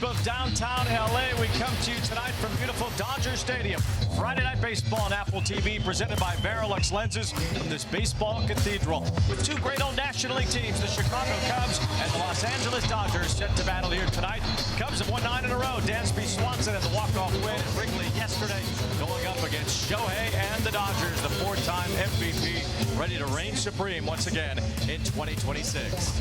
strip of downtown LA. We come to you tonight from beautiful Dodger Stadium. Friday Night Baseball on Apple TV, presented by Verilux lenses from this baseball cathedral. With two great old National League teams, the Chicago Cubs and the Los Angeles Dodgers, set to battle here tonight. Cubs have won 9 in a row. Dansby Swanson had the walk-off win at Wrigley yesterday, going up against Shohei and the Dodgers, the 4-time MVP, ready to reign supreme once again in 2026.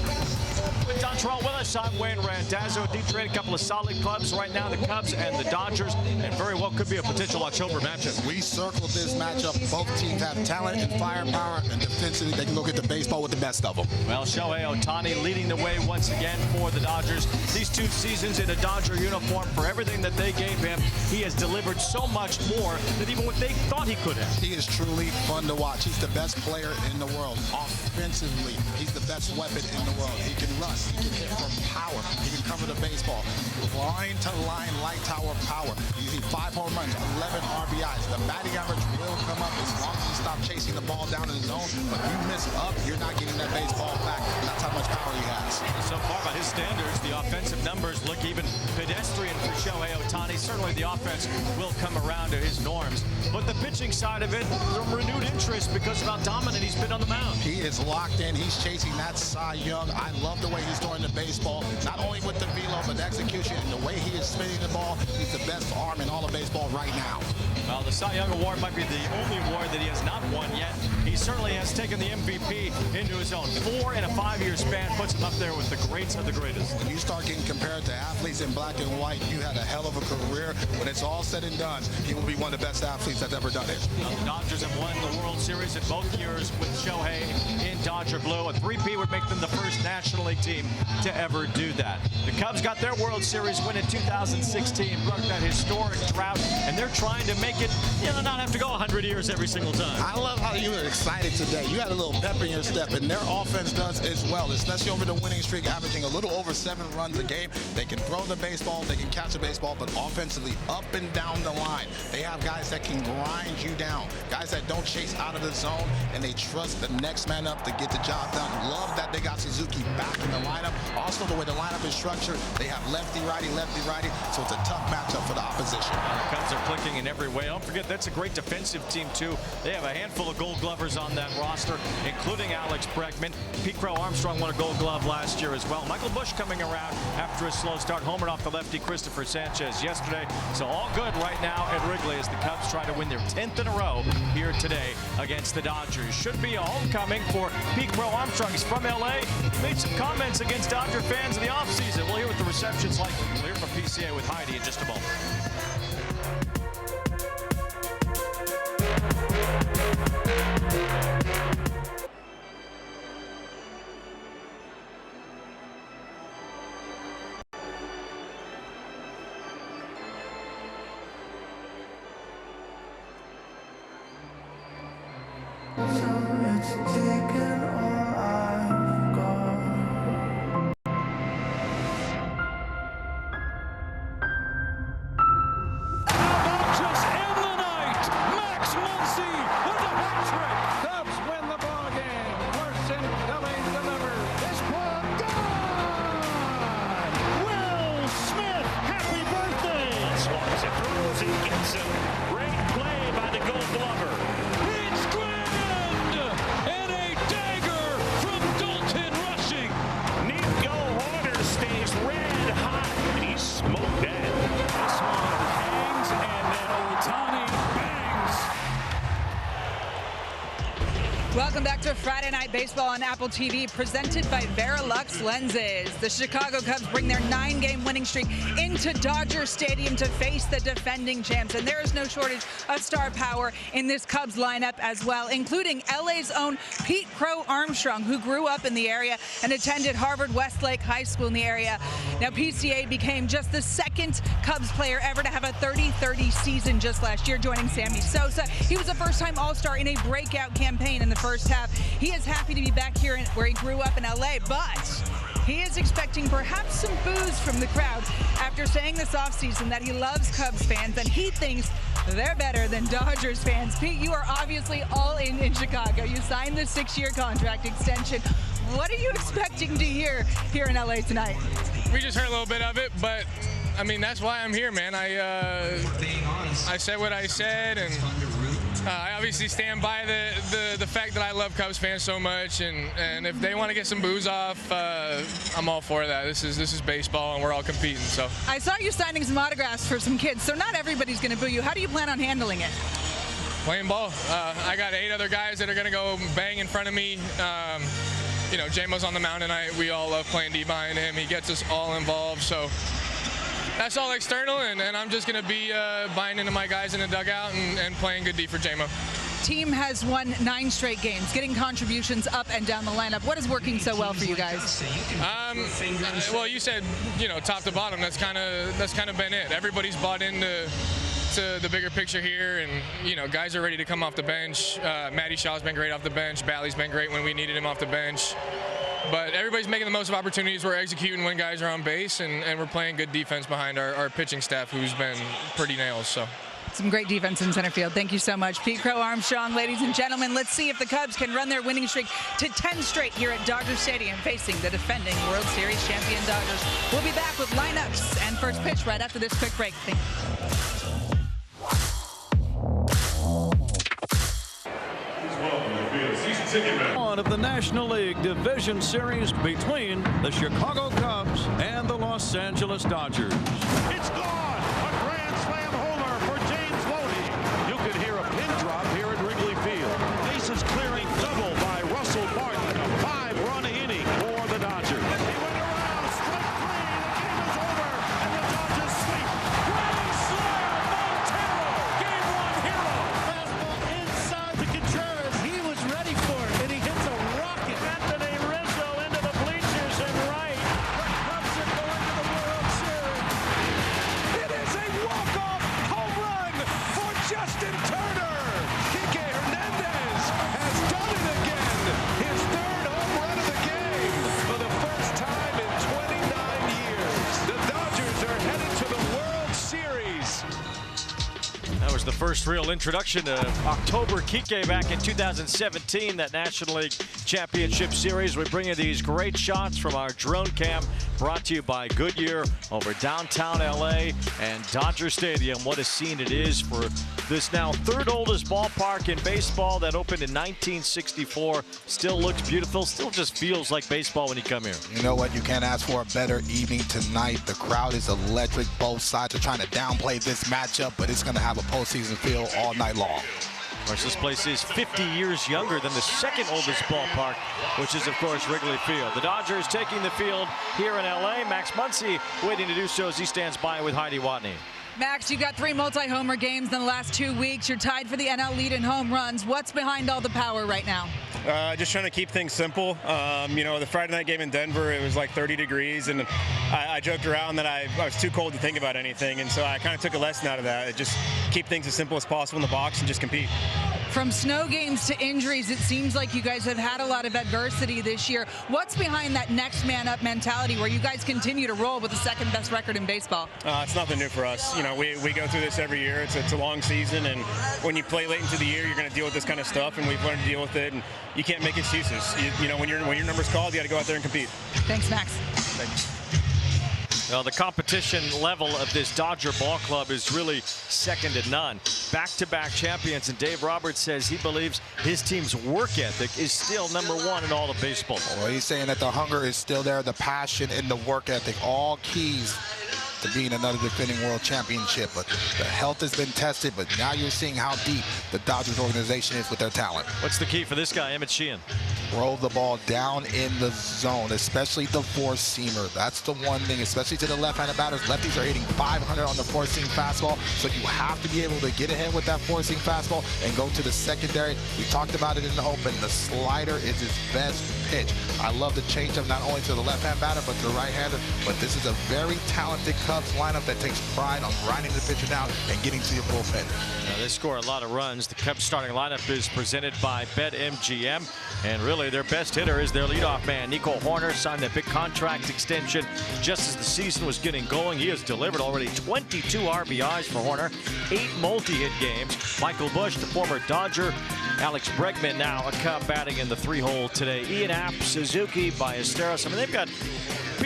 With Dontrell Willis, I'm Wayne Randazzo. Detroit, a couple of solid clubs right now, the Cubs and the Dodgers, and very well could be a potential October matchup. We circled this matchup. Both teams have talent and firepower, and defensively they can go get the baseball with the best of them. Well, Shohei Ohtani leading the way once again for the Dodgers. These 2 seasons in a Dodger uniform, for everything that they gave him, he has delivered so much more than even what they thought he could have. He is truly fun to watch. He's the best player in the world. Offensively, he's the best weapon in the world. He can run, he can hit from power, he can cover the baseball. Line to line, light tower power. You see 5 home runs, 11 RBIs. The batting average will come up as long as you stop chasing the ball down in the zone. But you miss up, you're not getting that baseball back. That's how much power he has. So far, by his standards, the offensive numbers look even pedestrian for Shohei Ohtani. Certainly the offense will come around to his norms. But the pitching side of it, some renewed interest because of how dominant he's been on the mound. He is locked in. He's chasing that Cy Young. I love the way he's throwing the baseball, not only with the velo, but the execution and the way he is spinning the ball. He's the best arm in all of baseball right now. Well, the Cy Young Award might be the only award that he has not won yet. He certainly has taken the MVP into his own. 4 in a 5-year span puts him up there with the greats of the greatest. When you start getting compared to athletes in black and white, you had a hell of a career. When it's all said and done, he will be one of the best athletes that's ever done it. Now, the Dodgers have won the World Series in both years with Shohei in Dodger blue. A 3-peat would make them the first National League team to ever do that. The Cubs got their World Series win in 2016, broke that historic drought, and they're trying to make it, not have to go 100 years every single time. I love how you were excited today. You had a little pep in your step, and their offense does as well, especially over the winning streak, averaging a little over 7 runs a game. They can throw the baseball, they can catch the baseball, but offensively, up and down the line, they have guys that can grind you down, guys that don't chase out of the zone, and they trust the next man up to get the job done. Love that they got Suzuki back in the lineup. Also, the way the lineup is structured, they have lefty-righty, so it's a tough matchup for the opposition. The Cubs are clicking in every way. Don't forget, that's a great defensive team, too. They have a handful of Gold Glovers on that roster, including Alex Bregman. Pete Crow Armstrong won a Gold Glove last year as well. Michael Busch coming around after a slow start, homered off the lefty Christopher Sanchez yesterday. So all good right now at Wrigley as the Cubs try to win their 10th in a row here today against the Dodgers. Should be a homecoming for Pete Crow Armstrong. He's from LA. Made some comments against Dodger fans in the offseason. We'll hear what the reception's like. We'll hear from PCA with Heidi in just a moment. Welcome back to Friday Night Baseball on Apple TV, presented by Verilux lenses. The Chicago Cubs bring their 9-game winning streak into Dodger Stadium to face the defending champs. And there is no shortage of star power in this Cubs lineup as well, including LA's own Pete Crow Armstrong, who grew up in the area and attended Harvard Westlake High School in the area. Now, PCA became just the 2nd Cubs player ever to have a 30-30 season just last year, joining Sammy Sosa. He was a first-time All-Star in a breakout campaign in the first half. He is happy to be back here where he grew up in LA, but he is expecting perhaps some boos from the crowd after saying this offseason that he loves Cubs fans and he thinks they're better than Dodgers fans. Pete, you are obviously all in Chicago. You signed the 6-year contract extension. What are you expecting to hear here in LA tonight? We just heard a little bit of it, but I mean, that's why I'm here, man. I said what I said, and I obviously stand by the fact that I love Cubs fans so much, and if they want to get some boos off, I'm all for that. This is baseball, and we're all competing. So I saw you signing some autographs for some kids, so not everybody's going to boo you. How do you plan on handling it? Playing ball. I got 8 other guys that are going to go bang in front of me. You know, J-Mo's on the mound tonight. We all love playing D behind him. He gets us all involved, so that's all external, and I'm just going to be buying into my guys in the dugout and playing good D for J-Mo. Team has won 9 straight games, getting contributions up and down the lineup. What is working so well for you guys? Well, you said, you know, top to bottom. That's kind of been it. Everybody's bought into the bigger picture here, and you know, guys are ready to come off the bench. Matty Shaw's been great off the bench. Bally's been great when we needed him off the bench. But everybody's making the most of opportunities. We're executing when guys are on base, and we're playing good defense behind our pitching staff, who's been pretty nails. So. Some great defense in center field. Thank you so much, Pete Crow Armstrong. Ladies and gentlemen, let's see if the Cubs can run their winning streak to 10 straight here at Dodger Stadium, facing the defending World Series champion Dodgers. We'll be back with lineups and first pitch right after this quick break. Thank you. One of the National League Division Series between the Chicago Cubs and the Los Angeles Dodgers. It's gone! A grand slam homer for James Loney. You could hear a pin drop here at Wrigley Field. Bases clearing double by Russell Martin. A 5-run inning for the Dodgers. He went around, strike 3, the game is over, and the Dodgers sweep. Grand slam, Montero, game 1 hero. Fastball inside the Contreras. He was ready for it, and he hits a rocket. Anthony Rizzo into the bleachers and right. The Cubs are going to the World Series. It is a walk-off home run for Justin Turner. Kike Hernandez has done it again. His 3rd home run of the game for the first time in 29 years. The Dodgers are headed to the World Series. That was the first real introduction to October Kike back in 2017, that National League Championship Series. We bring you these great shots from our drone cam, brought to you by Goodyear over downtown LA and Dodger Stadium. What a scene it is for this now 3rd oldest ballpark in baseball that opened in 1964. Still looks beautiful, still just feels like baseball when you come here. You know what? You can't ask for a better evening tonight. The crowd is electric. Both sides are trying to downplay this matchup, but it's going to have a postseason feel all night long. Of course, this place is 50 years younger than the 2nd oldest ballpark, which is, of course, Wrigley Field. The Dodgers taking the field here in LA. Max Muncy waiting to do so as he stands by with Heidi Watney. Max, you got 3 multi-homer games in the last 2 weeks. You're tied for the NL lead in home runs. What's behind all the power right now? Just trying to keep things simple. You know, the Friday night game in Denver, it was like 30 degrees, and I joked around that I was too cold to think about anything, and so I kind of took a lesson out of that. Just keep things as simple as possible in the box and just compete. From snow games to injuries, it seems like you guys have had a lot of adversity this year. What's behind that next man up mentality where you guys continue to roll with the 2nd best record in baseball? It's nothing new for us. You know, we go through this every year. It's a long season, and when you play late into the year, you're going to deal with this kind of stuff, and we've learned to deal with it, and you can't make excuses. You know, when your number's called, you got to go out there and compete. Thanks, Max. Thanks. Well, the competition level of this Dodger ball club is really second to none. Back-to-back champions, and Dave Roberts says he believes his team's work ethic is still #1 in all of baseball. Well, he's saying that the hunger is still there, the passion and the work ethic, all keys to being another defending world championship. But the health has been tested, but now you're seeing how deep the Dodgers organization is with their talent. What's the key for this guy, Emmett Sheehan? Roll the ball down in the zone, especially the four-seamer. That's the one thing, especially to the left-handed batters. Lefties are hitting 500 on the four-seam fastball, so you have to be able to get ahead with that four-seam fastball and go to the secondary. We talked about it in the open. The slider is his best pitch. I love the changeup not only to the left-hand batter, but to the right-hander. But this is a very talented Cubs lineup that takes pride on grinding the pitcher down and getting to your bullpen. They score a lot of runs. The Cubs starting lineup is presented by BetMGM, and really their best hitter is their leadoff man, Nico Hoerner. Signed that big contract extension just as the season was getting going. He has delivered already 22 RBIs for Hoerner, 8 multi-hit games. Michael Busch, the former Dodger. Alex Bregman now a Cub batting in the 3-hole today. Ian Happ, Suzuki, Ballesteros. I mean, they've got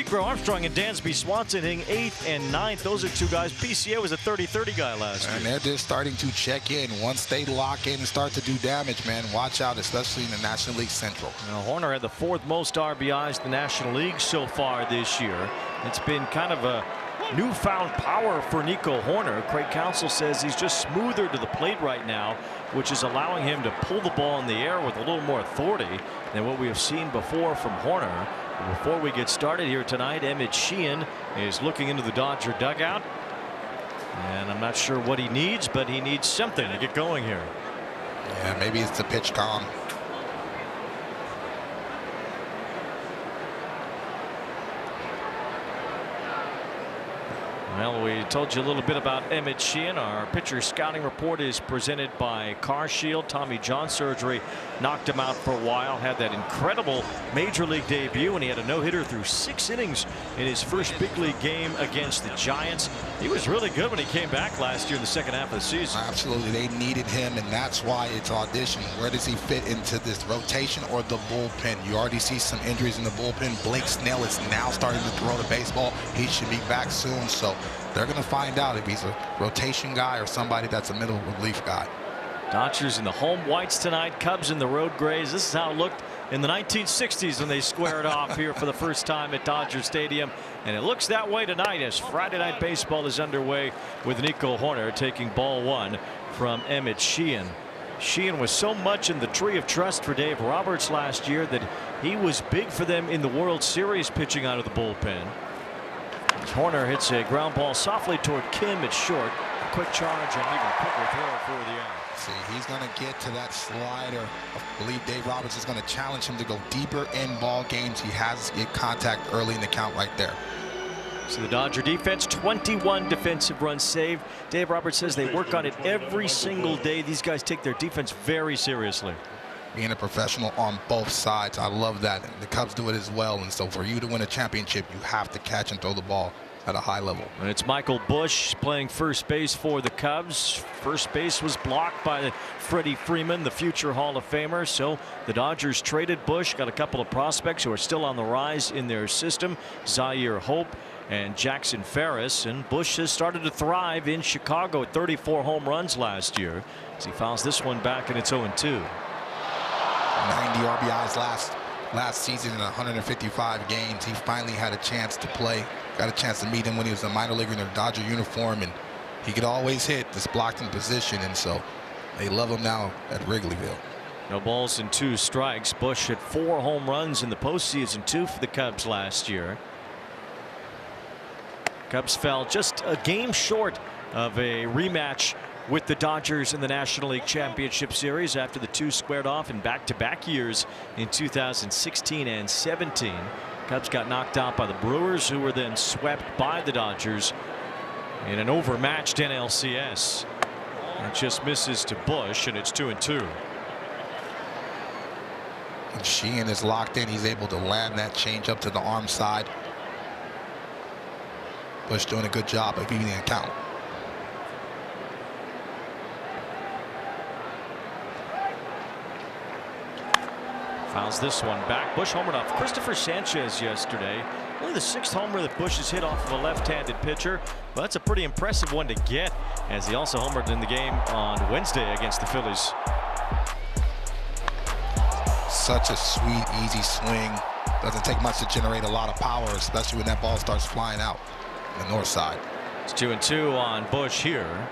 Pete Crow Armstrong and Dansby Swanson hitting 8th and 9th. Those are two guys. PCA was a 30-30 guy last year. And they're just starting to check in. Once they lock in and start to do damage, man, watch out, especially in the National League Central. Now, Horner had the 4th most RBIs in the National League so far this year. It's been kind of a newfound power for Nico Horner. Craig Counsell says he's just smoother to the plate right now, which is allowing him to pull the ball in the air with a little more authority than what we have seen before from Horner. Before we get started here tonight, Emmett Sheehan is looking into the Dodger dugout, and I'm not sure what he needs, but he needs something to get going here. Yeah, maybe it's the pitch calm. Well, we told you a little bit about Emmett Sheehan. Our pitcher scouting report is presented by CarShield. Tommy John surgery knocked him out for a while. Had that incredible major league debut, and he had a no-hitter through 6 innings in his first big league game against the Giants. He was really good when he came back last year in the second half of the season. Absolutely, they needed him, and that's why it's audition. Where does he fit into this rotation or the bullpen? You already see some injuries in the bullpen. Blake Snell is now starting to throw the baseball. He should be back soon, so they're going to find out if he's a rotation guy or somebody that's a middle relief guy. Dodgers in the home whites tonight, Cubs in the road grays. This is how it looked in the 1960s when they squared off here for the first time at Dodger Stadium. And it looks that way tonight as Friday Night Baseball is underway with Nico Horner taking ball 1 from Emmett Sheehan. Sheehan was so much in the tree of trust for Dave Roberts last year that he was big for them in the World Series pitching out of the bullpen. Horner hits a ground ball softly toward Kim at short. A quick charge and even quicker throw for the out. See, he's going to get to that slider. I believe Dave Roberts is going to challenge him to go deeper in ball games. He has to get contact early in the count right there. So the Dodger defense, 21 defensive runs saved. Dave Roberts says they work on it every single day. These guys take their defense very seriously. Being a professional on both sides, I love that. And the Cubs do it as well. And so for you to win a championship, you have to catch and throw the ball at a high level. And it's Michael Busch playing first base for the Cubs. First base was blocked by Freddie Freeman, the future Hall of Famer. So the Dodgers traded Busch, got a couple of prospects who are still on the rise in their system. Zaire Hope and Jackson Ferris. And Busch has started to thrive in Chicago at 34 home runs last year as he fouls this one back, and it's 0-2. 90 RBIs last season in 155 games. He finally had a chance to play. Got a chance to meet him when he was a minor leaguer in a Dodger uniform, and he could always hit this blocked in position, and so they love him now at Wrigleyville. No balls and 2 strikes. Busch had 4 home runs in the postseason, 2 for the Cubs last year. Cubs fell just a game short of a rematch with the Dodgers in the National League Championship Series after the 2 squared off in back-to-back years in 2016 and 17. Cubs got knocked out by the Brewers, who were then swept by the Dodgers in an overmatched NLCS. It just misses to Busch, and it's 2-2. And Sheehan is locked in. He's able to land that change up to the arm side. Busch doing a good job of evening the count. Fouls this one back. Busch homered off Christopher Sanchez yesterday. Only the 6th homer that Busch has hit off of a left-handed pitcher. Well, that's a pretty impressive one to get, as he also homered in the game on Wednesday against the Phillies. Such a sweet, easy swing. Doesn't take much to generate a lot of power, especially when that ball starts flying out on the north side. It's 2-2 on Busch here.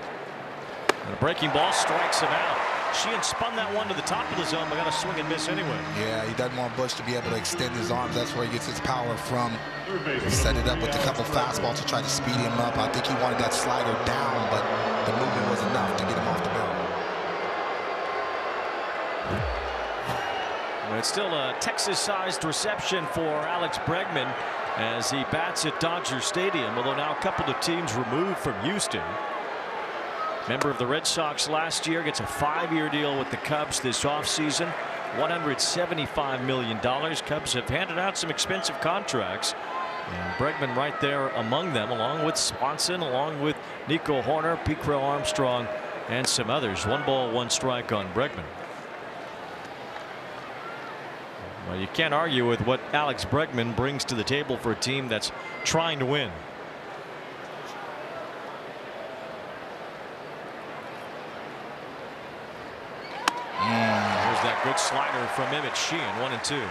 And a breaking ball strikes him out. Sheehan spun that one to the top of the zone, but got a swing and miss anyway. Yeah, he doesn't want Busch to be able to extend his arms. That's where he gets his power from. He set it up with a couple fastballs to try to speed him up. I think he wanted that slider down, but the movement was enough to get him off the barrel. Well, it's still a Texas-sized reception for Alex Bregman as he bats at Dodger Stadium, although now a couple of teams removed from Houston. Member of the Red Sox last year, gets a 5-year deal with the Cubs this offseason. $175 million. Cubs have handed out some expensive contracts, and Bregman right there among them, along with Swanson, along with Nico Horner, Pete Crow Armstrong, and some others. 1 ball, 1 strike on Bregman. Well, you can't argue with what Alex Bregman brings to the table for a team that's trying to win. There's that good slider from Emmett Sheehan, 1-2.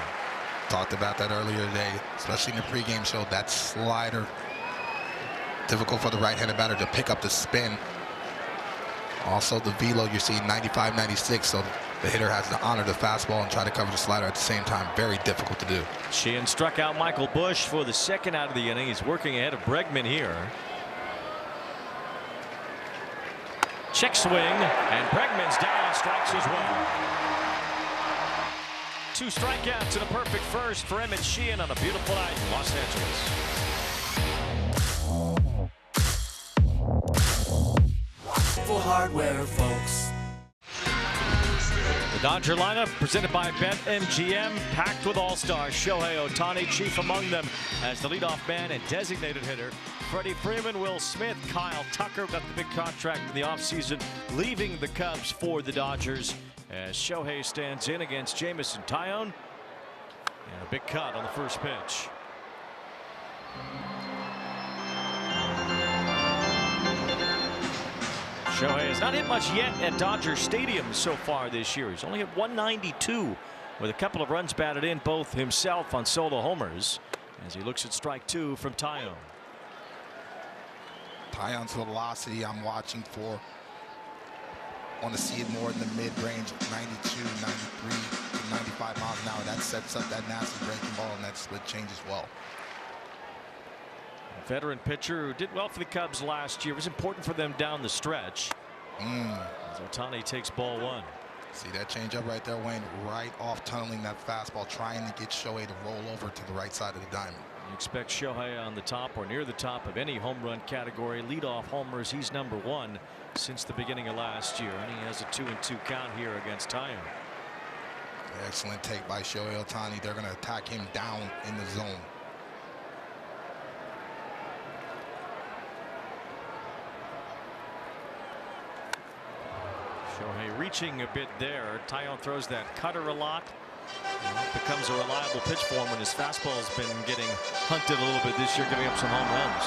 Talked about that earlier today, especially in the pregame show. That slider, difficult for the right-handed batter to pick up the spin. Also, the velo, you're seeing 95, 96, so the hitter has to honor the fastball and try to cover the slider at the same time. Very difficult to do. Sheehan struck out Michael Busch for the second out of the inning. He's working ahead of Bregman here. Check swing, and Bregman's down, strikes as well. 2 strikeouts and a perfect first for Emmett Sheehan on a beautiful night in Los Angeles. For hardware, folks. The Dodger lineup presented by BetMGM, packed with all-stars. Shohei Ohtani, chief among them, as the leadoff man and designated hitter. Freddie Freeman, Will Smith, Kyle Tucker got the big contract in the offseason, leaving the Cubs for the Dodgers as Shohei stands in against Jameson Taillon. And a big cut on the first pitch. Shohei has not hit much yet at Dodger Stadium so far this year. He's only hit 192 with a couple of runs batted in, both himself on solo homers, as he looks at strike 2 from Taillon. Taillon's velocity I'm watching for. Want to see it more in the mid-range, 92, 93, 95 miles an hour. That sets up that nasty breaking ball, and that split change as well. A veteran pitcher who did well for the Cubs last year. It was important for them down the stretch. As Ohtani takes ball 1. See that changeup right there, Wayne, right off tunneling that fastball, trying to get Shohei to roll over to the right side of the diamond. You expect Shohei on the top or near the top of any home run category. Leadoff homers, he's number 1 since the beginning of last year, and he has a 2-2 count here against Taillon. Excellent take by Shohei Ohtani. They're going to attack him down in the zone. Shohei reaching a bit there. Taillon throws that cutter a lot. It becomes a reliable pitch for him when his fastball's been getting hunted a little bit this year, giving up some home runs.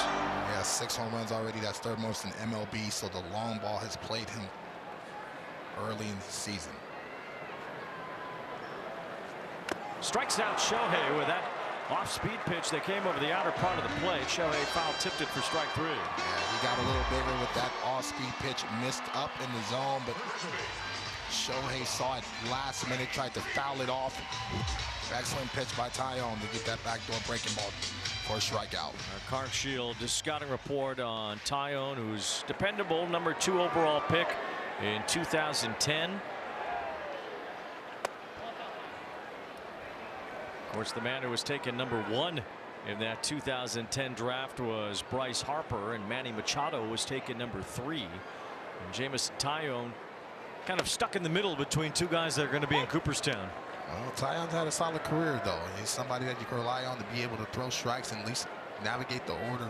Yeah, 6 home runs already. That's 3rd most in MLB, so the long ball has played him early in the season. Strikes out Shohei with that off-speed pitch that came over the outer part of the plate. Shohei foul tipped it for strike 3. Yeah, he got a little bigger with that off-speed pitch, missed up in the zone, but Shohei saw it last minute, tried to foul it off. Excellent pitch by Taillon to get that backdoor breaking ball for a strikeout. Clark Shield, just scouting report on Taillon, who's dependable, number 2 overall pick in 2010. Of course, the man who was taken number 1 in that 2010 draft was Bryce Harper, and Manny Machado was taken number 3. And Jameson Taillon kind of stuck in the middle between 2 guys that are going to be in Cooperstown. Well, Taillon's had a solid career, though. He's somebody that you can rely on to be able to throw strikes and at least navigate the order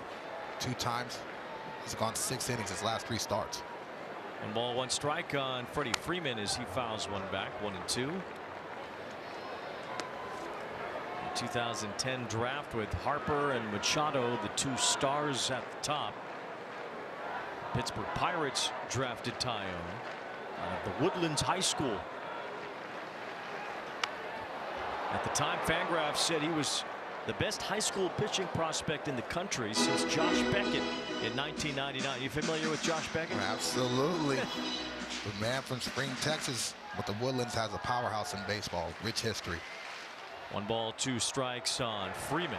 2 times. He's gone 6 innings his last 3 starts. 1 ball, 1 strike on Freddie Freeman as he fouls one back, 1-2. 2010 draft with Harper and Machado, the 2 stars at the top. Pittsburgh Pirates drafted Taillon out of the Woodlands High School. At the time, Fangraphs said he was the best high school pitching prospect in the country since Josh Beckett in 1999. You familiar with Josh Beckett? Absolutely. The man from Spring, Texas, but the Woodlands has a powerhouse in baseball. Rich history. 1 ball, 2 strikes on Freeman,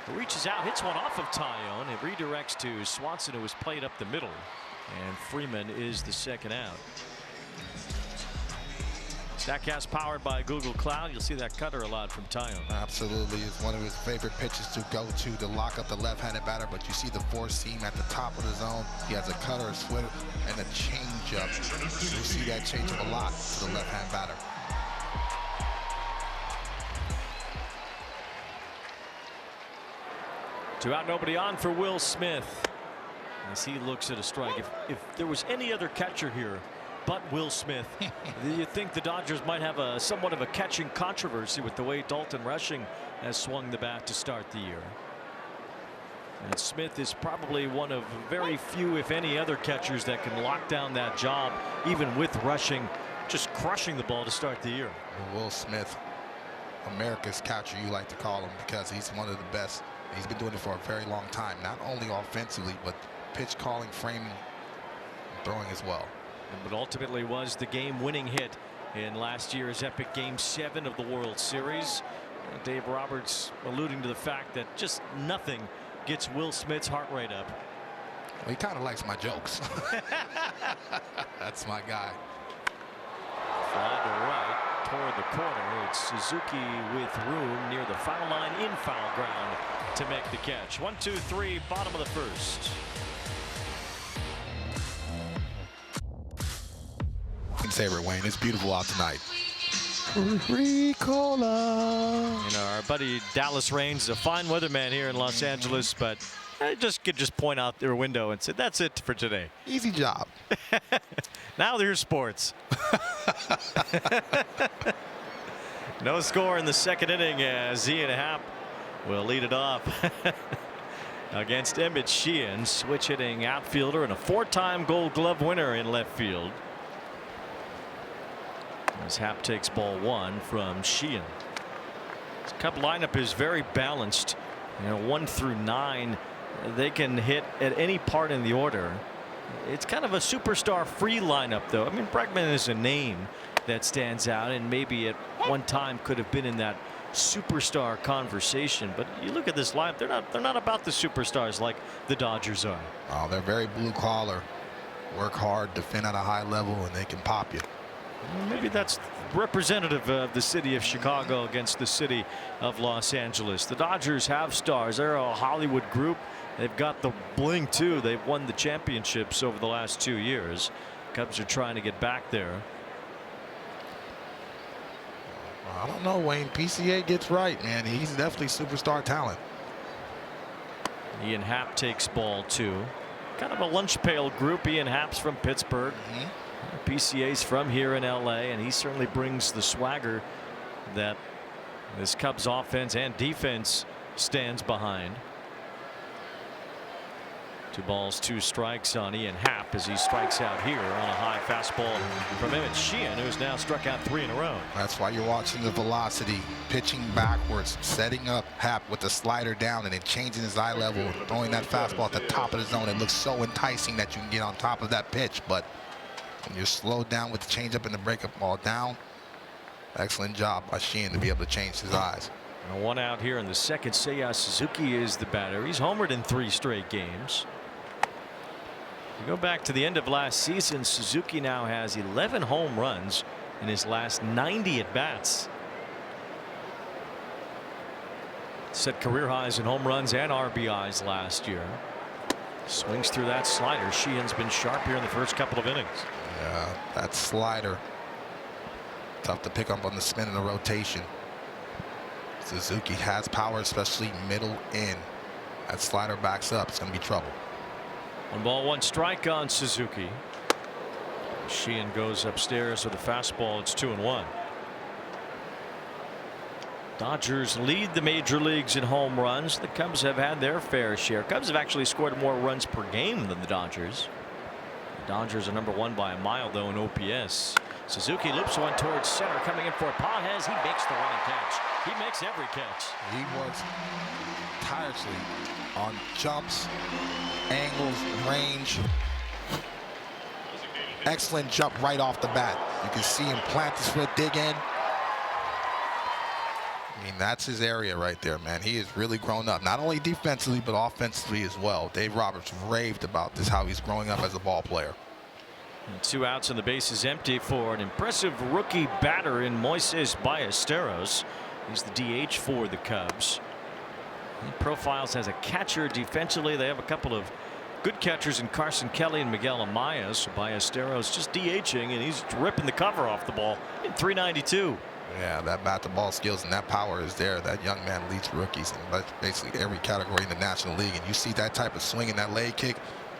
who reaches out, hits one off of Taillon. It redirects to Swanson, who was played up the middle, and Freeman is the second out. Statcast powered by Google Cloud. You'll see that cutter a lot from Taillon. Absolutely. It's one of his favorite pitches to go to lock up the left-handed batter, but you see the 4-seam at the top of the zone. He has a cutter, a splitter, and a changeup. You see that changeup a lot to the left-hand batter. Two out, nobody on for Will Smith as he looks at a strike. If there was any other catcher here but Will Smith. You think the Dodgers might have a somewhat of a catching controversy with the way Dalton Rushing has swung the bat to start the year. And Smith is probably one of very few, if any, other catchers that can lock down that job, even with Rushing just crushing the ball to start the year. Will Smith, America's catcher, you like to call him, because he's one of the best. He's been doing it for a very long time, not only offensively, but pitch calling, framing, and throwing as well. But ultimately was the game-winning hit in last year's epic Game 7 of the World Series. Dave Roberts alluding to the fact that just nothing gets Will Smith's heart rate up. Well, he kind of likes my jokes. That's my guy. Fly to right toward the corner. It's Suzuki with room near the foul line in foul ground to make the catch. 1-2-3, bottom of the first. Saber, Wayne, it's beautiful out tonight. Ricola. You know, our buddy Dallas Raines, a fine weatherman here in Los Angeles, but I could just point out their window and say, that's it for today. Easy job. Now there's sports. No score in the second inning as Ian Happ will lead it off against Emmett Sheehan, switch hitting outfielder and a 4-time Gold Glove winner in left field. As Happ takes ball 1 from Sheehan. This Cub lineup is very balanced. You know, 1 through 9, they can hit at any part in the order. It's kind of a superstar free lineup, though. I mean, Bregman is a name that stands out and maybe at one time could have been in that superstar conversation. But you look at this lineup, they're not about the superstars like the Dodgers are. Oh, they're very blue collar, work hard, defend at a high level, and they can pop you. Maybe that's representative of the city of Chicago against the city of Los Angeles. The Dodgers have stars. They're a Hollywood group. They've got the bling too. They've won the championships over the last 2 years. Cubs are trying to get back there. I don't know, Wayne. PCA gets right, man. He's definitely superstar talent. Ian Happ takes ball 2. Kind of a lunch pail group. Ian Happ's from Pittsburgh. PCA's from here in LA, and he certainly brings the swagger that this Cubs offense and defense stands behind. 2 balls, 2 strikes on Ian Happ as he strikes out here on a high fastball from Emmett Sheehan, who's now struck out 3 in a row. That's why you're watching the velocity, pitching backwards, setting up Happ with the slider down and then changing his eye level, throwing that fastball at the top of the zone. It looks so enticing that you can get on top of that pitch, but when you're slowed down with the changeup and the breakup ball down, excellent job by Sheehan to be able to change his eyes. And 1 out here in the second. Seiya Suzuki is the batter. He's homered in 3 straight games. You go back to the end of last season, Suzuki now has 11 home runs in his last 90 at bats. Set career highs in home runs and RBIs last year. Swings through that slider. Sheehan's been sharp here in the first couple of innings. Yeah, that slider, tough to pick up on the spin and the rotation. Suzuki has power, especially middle in. That slider backs up, it's going to be trouble. 1 ball, 1 strike on Suzuki. Sheehan goes upstairs with a fastball. It's 2-1. Dodgers lead the major leagues in home runs. The Cubs have had their fair share. Cubs have actually scored more runs per game than the Dodgers. The Dodgers are number 1 by a mile, though, in OPS. Suzuki loops one towards center, coming in for Pages. He makes the running catch. He makes every catch. He works tirelessly on jumps, angles, range. Excellent jump right off the bat. You can see him plant his foot, dig in. I mean, that's his area right there, man. He has really grown up, not only defensively, but offensively as well. Dave Roberts raved about this, how he's growing up as a ball player. And 2 outs and the base is empty for an impressive rookie batter in Moises Ballesteros. He's the DH for the Cubs. He profiles as a catcher defensively. They have a couple of good catchers in Carson Kelly and Miguel Amaya. So Ballesteros just DHing, and he's ripping the cover off the ball in .392. Yeah, that bat-to-ball skills and that power is there. That young man leads rookies in basically every category in the National League. And you see that type of swing and that leg kick,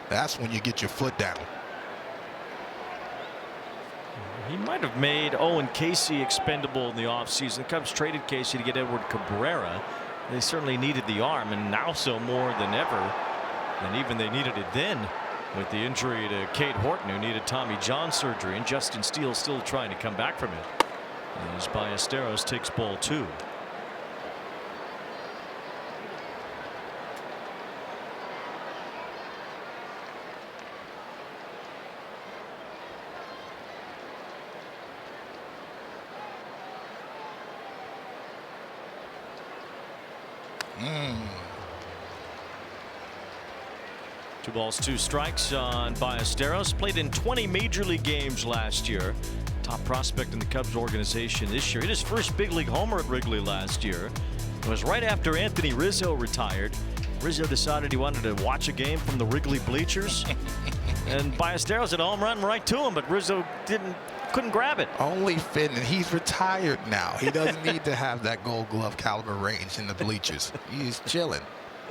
that's when you get your foot down. He might have made Owen Casey expendable in the offseason. The Cubs traded Casey to get Edward Cabrera. They certainly needed the arm, and now so more than ever. And even they needed it then with the injury to Cade Horton, who needed Tommy John surgery, and Justin Steele still trying to come back from it. As Ballesteros takes ball 2. Two balls, 2 strikes on Ballesteros. Played in 20 major league games last year. Top prospect in the Cubs organization this year. Hit his first big league homer at Wrigley last year. It was right after Anthony Rizzo retired. Rizzo decided he wanted to watch a game from the Wrigley bleachers. And Ballesteros hit a home run right to him, but Rizzo couldn't grab it. Only fitting, and he's retired now. He doesn't need to have that Gold Glove caliber range in the bleachers. He's chilling.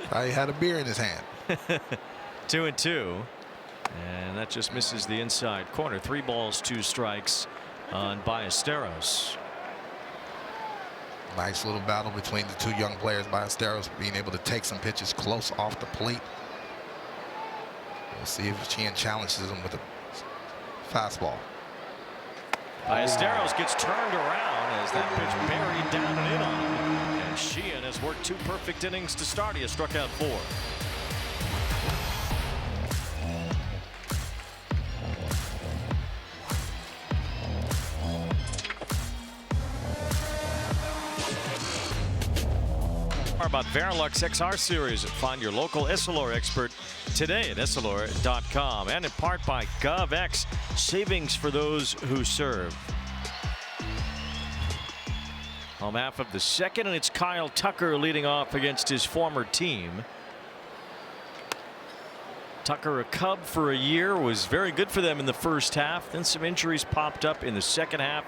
Probably had a beer in his hand. 2-2, and that just misses the inside corner. 3 balls, 2 strikes on Ballesteros. Nice little battle between the 2 young players. Ballesteros being able to take some pitches close off the plate. We'll see if Sheehan challenges him with a fastball. Ballesteros gets turned around as that pitch buried down and in on him. And Sheehan has worked 2 perfect innings to start. He has struck out 4. About Verilux XR series, and find your local Essilor expert today at Essilor.com, and in part by GovX, savings for those who serve. Home half of the second, and it's Kyle Tucker leading off against his former team. Tucker, a Cub for a year, was very good for them in the first half. Then some injuries popped up in the second half.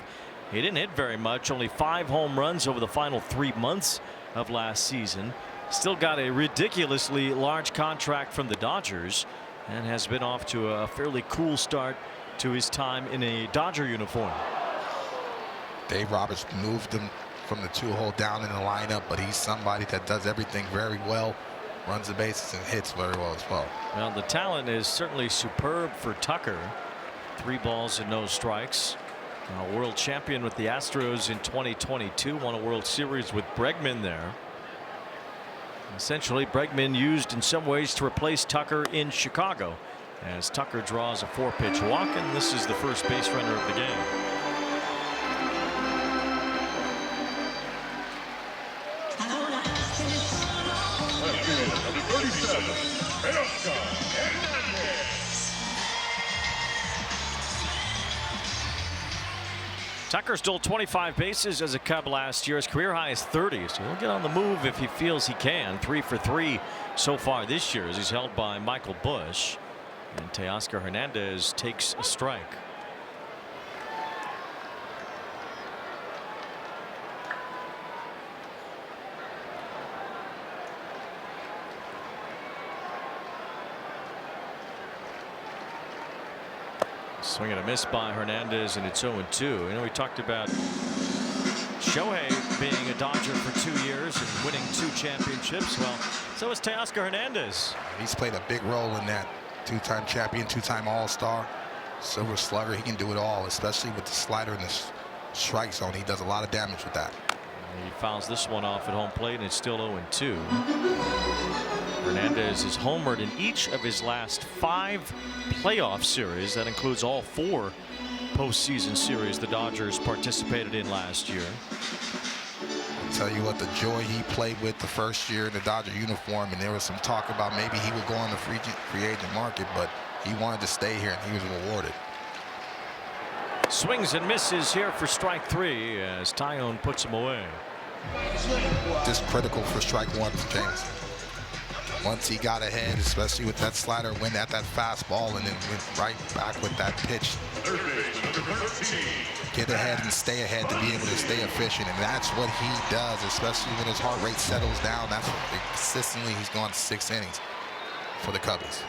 He didn't hit very much, only 5 home runs over the final 3 months of last season. Still got a ridiculously large contract from the Dodgers, and has been off to a fairly cool start to his time in a Dodger uniform. Dave Roberts moved him from the 2-hole down in the lineup, but he's somebody that does everything very well, runs the bases and hits very well as well. Well, the talent is certainly superb for Tucker. 3 balls and no strikes. A world champion with the Astros in 2022, won a World Series with Bregman there. Essentially, Bregman used in some ways to replace Tucker in Chicago, as Tucker draws a 4-pitch walk, and this is the first base runner of the game. Tucker stole 25 bases as a Cub last year. His career high is 30, so he'll get on the move if he feels he can. 3 for 3 so far this year as he's held by Michael Busch. And Teoscar Hernandez takes a strike. Swing and a miss by Hernandez, and it's 0-2. You know, we talked about Shohei being a Dodger for 2 years and winning 2 championships. Well, so is Teoscar Hernandez. He's played a big role in that. 2-time champion, 2-time All-Star, Silver Slugger. He can do it all, especially with the slider in the strike zone. He does a lot of damage with that. He fouls this one off at home plate, and it's still 0-2. Hernandez has homered in each of his last 5 playoff series. That includes all 4 postseason series the Dodgers participated in last year. I'll tell you what, the joy he played with the first year in the Dodger uniform, and there was some talk about maybe he would go on the free agent market, but he wanted to stay here, and he was rewarded. Swings and misses here for strike 3 as Taillon puts him away. Just critical for strike 1 for James. Once he got ahead, especially with that slider, went at that fastball and then went right back with that pitch. Get ahead and stay ahead to be able to stay efficient, and that's what he does, especially when his heart rate settles down. That's what consistently he's gone 6 innings for the Cubbies.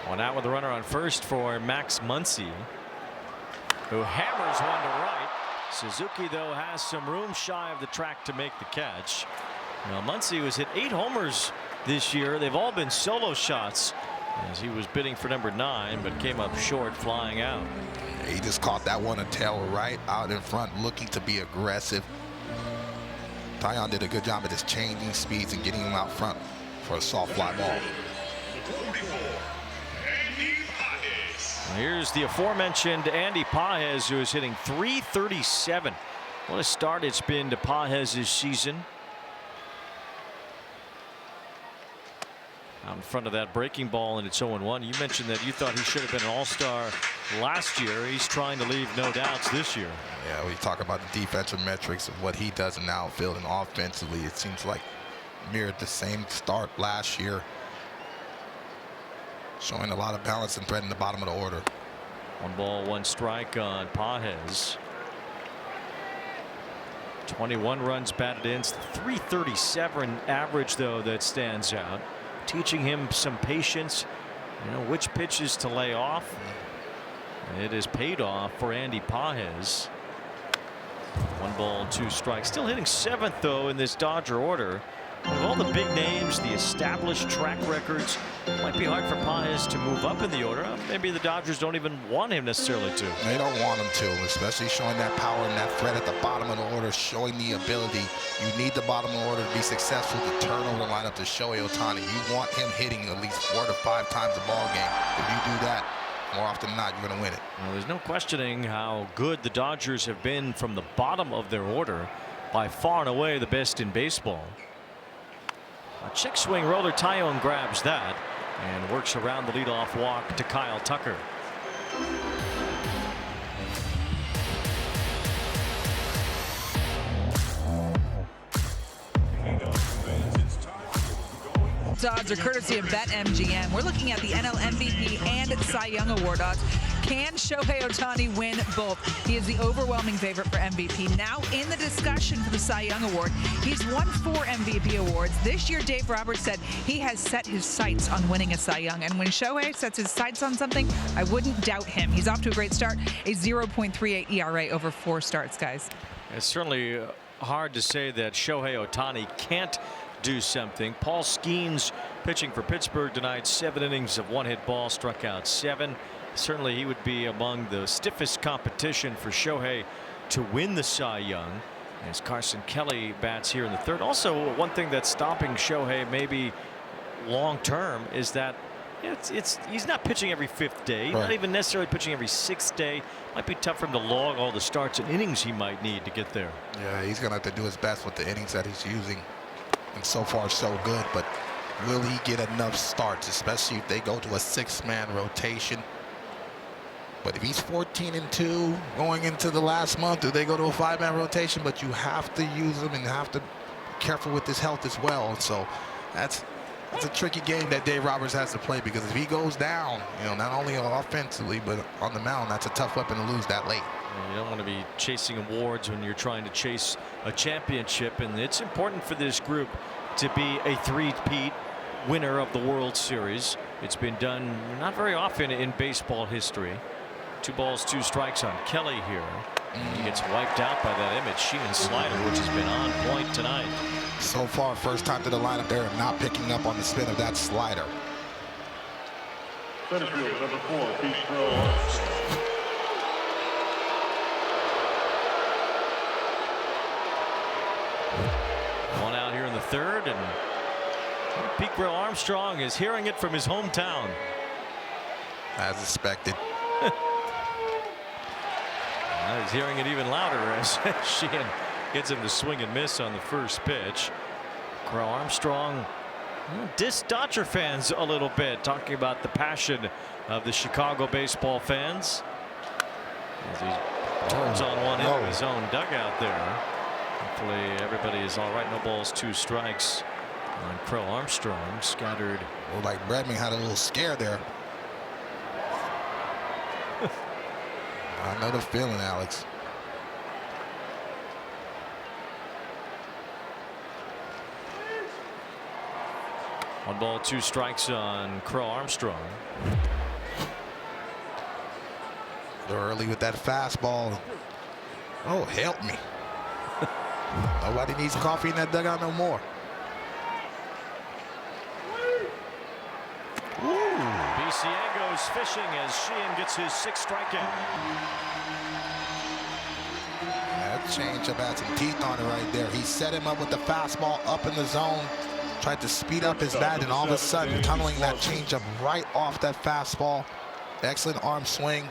One out with a runner on first for Max Muncy. who hammers one to right. Suzuki, though, has some room shy of the track to make the catch. Now, Muncy was hit 8 homers this year. They've all been solo shots as he was bidding for number 9, but came up short, flying out. He just caught that one a tail right out in front, looking to be aggressive. Taillon did a good job of just changing speeds and getting him out front for a soft fly ball. Here's the aforementioned Andy Pages, who is hitting .337. What a start it's been to Pages this season. Out in front of that breaking ball, and it's 0-1. You mentioned that you thought he should have been an all-star last year. He's trying to leave no doubts this year. Yeah, we talk about the defensive metrics of what he does in the outfield, and offensively, it seems like mirrored the same start last year. Showing a lot of balance and threat in the bottom of the order. 1 ball, 1 strike on Pages. 21 runs batted in. It's the .337 average, though, that stands out. Teaching him some patience, you know, which pitches to lay off. It has paid off for Andy Pages. 1 ball, 2 strikes. Still hitting 7th, though, in this Dodger order. With all the big names, the established track records, it might be hard for Pages to move up in the order. Maybe the Dodgers don't even want him necessarily to. They don't want him to, especially showing that power and that threat at the bottom of the order, showing the ability. You need the bottom of the order to be successful to turn over the lineup to Shohei Ohtani. You want him hitting at least 4 to 5 times a ball game. If you do that, more often than not, you're going to win it. Well, there's no questioning how good the Dodgers have been from the bottom of their order. By far and away the best in baseball. A check swing roller, Taillon grabs that and works around the leadoff walk to Kyle Tucker. Odds are courtesy of BetMGM. We're looking at the NL MVP and Cy Young Award odds. Can Shohei Ohtani win both? He is the overwhelming favorite for MVP. Now in the discussion for the Cy Young Award, he's won 4 MVP awards. This year, Dave Roberts said he has set his sights on winning a Cy Young. And when Shohei sets his sights on something, I wouldn't doubt him. He's off to a great start, a 0.38 ERA over 4 starts, guys. It's certainly hard to say that Shohei Ohtani can't do something. Paul Skeens, pitching for Pittsburgh tonight, 7 innings of 1-hit ball, struck out 7. Certainly he would be among the stiffest competition for Shohei to win the Cy Young, as Carson Kelly bats here in the 3rd. Also, one thing that's stopping Shohei maybe long term is that he's not pitching every 5th day, not even necessarily pitching every 6th day. Might be tough for him to log all the starts and innings he might need to get there. Yeah, he's going to have to do his best with the innings that he's using. And so far so good, but will he get enough starts, especially if they go to a 6-man rotation? But if he's 14-2 going into the last month, do they go to a 5-man rotation? But you have to use him and have to be careful with his health as well. And so that's a tricky game that Dave Roberts has to play, because if he goes down, you know, not only offensively but on the mound, that's a tough weapon to lose that late. You don't want to be chasing awards when you're trying to chase a championship, and it's important for this group to be a 3-peat winner of the World Series. It's been done not very often in baseball history. 2 balls, 2 strikes on Kelly here. He gets wiped out by that Emmett Sheehan slider, which has been on point tonight. So far, first time to the lineup, they're not picking up on the spin of that slider. Center field, number 4, Pete Crow. One out here in the 3rd, and Pete Crow Armstrong is hearing it from his hometown. As expected. He's hearing it even louder as Sheehan gets him to swing and miss on the first pitch. Crow Armstrong dissed Dodger fans a little bit, talking about the passion of the Chicago baseball fans as he turns on one into his own dugout there. Hopefully everybody is all right. No balls, 2 strikes on Crow Armstrong. Scattered. Well, like Bregman had a little scare there. I know the feeling, Alex. One ball, 2 strikes on Crow Armstrong. Early with that fastball. Oh, help me. Nobody needs coffee in that dugout no more. PCA goes fishing as Sheehan gets his 6th strikeout. That changeup had some teeth on it right there. He set him up with the fastball up in the zone, tried to speed up his bat, and all of a sudden tunneling that changeup right off that fastball. Excellent arm swing.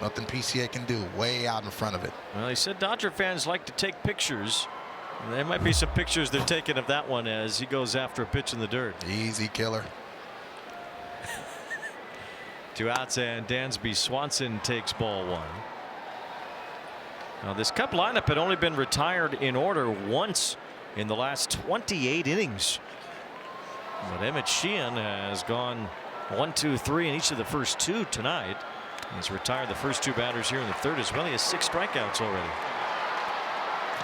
Nothing PCA can do. Way out in front of it. Well, he said Dodger fans like to take pictures. There might be some pictures they're taking of that one as he goes after a pitch in the dirt. Easy killer. 2 outs, and Dansby Swanson takes ball 1. Now, this Cub lineup had only been retired in order once in the last 28 innings. But Emmett Sheehan has gone 1, 2, 3 in each of the first 2 tonight. He's retired the first 2 batters here in the 3rd as well. He has 6 strikeouts already.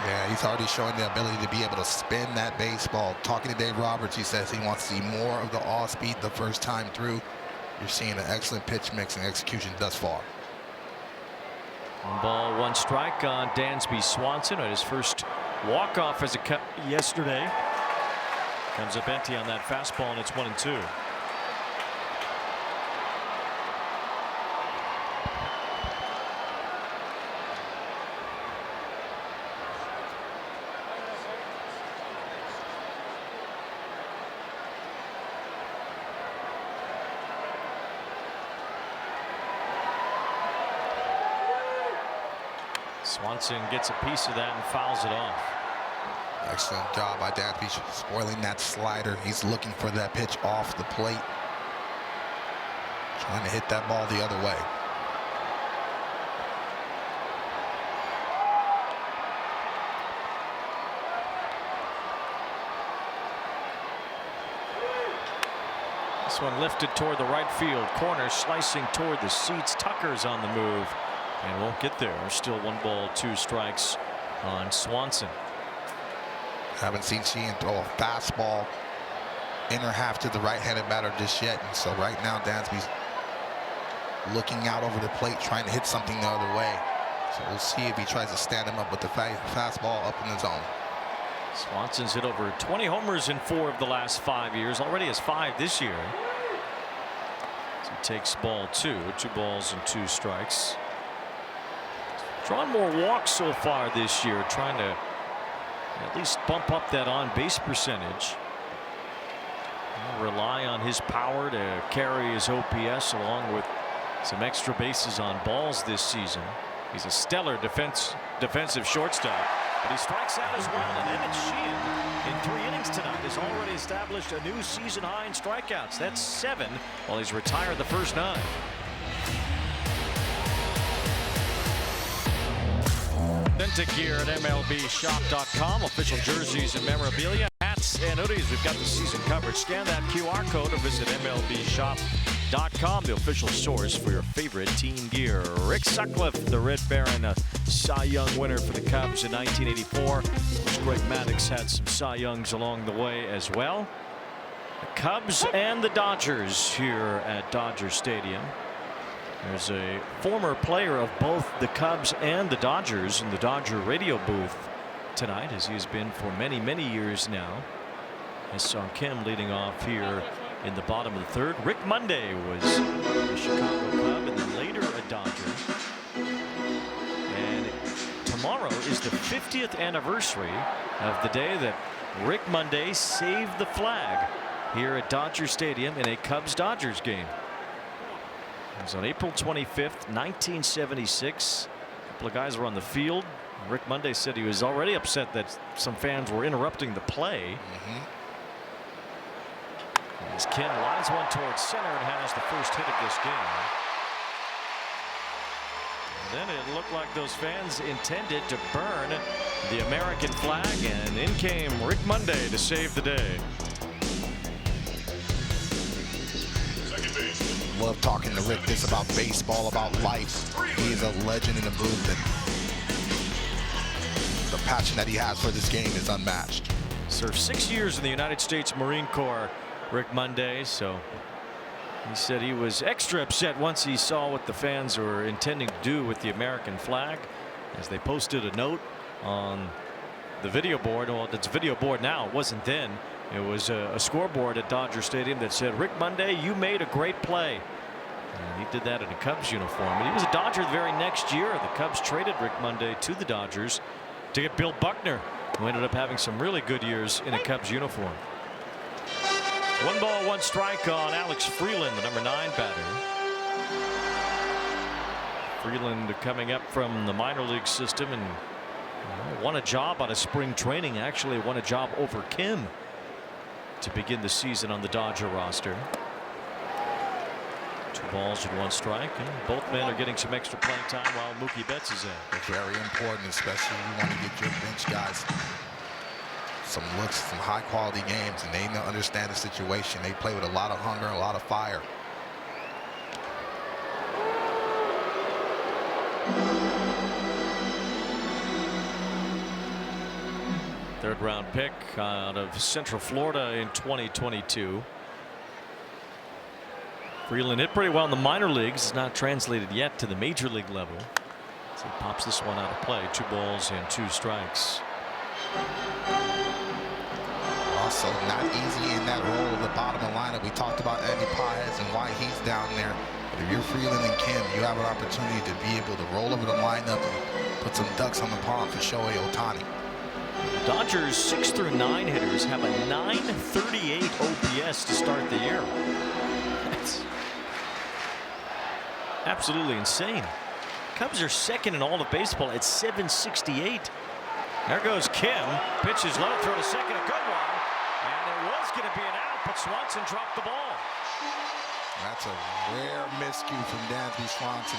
Yeah, he's already showing the ability to be able to spin that baseball. Talking to Dave Roberts, he says he wants to see more of the off speed the first time through. You're seeing an excellent pitch mix and execution thus far. 1 ball, 1 strike on Dansby Swanson at his first walk-off as a Cub yesterday. Comes up empty on that fastball, and it's 1-2. Swanson gets a piece of that and fouls it off. Excellent job by Dansby spoiling that slider. He's looking for that pitch off the plate. Trying to hit that ball the other way. This one lifted toward the right field corner, slicing toward the seats. Tucker's on the move and won't get there. Still 1 ball, 2 strikes on Swanson. Haven't seen Sheehan throw a fastball inner half to the right-handed batter just yet. And so right now Dansby's looking out over the plate, trying to hit something the other way. So we'll see if he tries to stand him up with the fastball up in the zone. Swanson's hit over 20 homers in 4 of the last 5 years. Already has 5 this year. So he takes ball 2. 2 balls and 2 strikes. Drawn more walks so far this year, trying to at least bump up that on-base percentage. He'll rely on his power to carry his OPS along with some extra bases on balls this season. He's a stellar defensive shortstop, but he strikes out as well. And Emmett Sheehan in 3 innings tonight has already established a new season high in strikeouts. That's 7 while he's retired the first 9. Authentic gear at MLBshop.com. Official jerseys and memorabilia, hats and hoodies. We've got the season coverage. Scan that QR code or visit MLBshop.com, the official source for your favorite team gear. Rick Sutcliffe, the Red Baron, a Cy Young winner for the Cubs in 1984. Greg Maddux had some Cy Youngs along the way as well. The Cubs and the Dodgers here at Dodger Stadium. There's a former player of both the Cubs and the Dodgers in the Dodger radio booth tonight, as he has been for many, many years now. As Sung Kim leading off here in the bottom of the 3rd. Rick Monday was a Chicago Cub and then later a Dodger. And tomorrow is the 50th anniversary of the day that Rick Monday saved the flag here at Dodger Stadium in a Cubs-Dodgers game. It was on April 25th, 1976. A couple of guys were on the field. Rick Monday said he was already upset that some fans were interrupting the play. As Ken lines one towards center and has the first hit of this game. And then it looked like those fans intended to burn the American flag, and in came Rick Monday to save the day. Love talking to Rick this about baseball, about life. He is a legend in the booth, and the passion that he has for this game is unmatched. Served 6 years in the United States Marine Corps, Rick Monday, so He said he was extra upset once he saw what the fans were intending to do with the American flag as they posted a note on the video board. Well, it's a video board now. It wasn't then. It was a scoreboard at Dodger Stadium that said, "Rick Monday, you made a great play." And he did that in a Cubs uniform. And he was a Dodger the very next year. The Cubs traded Rick Monday to the Dodgers to get Bill Buckner, who ended up having some really good years in a Cubs uniform. 1 ball, 1 strike on Alex Freeland, the number 9 batter. Freeland coming up from the minor league system and won a job on a spring training. Actually won a job over Kim to begin the season on the Dodger roster. 2 balls and 1 strike, and both men are getting some extra playing time while Mookie Betts is in. Very important, especially when you want to get your bench guys some looks, some high quality games, and they understand the situation. They play with a lot of hunger and a lot of fire. Third round pick out of Central Florida in 2022. Freeland hit pretty well in the minor leagues. It's not translated yet to the major league level. So he pops this one out of play. 2 balls and 2 strikes. Also not easy in that role of the bottom of the lineup. We talked about Andy Paez and why he's down there. But if you're Freeland and Kim, you have an opportunity to be able to roll over the lineup and put some ducks on the pond for Shohei Ohtani. Dodgers 6 through 9 hitters have a .938 OPS to start the year. That's absolutely insane. Cubs are second in all of baseball at .768. There goes Kim. Pitches low, throw to second, a good one. And it was going to be an out, but Swanson dropped the ball. That's a rare miscue from Dansby Swanson.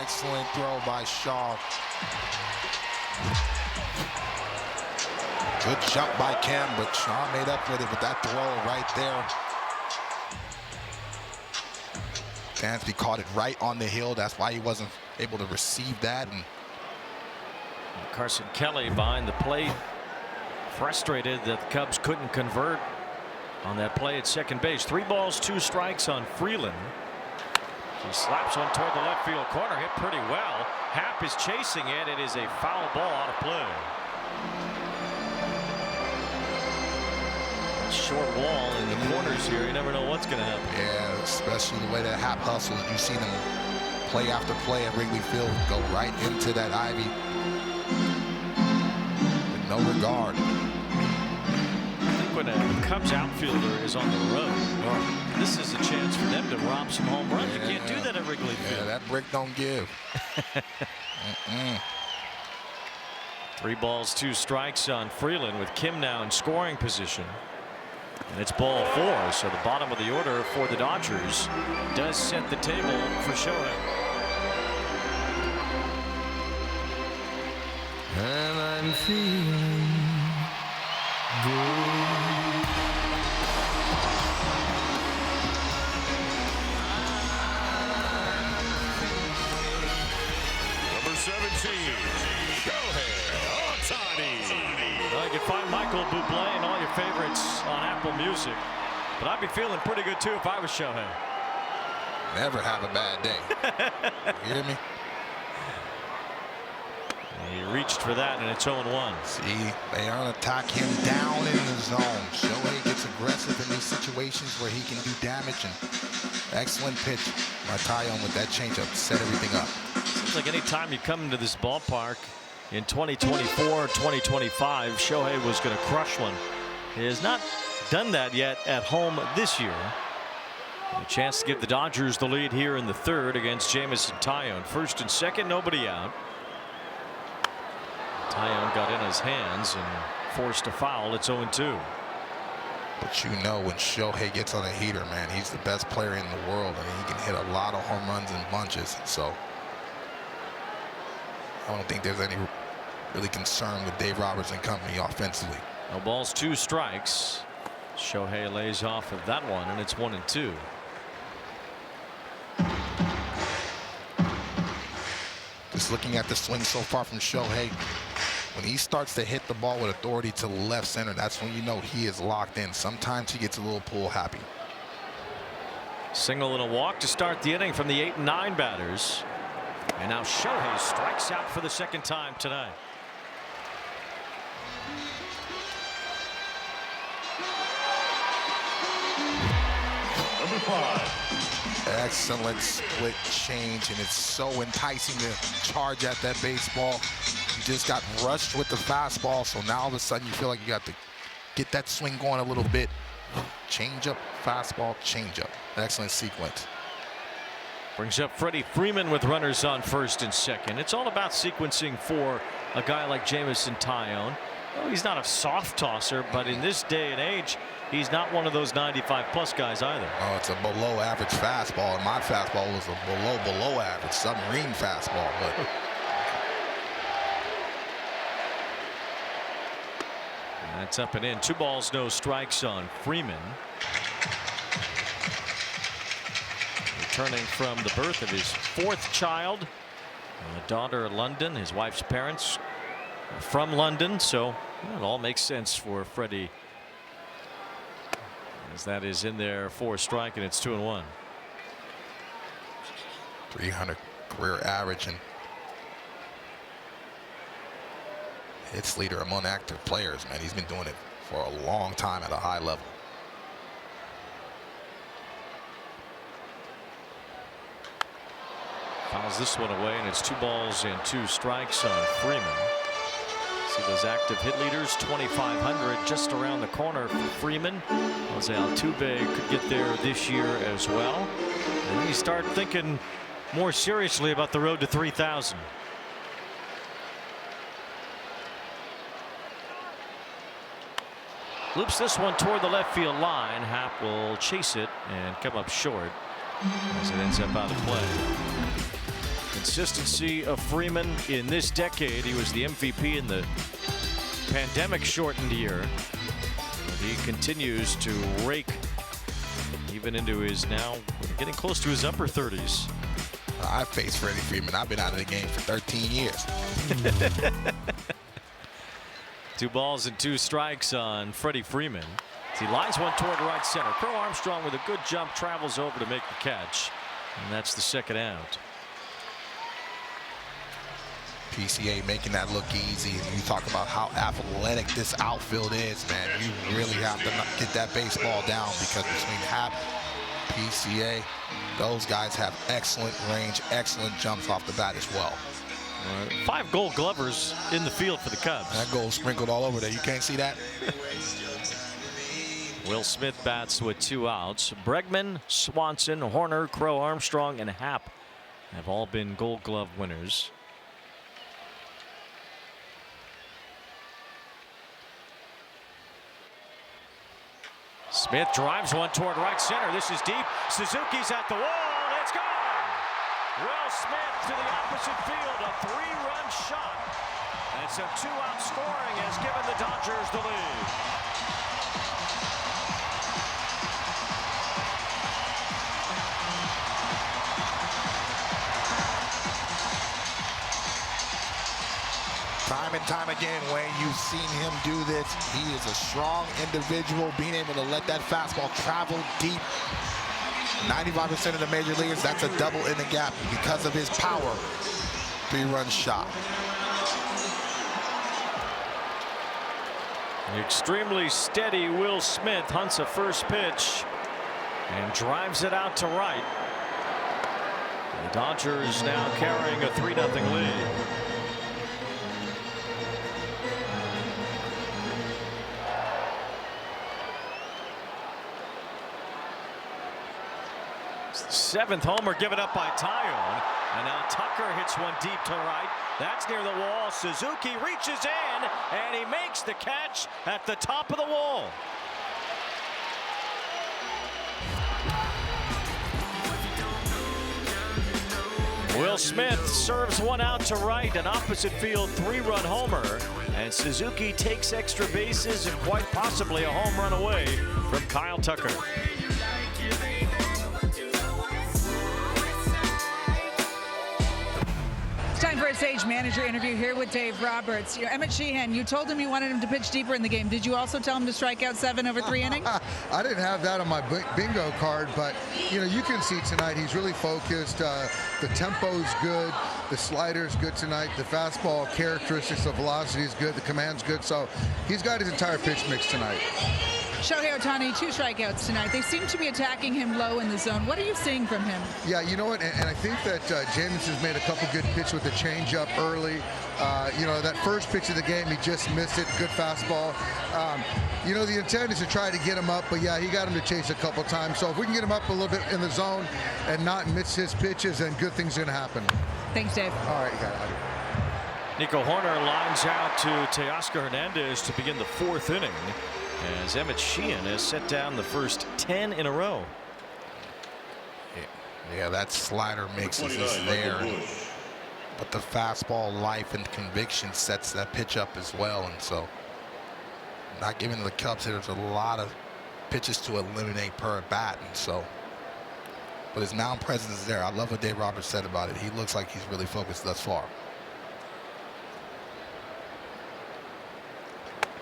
Excellent throw by Shaw. Good jump by Kim, but Shaw made up with it with that throw right there. Dansby caught it right on the hill. That's why he wasn't able to receive that. And Carson Kelly behind the plate, frustrated that the Cubs couldn't convert on that play at second base. 3 balls, 2 strikes on Freeland. He slaps one toward the left field corner, hit pretty well. Happ is chasing it. It is a foul ball out of play. Short wall in the corners here. You never know what's going to happen. yeah, especially the way that Happ hustles. You've seen him play after play at Wrigley Field go right into that ivy with no regard. I think when a Cubs outfielder is on the road, this is a chance for them to rob some home runs. You can't do that at Wrigley Field. Yeah, that brick don't give. 3 balls, 2 strikes on Freeland with Kim now in scoring position. And it's ball 4, so the bottom of the order for the Dodgers does set the table for Shohei. And I'm feeling good. Number 17, Shohei Ohtani. Well, you can find Michael Bublé and all your favorites on Apple Music. But I'd be feeling pretty good too if I was Shohei. Never have a bad day. You hear me? He reached for that, and it's 0-1. See, they don't attack him down in the zone. Shohei gets aggressive in these situations where he can do damage. And excellent pitch by Taillon with that changeup. Set everything up. Seems like any time you come into this ballpark in 2024, 2025, Shohei was going to crush one. He has not done that yet at home this year. A chance to give the Dodgers the lead here in the 3rd against Jameson Taillon. 1st and 2nd, nobody out. Taillon got in his hands and forced a foul. It's 0-2. But you know when Shohei gets on a heater, man, he's the best player in the world. I mean, he can hit a lot of home runs in bunches. So I don't think there's any really concern with Dave Roberts and company offensively. No balls, 2 strikes. Shohei lays off of that one, and it's 1-2. Just looking at the swing so far from Shohei, when he starts to hit the ball with authority to left center, that's when you know he is locked in. Sometimes he gets a little pull happy. Single and a walk to start the inning from the 8 and 9 batters. And now Shohei strikes out for the second time tonight. Number 5. Excellent split change, and it's so enticing to charge at that baseball. You just got rushed with the fastball, so now all of a sudden you feel like you got to get that swing going a little bit. Change up, fastball, change up. Excellent sequence. Brings up Freddie Freeman with runners on first and second. It's all about sequencing for a guy like Jameson Taillon. Well, he's not a soft tosser, but in this day and age, he's not one of those 95-plus guys either. Oh, it's a below-average fastball, and my fastball was a below average submarine fastball. But that's up and in. 2 balls, no strikes on Freeman. Returning from the birth of his 4th child, a daughter in London, his wife's parents from London, so it all makes sense for Freddie, as that is in there for a strike, and it's 2-1. 300 career average and hits leader among active players, man. He's been doing it for a long time at a high level. Fouls this one away, and it's 2 balls and 2 strikes on Freeman. See those active hit leaders, 2,500 just around the corner for Freeman. Jose Altuve could get there this year as well. And then you start thinking more seriously about the road to 3,000. Loops this one toward the left field line. Happ will chase it and come up short as it ends up out of play. Consistency of Freeman in this decade. He was the MVP in the pandemic shortened year. And he continues to rake even into his now getting close to his upper 30s. I faced Freddie Freeman. I've been out of the game for 13 years. 2 balls and 2 strikes on Freddie Freeman. He lines one toward right center. Crow Armstrong with a good jump travels over to make the catch, and that's the second out. PCA making that look easy. And you talk about how athletic this outfield is, man. You really have to get that baseball down, because between Happ, PCA, those guys have excellent range, excellent jumps off the bat as well. 5 Gold Glovers in the field for the Cubs. That gold sprinkled all over there. You can't see that. Will Smith bats with 2 outs. Bregman, Swanson, Horner, Crow Armstrong, and Happ have all been Gold Glove winners. Smith drives one toward right center. This is deep. Suzuki's at the wall. It's gone. Will Smith to the opposite field. A 3-run shot. And some 2-out scoring has given the Dodgers the lead. Time and time again, Wayne, you've seen him do this. He is a strong individual, being able to let that fastball travel deep. 95% of the major leaguers, that's a double in the gap because of his power. 3-run shot. Extremely steady Will Smith hunts a first pitch and drives it out to right. The Dodgers now carrying a 3-0 lead. Seventh homer given up by Taillon, and now Tucker hits one deep to right. That's near the wall. Suzuki reaches in, and he makes the catch at the top of the wall. Will Smith serves one out to right, an opposite field 3-run homer, and Suzuki takes extra bases and quite possibly a home run away from Kyle Tucker. It's time for a Sage manager interview here with Dave Roberts. Emmett Sheehan, you told him you wanted him to pitch deeper in the game. Did you also tell him to strike out 7 over 3 innings? I didn't have that on my bingo card, but you can see tonight he's really focused. The tempo's good, the slider's good tonight, the fastball characteristics of velocity is good, the command's good, so he's got his entire pitch mix tonight. Shohei Ohtani, 2 strikeouts tonight. They seem to be attacking him low in the zone. What are you seeing from him? Yeah, you know what, and I think that James has made a couple good pitches with the changeup early. That first pitch of the game, he just missed it. Good fastball. The intent is to try to get him up, but yeah, he got him to chase a couple times. So if we can get him up a little bit in the zone and not miss his pitches, then good things are going to happen. Thanks, Dave. All right, you got it. Nico Hoerner lines out to Teoscar Hernandez to begin the 4th inning, as Emmett Sheehan has set down the first 10 in a row. Yeah, that slider mix is there, but the fastball life and conviction sets that pitch up as well, and so not giving the Cubs hitters a lot of pitches to eliminate per at bat, and so. But his mound presence is there. I love what Dave Roberts said about it. He looks like he's really focused thus far.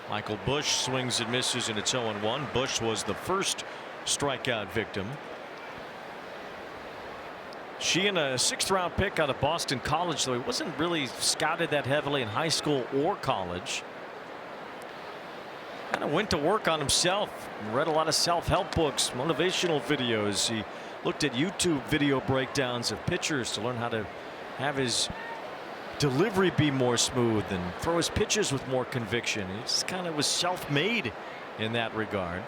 Michael Busch swings and misses, and it's 0-1. Busch was the first strikeout victim. Sheehan, a 6th-round pick out of Boston College, though he wasn't really scouted that heavily in high school or college. Kind of went to work on himself, read a lot of self-help books, motivational videos. He looked at YouTube video breakdowns of pitchers to learn how to have his delivery be more smooth and throw his pitches with more conviction. He just kind of was self-made in that regard.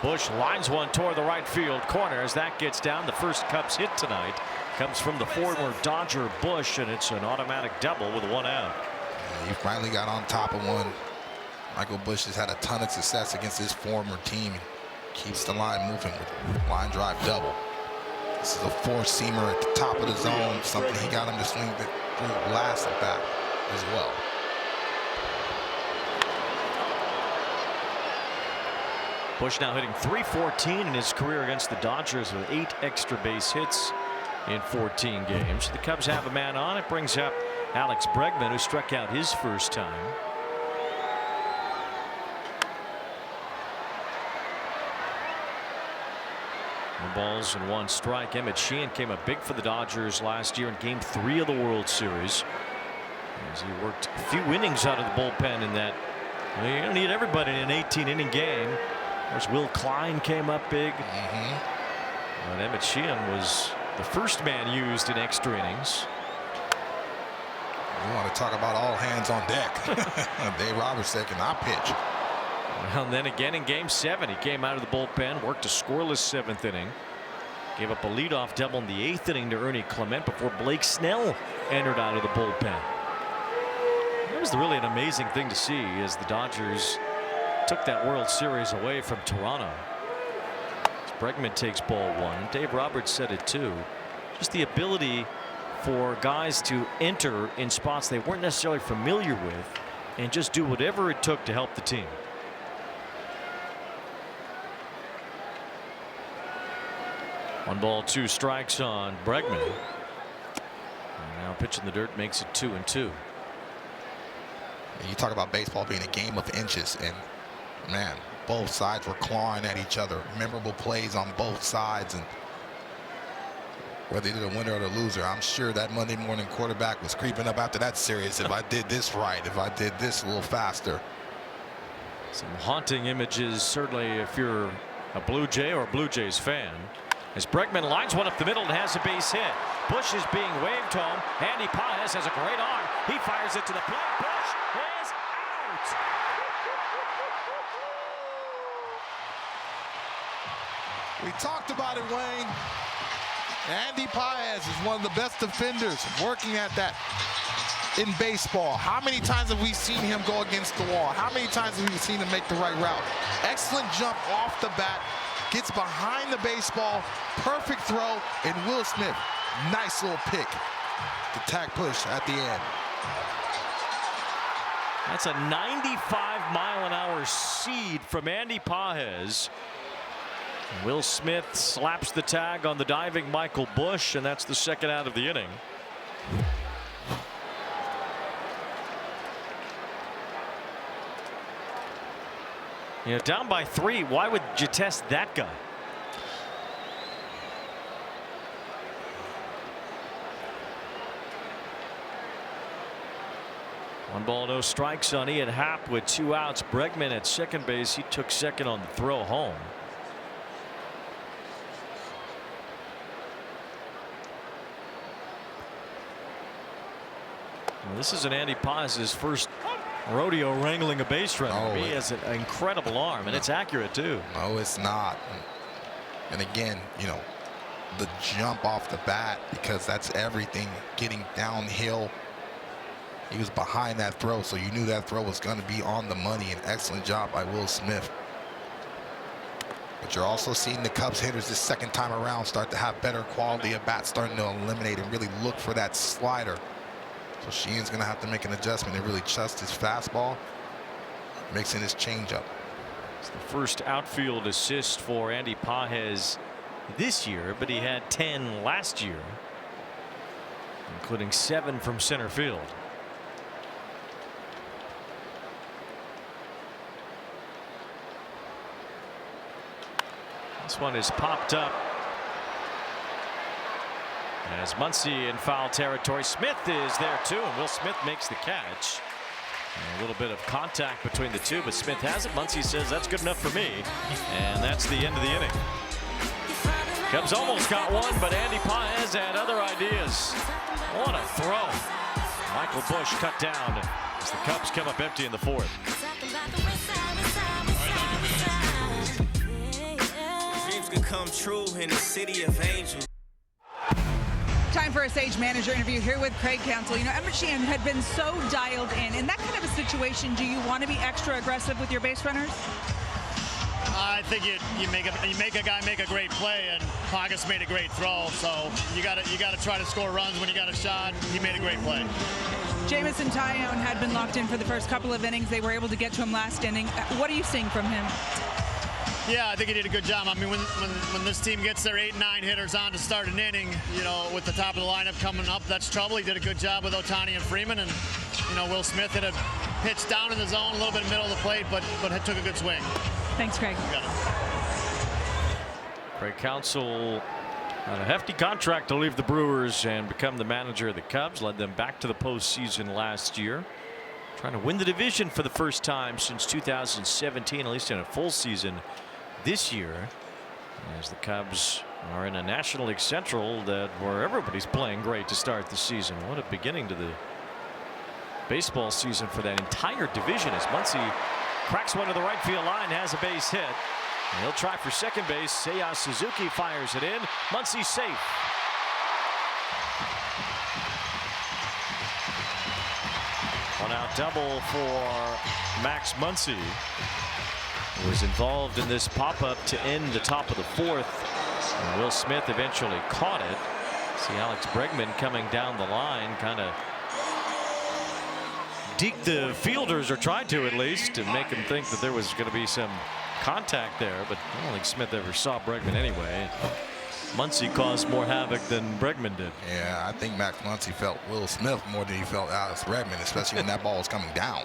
Busch lines one toward the right field corner as that gets down. The first Cubs hit tonight comes from the former Dodger Busch, and it's an automatic double with 1 out. He finally got on top of one. Michael Busch has had a ton of success against his former team. Keeps the line moving with line drive double. This is a 4-seamer at the top of the zone, something he got him to swing through last at bat as well. Busch now hitting .314 in his career against the Dodgers with 8 extra base hits in 14 games. The Cubs have a man on. It brings up Alex Bregman, who struck out his first time. No balls and 1 strike. Emmett Sheehan came up big for the Dodgers last year in Game 3 of the World Series, as he worked a few innings out of the bullpen in that. Well, you don't need everybody in an 18-inning game. There's Will Klein came up big. But Emmett Sheehan was the first man used in extra innings. You want to talk about all hands on deck. Dave Roberts said, "Can I pitch?" Well, and then again in Game 7, he came out of the bullpen, worked a scoreless 7th inning, gave up a leadoff double in the 8th inning to Ernie Clement before Blake Snell entered out of the bullpen. It was really an amazing thing to see as the Dodgers took that World Series away from Toronto. As Bregman takes ball 1, and Dave Roberts said it too. Just the ability for guys to enter in spots they weren't necessarily familiar with and just do whatever it took to help the team. 1 ball, 2 strikes on Bregman. And now pitch in the dirt makes it 2-2. You talk about baseball being a game of inches, and man, both sides were clawing at each other. Memorable plays on both sides, and whether you're the winner or the loser, I'm sure that Monday morning quarterback was creeping up after that series. If I did this right, if I did this a little faster. Some haunting images, certainly, if you're a Blue Jay or a Blue Jays fan. As Bregman lines one up the middle and has a base hit. Busch is being waved home. Andy Paez has a great arm. He fires it to the plate. Busch is out. We talked about it, Wayne. Andy Paez is one of the best defenders working at that in baseball. How many times have we seen him go against the wall? How many times have we seen him make the right route? Excellent jump off the bat. Gets behind the baseball, perfect throw, and Will Smith, nice little pick. The tag push at the end. That's a 95-mile-an-hour seed from Andy Paez. Will Smith slaps the tag on the diving Michael Busch, and that's the 2nd out of the inning. You know, down by 3, why would you test that guy? One ball, no strikes on Ian Happ with 2 outs. Bregman at second base. He took second on the throw home. Well, this is an Andy Paz's first rodeo wrangling a base runner. He has an incredible arm, and it's accurate too. No, it's not. And again, you know, the jump off the bat, because that's everything. Getting downhill. He was behind that throw, so you knew that throw was going to be on the money. An excellent job by Will Smith. But you're also seeing the Cubs hitters this second time around start to have better quality of bat, starting to eliminate and really look for that slider. So Sheehan's going to have to make an adjustment and really trust his fastball, mixing his changeup. It's the first outfield assist for Andy Pages this year, but he had 10 last year, including 7 from center field. This one is popped up as Muncy in foul territory. Smith is there too, and Will Smith makes the catch. And a little bit of contact between the two, but Smith has it. Muncy says that's good enough for me, and that's the end of the inning. Cubs almost got one, but Andy Pages had other ideas. What a throw! Michael Busch cut down as the Cubs come up empty in the 4th. Come true in the city of angels. Time for a Sage manager interview here with Craig Counsell. You know, Emmett Sheehan had been so dialed in that kind of a situation, do you want to be extra aggressive with your base runners? I think you make a guy make a great play, and Pages made a great throw. So you got to try to score runs when you got a shot. He made a great play. Jamison Tyone had been locked in for the first couple of innings. They were able to get to him last inning. What are you seeing from him? Yeah, I think he did a good job. I mean, when this team gets their 8-9 hitters on to start an inning, you know, with the top of the lineup coming up, that's trouble. He did a good job with Ohtani and Freeman, and you know, Will Smith hit a pitch down in the zone, a little bit middle of the plate, but took a good swing. Thanks, Craig. Craig Counsell on a hefty contract to leave the Brewers and become the manager of the Cubs. Led them back to the postseason last year. Trying to win the division for the first time since 2017, at least in a full season this year, as the Cubs are in a National League Central where everybody's playing great to start the season. What a beginning to the baseball season for that entire division, as Muncy cracks one to the right field line, has a base hit. And he'll try for second base. Seiya Suzuki fires it in. Muncy safe. One out double for Max Muncy, who was involved in this pop-up to end the top of the 4th. And Will Smith eventually caught it. See Alex Bregman coming down the line, kind of deked the fielders, or tried to at least, to make them think that there was going to be some contact there. But I don't think Smith ever saw Bregman anyway. Muncy caused more havoc than Bregman did. Yeah, I think Max Muncy felt Will Smith more than he felt Alex Bregman, especially when that ball was coming down.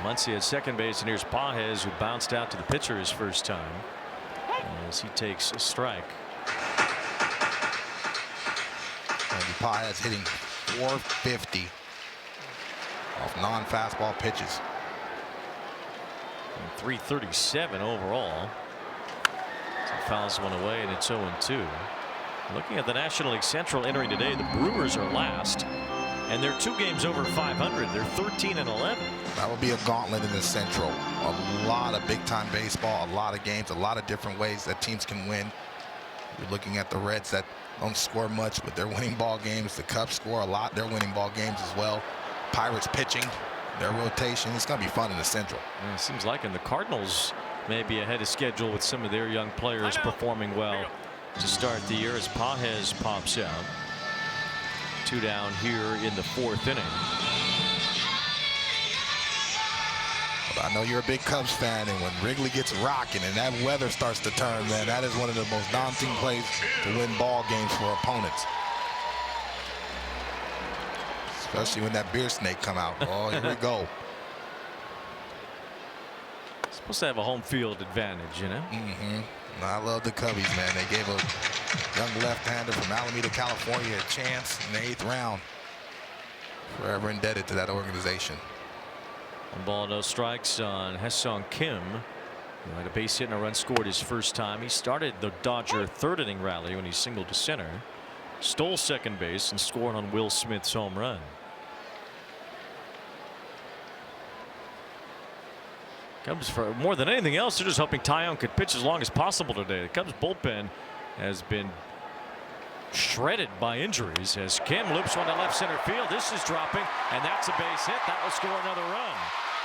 Muncy at second base, and here's Pages, who bounced out to the pitcher his first time as he takes a strike. Andy Pages hitting .450 off non-fastball pitches. And .337 overall. So fouls one away, and it's 0-2. Looking at the National League Central entering today, the Brewers are last, and they're 2 games over 500. They're 13-11. That will be a gauntlet in the Central. A lot of big-time baseball, a lot of games, a lot of different ways that teams can win. You're looking at the Reds that don't score much, but they're winning ball games. The Cubs score a lot. They're winning ball games as well. Pirates pitching, their rotation. It's going to be fun in the Central. Yeah, it seems like, and the Cardinals may be ahead of schedule with some of their young players performing well to start the year as Pages pops out. 2 down here in the 4th inning. Well, I know you're a big Cubs fan, and when Wrigley gets rocking and that weather starts to turn, man, that is one of the most daunting plays to win ball games for opponents. Especially when that beer snake come out. Oh, here we go. Supposed to have a home field advantage, you know. I love the Cubbies, man. They gave a young left-hander from Alameda, California, a chance in the 8th round. Forever indebted to that organization. 1 ball, no strikes on Ha-Seong Kim. He had a base hit and a run scored his first time. He started the Dodger 3rd inning rally when he singled to center, stole second base, and scored on Will Smith's home run. Cubs, for more than anything else, they're just hoping Taillon could pitch as long as possible today. The Cubs bullpen has been shredded by injuries as Kim loops one to left center field. This is dropping, and that's a base hit. That will score another run.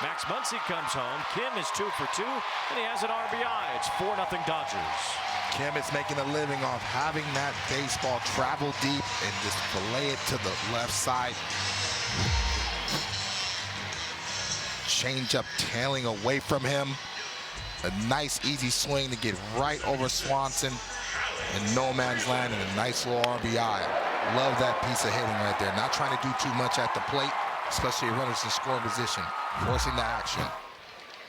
Max Muncy comes home. Kim is 2 for 2, and he has an RBI. It's 4-0 Dodgers. Kim is making a living off having that baseball travel deep and just fillet it to the left side. Change up tailing away from him. A nice easy swing to get right over Swanson in no man's land, and a nice little RBI. Love that piece of hitting right there. Not trying to do too much at the plate, especially runners in scoring position, forcing the action.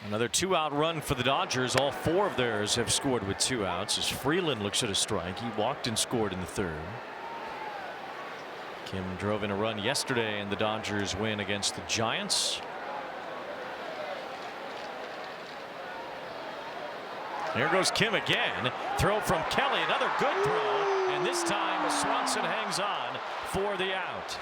Another 2-out run for the Dodgers. All 4 of theirs have scored with 2 outs as Freeland looks at a strike. He walked and scored in the 3rd. Kim drove in a run yesterday in the Dodgers win against the Giants. Here goes Kim again. Throw from Kelly. Another good throw. And this time Swanson hangs on for the out.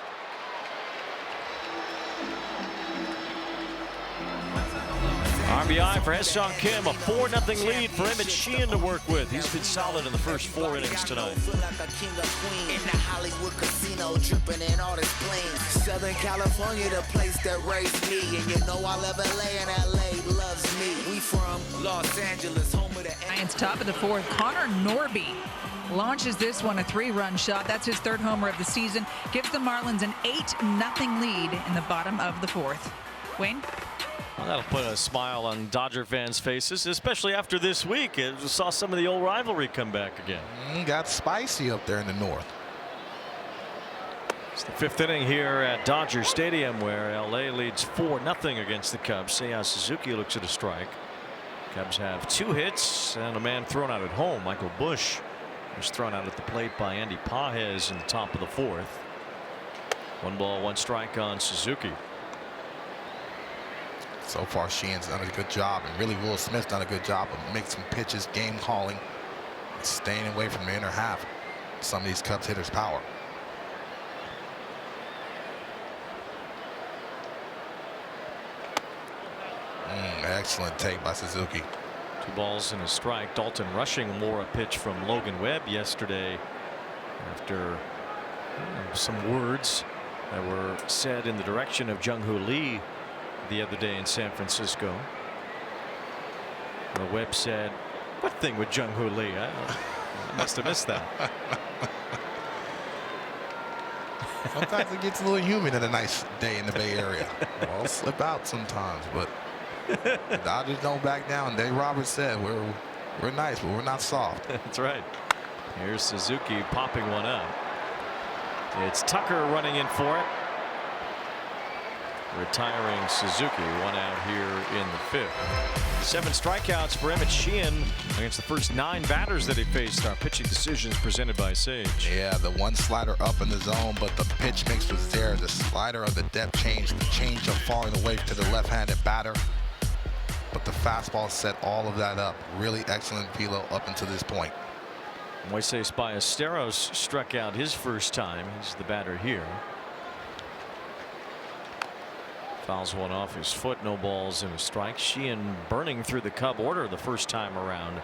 RBI for Ha-Seong Kim. A 4-0 lead for Emmett Sheehan to work with. He's been solid in the first 4 innings tonight. Southern California, the place that raised me, and you know I'll ever lay in LA loves me. We from Los Angeles, home of the Giants. Top of the 4th, Connor Norby launches this one, a 3-run shot. That's his 3rd homer of the season. Gives the Marlins an 8-0 lead in the bottom of the 4th. Wayne? Well, that'll put a smile on Dodger fans' faces, especially after this week. We saw some of the old rivalry come back again. Got spicy up there in the north. It's the 5th inning here at Dodger Stadium, where LA leads 4-0 against the Cubs. Seiya Suzuki looks at a strike. Cubs have 2 hits and a man thrown out at home. Michael Busch was thrown out at the plate by Andy Pages in the top of the 4th. 1 ball, 1 strike on Suzuki. So far, Sheehan's done a good job, and really Will Smith's done a good job of mixing pitches, game calling, staying away from the inner half. Some of these Cubs hitters' power. Excellent take by Suzuki. 2 balls and a strike. Dalton Rushing wore a pitch from Logan Webb yesterday after some words that were said in the direction of Jung-Hoo Lee the other day in San Francisco. Well, Webb said, "What thing with Jung-Hoo Lee? I must have missed that." Sometimes it gets a little humid in a nice day in the Bay Area. I'll slip out sometimes, but the Dodgers don't back down. Dave Roberts said we're nice, but we're not soft. That's right. Here's Suzuki popping one up. It's Tucker running in for it. Retiring Suzuki, 1 out here in the 5th. 7 strikeouts for Emmett Sheehan against the first 9 batters that he faced. Our pitching decisions presented by Sage. Yeah, the 1 slider up in the zone, but the pitch mix was there. The slider of the depth change, the changeup falling away to the left-handed batter. But the fastball set all of that up. Really excellent velo up until this point. Moises Ballesteros struck out his first time. He's the batter here. Fouls one off his foot. No balls and a strike. Sheehan burning through the Cub order the first time around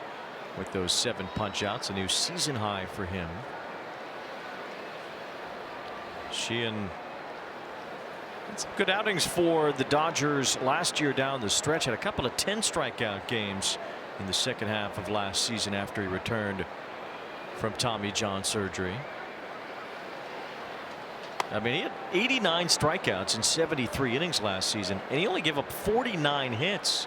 with those 7 punch outs. A new season high for him. Sheehan had some good outings for the Dodgers last year down the stretch. Had a couple of 10 strikeout games in the second half of last season after he returned from Tommy John surgery. I mean, he had 89 strikeouts in 73 innings last season, and he only gave up 49 hits.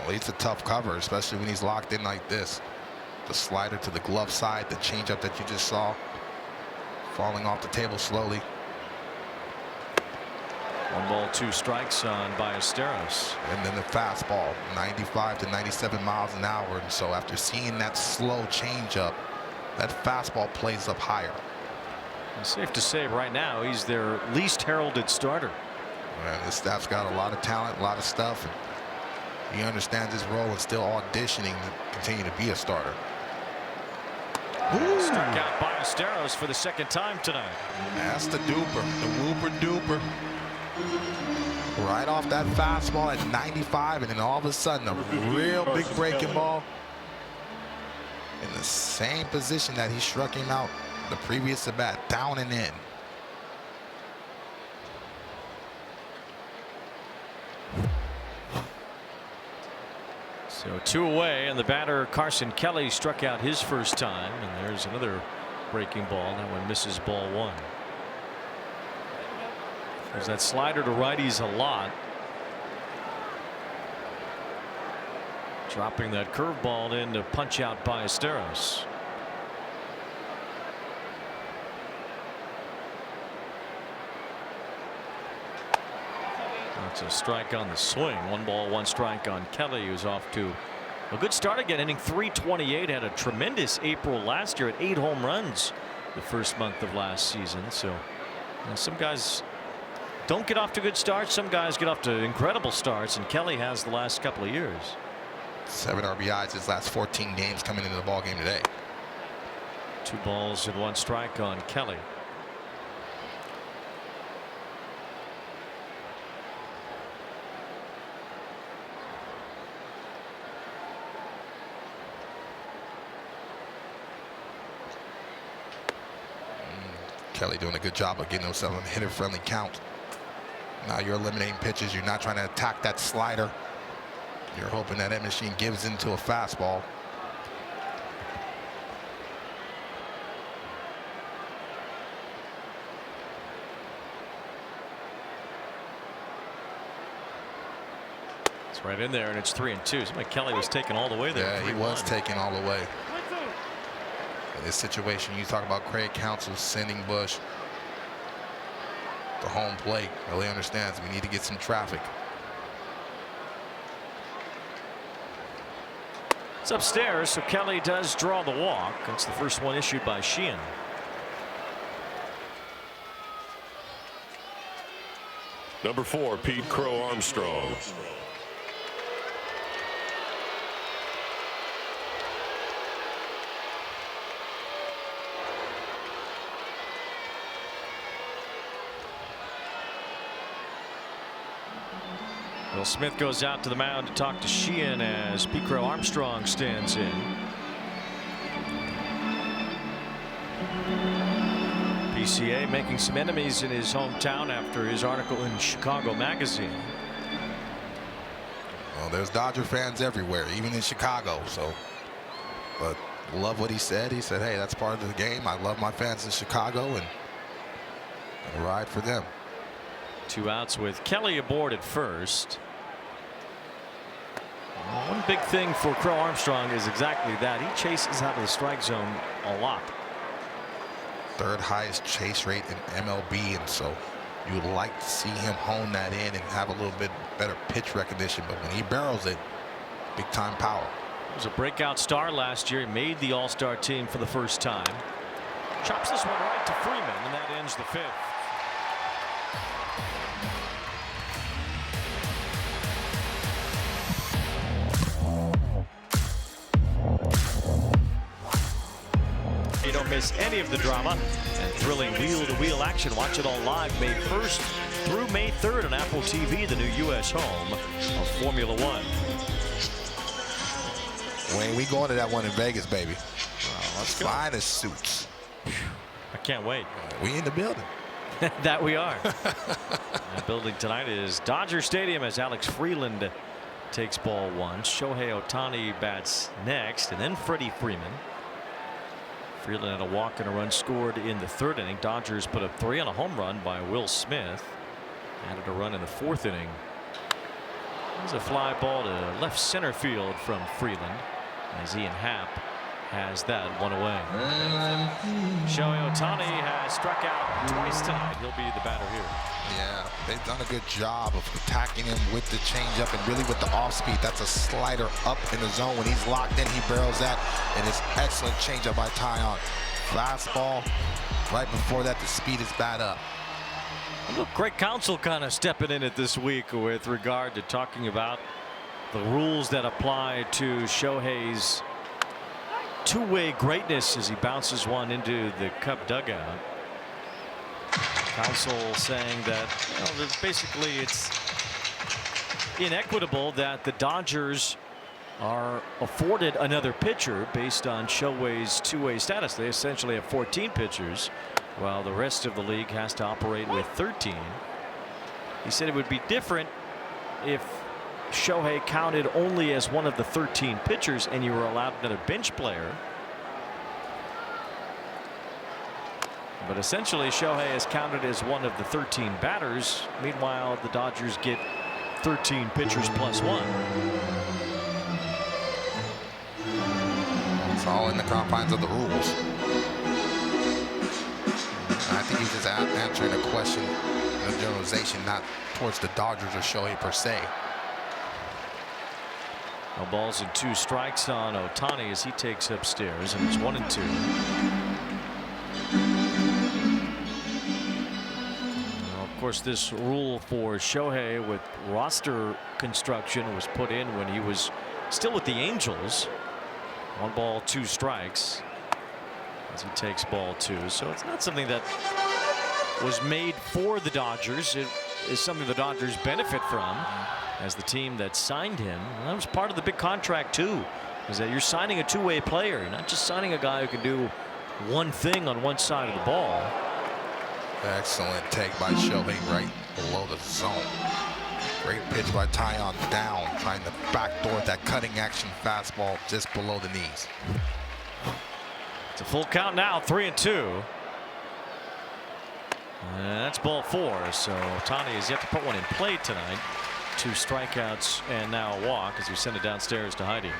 Well, he's a tough cover, especially when he's locked in like this. The slider to the glove side, the changeup that you just saw falling off the table slowly. 1 ball, 2 strikes on Ballesteros. And then the fastball, 95 to 97 miles an hour. And so after seeing that slow changeup, that fastball plays up higher. It's safe to say right now he's their least heralded starter. Man, this staff's got a lot of talent, a lot of stuff, and he understands his role and still auditioning to continue to be a starter. Struck out Ballesteros for the 2nd time tonight. That's the duper, the whooper duper. Right off that fastball at 95, and then all of a sudden a real big breaking ball in the same position that he struck him out the previous at bat, down and in. So 2 away, and the batter Carson Kelly struck out his first time, and there's another breaking ball. That one misses, ball 1. There's that slider to righties a lot. Dropping that curveball in to punch out Ballesteros. That's a strike on the swing. 1 ball, 1 strike on Kelly, who's off to a good start again. Inning 328, had a tremendous April last year at 8 home runs the first month of last season. So some guys don't get off to good starts. Some guys get off to incredible starts, and Kelly has the last couple of years. 7 RBIs his last 14 games coming into the ball game today. 2 balls and 1 strike on Kelly. Kelly doing a good job of getting himself a hitter-friendly count. Now you're eliminating pitches. You're not trying to attack that slider. You're hoping that machine gives into a fastball. It's right in there, and it's 3-2. So Kelly was taken all the way there. Yeah, he was taken all the way. In this situation, you talk about Craig Counsell sending Bush to home plate. Really understands we need to get some traffic. It's upstairs, so Kelly does draw the walk. That's the first one issued by Sheehan. Number 4, Pete Crow Armstrong. Will Smith goes out to the mound to talk to Sheehan as Pete Crow Armstrong stands in. PCA making some enemies in his hometown after his article in Chicago Magazine. Well, there's Dodger fans everywhere, even in Chicago. So, but love what he said. He said, hey, that's part of the game. I love my fans in Chicago, and I'll ride for them. 2 outs with Kelly aboard at first. One big thing for Crow Armstrong is exactly that. He chases out of the strike zone a lot. 3rd highest chase rate in MLB, and so you would like to see him hone that in and have a little bit better pitch recognition. But when he barrels it, big time power. He was a breakout star last year. He made the All-Star team for the first time. Chops this one right to Freeman, and that ends the 5th. You don't miss any of the drama and thrilling wheel-to-wheel action. Watch it all live May 1st through May 3rd on Apple TV, the new U.S. home of Formula One. Wayne, we going to that one in Vegas, baby. Let's go. Finest suits. I can't wait. We in the building. That we are. That building tonight is Dodger Stadium as Alex Freeland takes ball 1. Shohei Ohtani bats next, and then Freddie Freeman. Freeland had a walk and a run scored in the 3rd inning. Dodgers put up 3 on a home run by Will Smith. Added a run in the 4th inning. There's a fly ball to left center field from Freeland as Ian Happ has that one away. Shohei Ohtani has struck out twice tonight. He'll be the batter here. Yeah, they've done a good job of attacking him with the changeup and really with the off speed. That's a slider up in the zone. When he's locked in, he barrels that, and it's excellent changeup by Taillon. Fastball. Right before that, the speed is bad up. Look, Craig Counsell kind of stepping in it this week with regard to talking about the rules that apply to Shohei's two-way greatness as he bounces one into the Cub dugout. Counsell saying that basically it's inequitable that the Dodgers are afforded another pitcher based on Shohei's two-way status. They essentially have 14 pitchers, while the rest of the league has to operate with 13. He said it would be different if Shohei counted only as one of the 13 pitchers and you were allowed another bench player. But essentially Shohei is counted as one of the 13 batters. Meanwhile, the Dodgers get 13 pitchers plus one. It's all in the confines of the rules. I think he's just answering a question of generalization, not towards the Dodgers or Shohei per se. No balls and 2 strikes on Ohtani as he takes upstairs, and it's 1-2. Of course, this rule for Shohei with roster construction was put in when he was still with the Angels. 1 ball, 2 strikes as he takes ball 2. So it's not something that was made for the Dodgers. It is something the Dodgers benefit from as the team that signed him. And that was part of the big contract too, is that you're signing a two-way player. You're not just signing a guy who can do one thing on one side of the ball. Excellent take by Shohei right below the zone. Great pitch by Taillon down, trying to backdoor that cutting action fastball just below the knees. It's a full count now, 3-2. And that's ball 4. So Ohtani has yet to put one in play tonight. 2 strikeouts and now a walk as we send it downstairs to Heidi.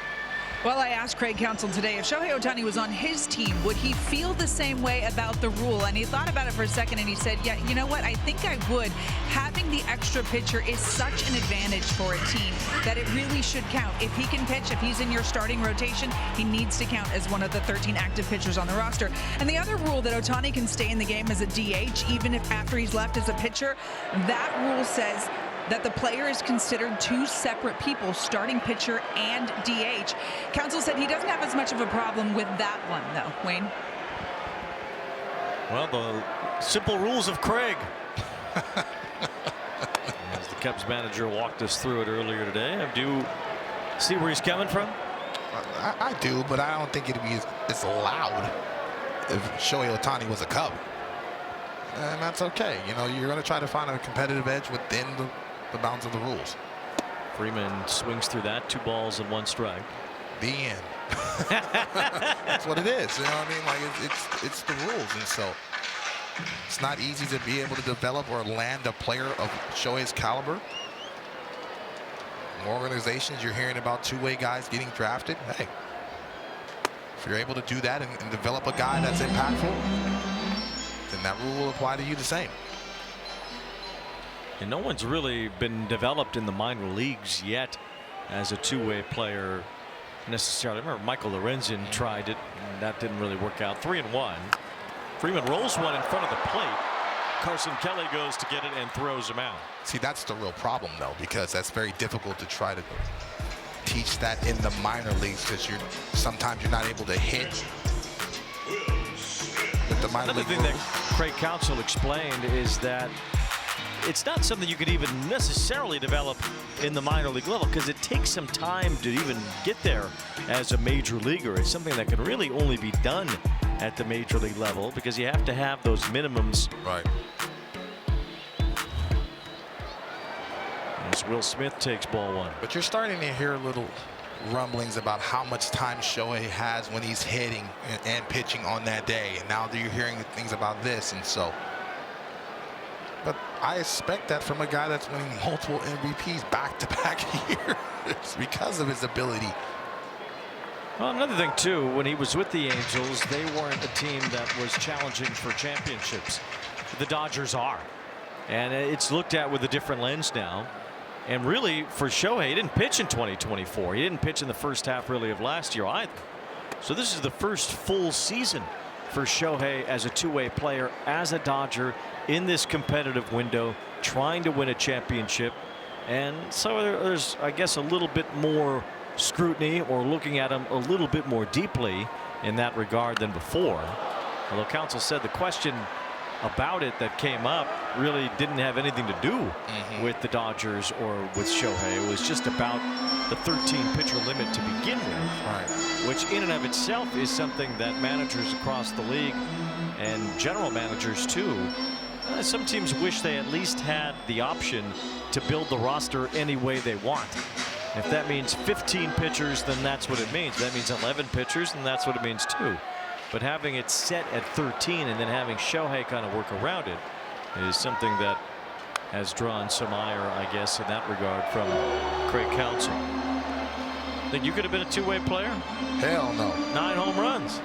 Well, I asked Craig Counsell today if Shohei Ohtani was on his team, would he feel the same way about the rule? And he thought about it for a second and he said, yeah, you know what? I think I would. Having the extra pitcher is such an advantage for a team that it really should count. If he can pitch, if he's in your starting rotation, he needs to count as one of the 13 active pitchers on the roster. And the other rule that Ohtani can stay in the game as a DH, even if after he's left as a pitcher, that rule says that the player is considered 2 separate people, starting pitcher and DH. Counsell said he doesn't have as much of a problem with that one, though. Wayne? Well, the simple rules of Craig. As the Cubs manager walked us through it earlier today. Do you see where he's coming from? I do, but I don't think it'd be as loud if Shohei Ohtani was a Cub. And that's okay. You know, you're going to try to find a competitive edge within the bounds of the rules. Freeman swings through that. 2 balls and 1 strike. The end. That's what it is. You know what I mean? Like it's the rules, and so it's not easy to be able to develop or land a player of Shohei's caliber. More organizations, you're hearing about two-way guys getting drafted. Hey, if you're able to do that and develop a guy that's impactful, then that rule will apply to you the same. And no one's really been developed in the minor leagues yet as a two-way player necessarily. I remember Michael Lorenzen tried it, and that didn't really work out. 3-1. Freeman rolls one in front of the plate. Carson Kelly goes to get it and throws him out. See, that's the real problem, though, because that's very difficult to try to teach that in the minor leagues, because sometimes you're not able to hit with the minor league. Another thing that Craig Counsell explained is that it's not something you could even necessarily develop in the minor league level, because it takes some time to even get there as a major leaguer. It's something that can really only be done at the major league level, because you have to have those minimums. Right. As Will Smith takes ball 1. But you're starting to hear little rumblings about how much time Shohei has when he's hitting and pitching on that day, and now you're hearing things about this, and so. But I expect that from a guy that's winning multiple MVPs back-to-back years because of his ability Well, another thing too, when he was with the Angels, they weren't a team that was challenging for championships. The Dodgers are, and it's looked at with a different lens now. And really, for Shohei, he didn't pitch in 2024. He didn't pitch in the first half really of last year either. So this is the first full season for Shohei as a two-way player, as a Dodger, in this competitive window, trying to win a championship. And so there's, I guess, a little bit more scrutiny, or looking at him a little bit more deeply in that regard than before. Although counsel said the question about it that came up really didn't have anything to do with the Dodgers or with Shohei. It was just about the 13 pitcher limit to begin with, which in and of itself is something that managers across the league and general managers too, some teams wish they at least had the option to build the roster any way they want. If that means 15 pitchers, then that's what it means. If that means 11 pitchers, then that's what it means too. But having it set at 13 and then having Shohei kind of work around it is something that has drawn some ire, I guess, in that regard from Craig Counsell. Think you could have been a two-way player? Hell no. 9 home runs.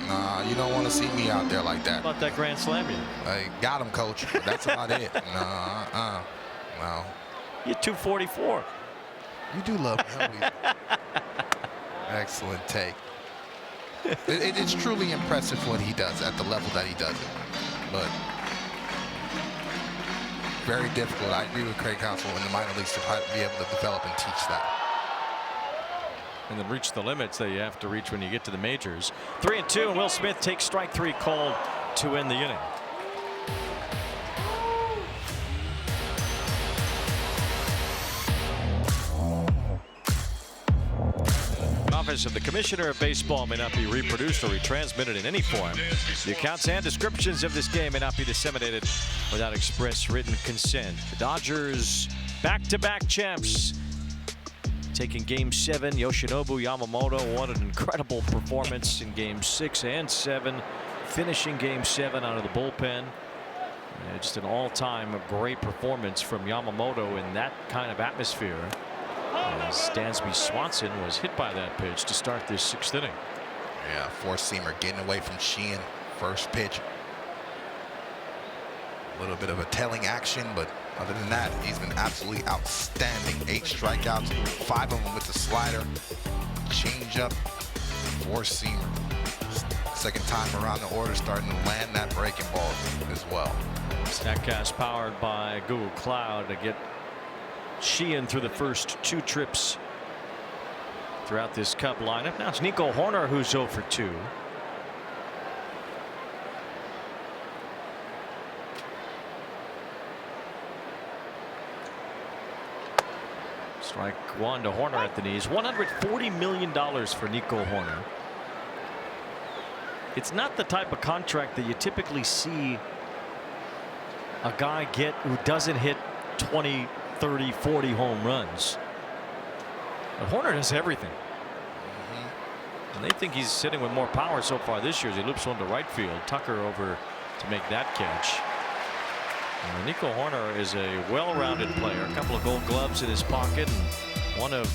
Nah, you don't want to see me out there like that. How about that grand slam you? I got him, coach. But that's about it. No. You're 244. You do love me. Excellent take. It's truly impressive what he does at the level that he does it. But very difficult. I agree with Craig Counsell in the minor leagues to be able to develop and teach that. And then reach the limits that you have to reach when you get to the majors. 3-2, and Will Smith takes strike 3 called to end the inning. Office of the Commissioner of Baseball may not be reproduced or retransmitted in any form. The accounts and descriptions of this game may not be disseminated without express written consent. The Dodgers back-to-back champs taking Game 7. Yoshinobu Yamamoto, what an incredible performance in Game 6 and 7, finishing Game 7 out of the bullpen. Just an all-time great performance from Yamamoto in that kind of atmosphere. As Dansby Swanson was hit by that pitch to start this 6th inning. Yeah, four-seamer getting away from Sheehan. First pitch. A little bit of a telling action, but other than that, he's been absolutely outstanding. 8 strikeouts, 5 of them with the slider, changeup, four-seamer. Second time around the order, starting to land that breaking ball as well. Statcast powered by Google Cloud to get Sheehan through the first 2 trips throughout this Cub lineup. Now it's Nico Hoerner who's 0 for 2. Strike 1 to Hoerner at the knees. $140 million for Nico Hoerner. It's not the type of contract that you typically see a guy get who doesn't hit 20, 30, 40 home runs. But Hoerner does everything. And they think he's sitting with more power so far this year as he loops one to right field. Tucker over to make that catch. Nico Hoerner is a well-rounded player. A couple of Gold Gloves in his pocket, and one of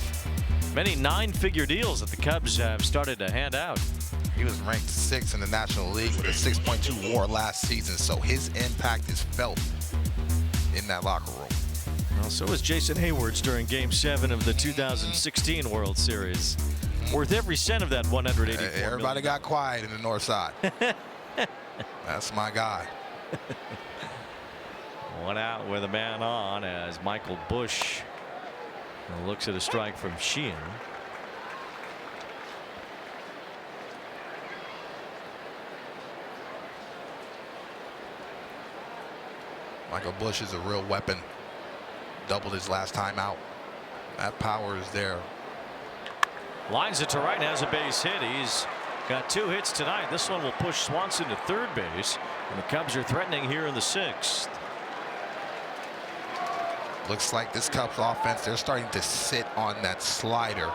many 9-figure deals that the Cubs have started to hand out. He was ranked 6th in the National League with a 6.2 WAR last season, so his impact is felt in that locker room. Well, so was Jason Hayward's during Game 7 of the 2016 World Series. Worth every cent of that $184 million. Everybody got quiet in the North Side. That's my guy. One out with a man on as Michael Busch looks at a strike from Sheehan. Michael Busch is a real weapon. Doubled his last time out. That power is there. Lines it to right and has a base hit. He's got 2 hits tonight. This one will push Swanson to third base, and the Cubs are threatening here in the 6th. Looks like this Cubs offense, they're starting to sit on that slider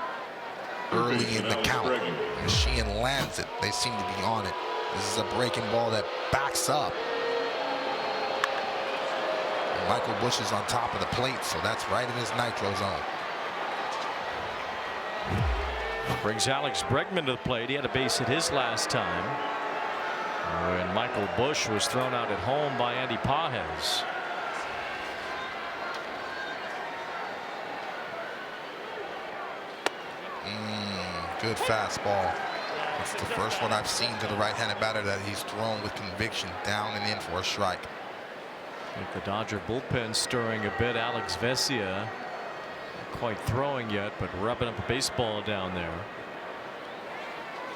early in the count. Sheehan lands it. They seem to be on it. This is a breaking ball that backs up. And Michael Busch is on top of the plate, so that's right in his nitro zone. Brings Alex Bregman to the plate. He had a base hit his last time. And Michael Busch was thrown out at home by Andy Pages. Good fastball. It's the first one I've seen to the right-handed batter that he's thrown with conviction, down and in for a strike. I think the Dodger bullpen stirring a bit. Alex Vesia not quite throwing yet, but rubbing up a baseball down there.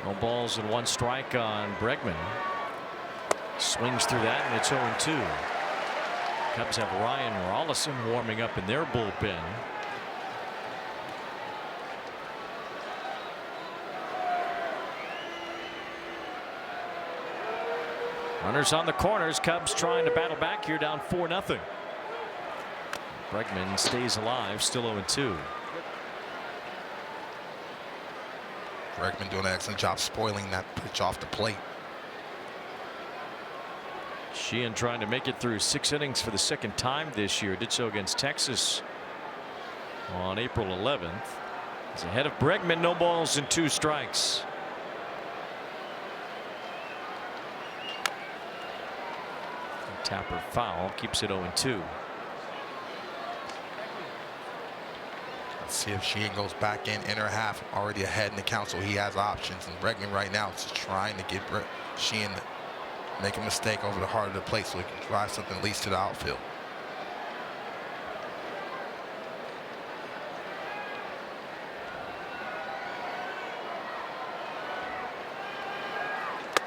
No balls and 1 strike on Bregman. Swings through that, and it's 0-2. Cubs have Ryan Rollison warming up in their bullpen. Runners on the corners. Cubs trying to battle back here, down 4-0. Bregman stays alive, still 0-2. Bregman doing an excellent job spoiling that pitch off the plate. Sheehan trying to make it through 6 innings for the 2nd time this year. Did so against Texas on April 11th. He's ahead of Bregman. No balls and 2 strikes. Tapper foul, keeps it 0-2. Let's see if Sheehan goes back in inner half, already ahead in the count, so he has options. And Bregman right now is just trying to get Sheehan to make a mistake over the heart of the plate so he can drive something at least to the outfield.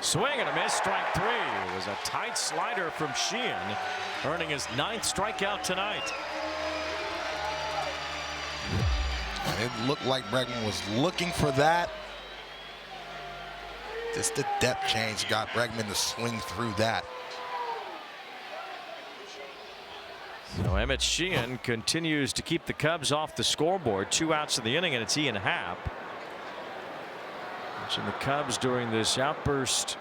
Swing and a miss, strike 3. It was a tight slider from Sheehan, earning his 9th strikeout tonight. And it looked like Bregman was looking for that. Just the depth change got Bregman to swing through that. So Emmett Sheehan continues to keep the Cubs off the scoreboard. 2 outs in the inning, and it's Ian Happ. And the Cubs during this outburst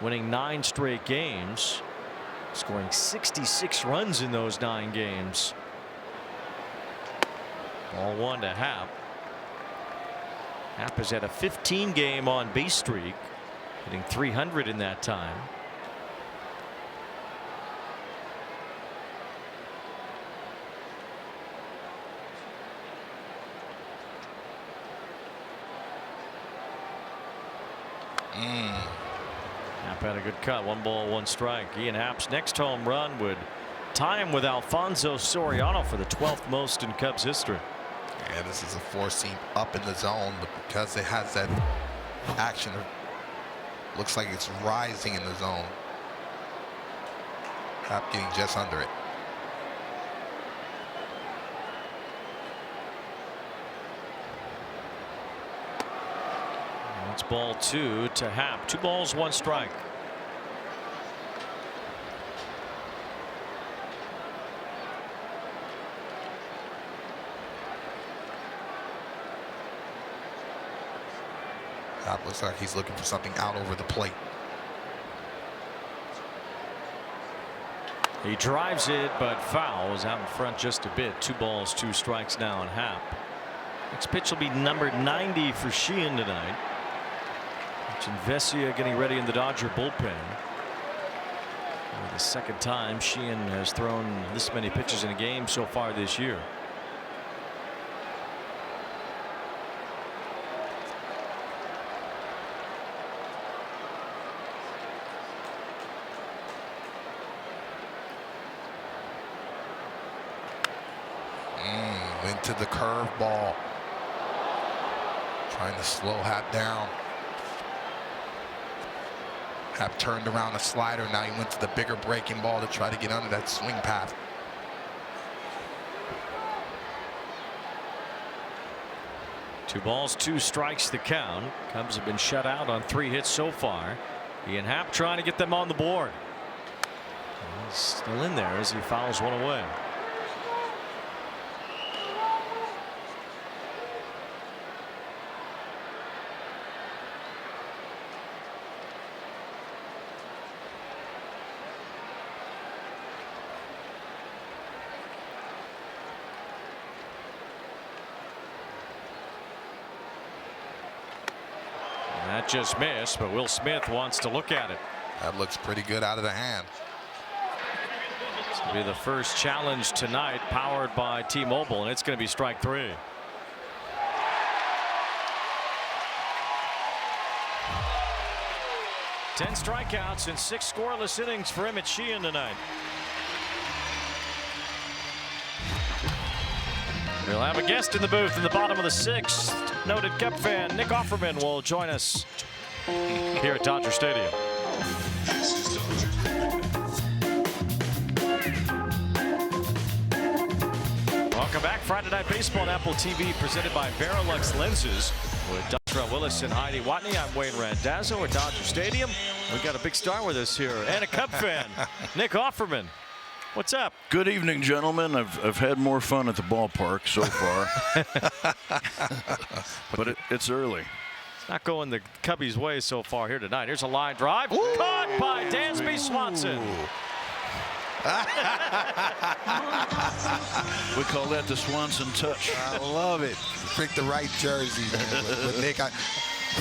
winning 9 straight games, scoring 66 runs in those 9 games. Ball 1 to Happ. Happ has had a 15-game on base streak, hitting .300 in that time. Happ had a good cut. 1 ball, 1 strike. Ian Happ's next home run would tie him with Alfonso Soriano for the 12th most in Cubs history. Yeah, this is a 4-seam up in the zone, but because it has that action, it looks like it's rising in the zone. Happ getting just under it. It's ball 2 to Happ. 2 balls, 1 strike. Happ looks like he's looking for something out over the plate. He drives it, but fouls out in front just a bit. 2 balls, 2 strikes now on Happ. Next pitch will be number 90 for Sheehan tonight. Vesia getting ready in the Dodger bullpen. The 2nd time Sheehan has thrown this many pitches in a game so far this year. Into the curveball. Trying to slow Happ down. Happ turned around a slider. Now he went to the bigger breaking ball to try to get under that swing path. Two balls, 2 strikes the count. Cubs have been shut out on 3 hits so far. Ian Happ trying to get them on the board. He's still in there as he fouls 1 away. That just missed, but Will Smith wants to look at it. That looks pretty good out of the hand. It's going to be the first challenge tonight, powered by T-Mobile, and it's going to be strike 3. Ten strikeouts and 6 scoreless innings for Emmett Sheehan tonight. We'll have a guest in the booth in the bottom of the 6th. Noted Cub fan Nick Offerman will join us here at Dodger Stadium. Welcome back. Friday Night Baseball on Apple TV, presented by Verilux Lenses. With Dontrelle Willis and Heidi Watney, I'm Wayne Randazzo at Dodger Stadium. We've got a big star with us here, and a Cub fan, Nick Offerman. What's up? Good evening, gentlemen. I've had more fun at the ballpark so far, but it's early. It's not going the Cubbies' way so far here tonight. Here's a line drive, caught by Dansby Swanson. We call that the Swanson touch. I love it. Pick the right jersey, man. But Nick,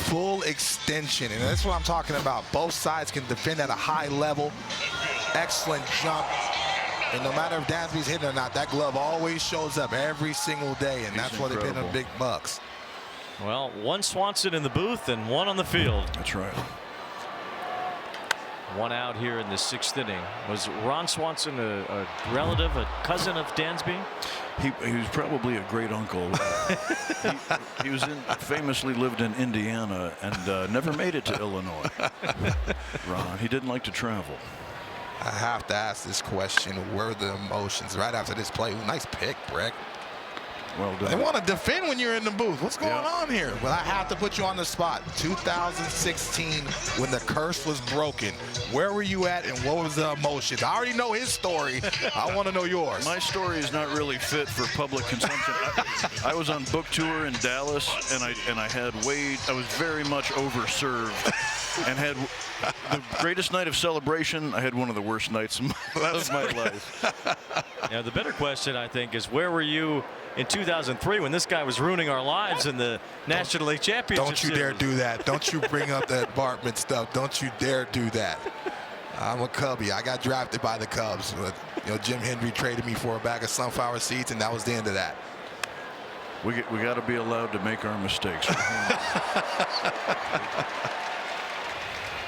full extension, and that's what I'm talking about. Both sides can defend at a high level. Excellent jump. And no matter if Dansby's hitting or not, that glove always shows up every single day, and that's why they pay them big bucks. Well, one Swanson in the booth and one on the field. That's right. One out here in the 6th inning. Was Ron Swanson a relative, a cousin of Dansby? He was probably a great uncle. He was famously lived in Indiana and never made it to Illinois. Ron, he didn't like to travel. I have to ask this question. Where are the emotions right after this play? Nice pick, Breck. Well done. They want to defend when you're in the booth. What's going on here? Well, I have to put you on the spot. 2016, when the curse was broken, where were you at and what was the emotions? I already know his story. I want to know yours. My story is not really fit for public consumption. I was on book tour in Dallas, and I had Wade. I was very much overserved, and had the greatest night of celebration. I had one of the worst nights of my life. Yeah, the better question, I think, is where were you in 2003 when this guy was ruining our lives in the National League Championship? Don't you dare do that. Don't you bring up that Bartman stuff. Don't you dare do that. I'm a Cubby. I got drafted by the Cubs. But, Jim Hendry traded me for a bag of sunflower seeds, and that was the end of that. We got to be allowed to make our mistakes.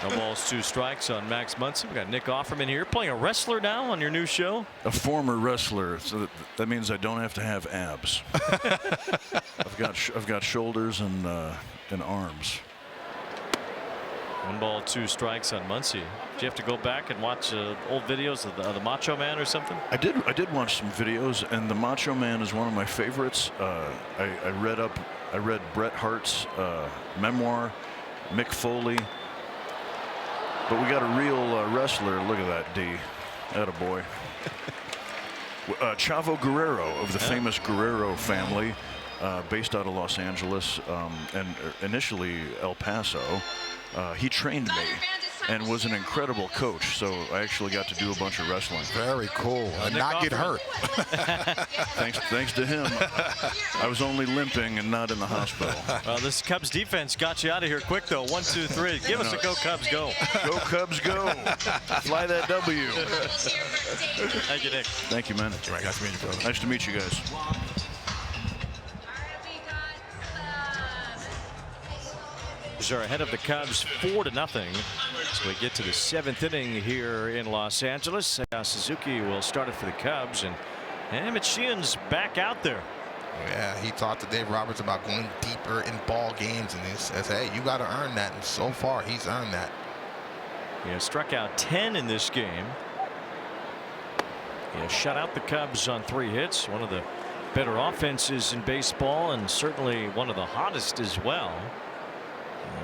No balls, 2 strikes on Max Muncy. We got Nick Offerman here, playing a wrestler now on your new show. A former wrestler, so that means I don't have to have abs. I've got shoulders and arms. 1 ball, 2 strikes on Muncy. Did you have to go back and watch old videos of the Macho Man or something? I did watch some videos, and the Macho Man is one of my favorites. I read Bret Hart's memoir, Mick Foley. But we got a real wrestler. Look at that, D. Attaboy. Chavo Guerrero of the famous Guerrero family, based out of Los Angeles and initially El Paso. He trained me and was an incredible coach, so I actually got to do a bunch of wrestling. Very cool. And not get hurt. Thanks to him, I was only limping and not in the hospital. Well, this Cubs defense got you out of here quick, though. 1, 2, 3. Give us a go, Cubs, go. Go, Cubs, go. Fly that W. Thank you, Nick. Thank you, man. Nice to meet you, brother. Nice to meet you guys. Are ahead of the Cubs 4-0. So we get to the 7th inning here in Los Angeles. Suzuki will start it for the Cubs, and Emmett Sheehan's back out there. Yeah, he talked to Dave Roberts about going deeper in ball games, and he says, hey, you got to earn that. And so far, he's earned that. He has struck out 10 in this game. He has shut out the Cubs on 3 hits. One of the better offenses in baseball, and certainly one of the hottest as well.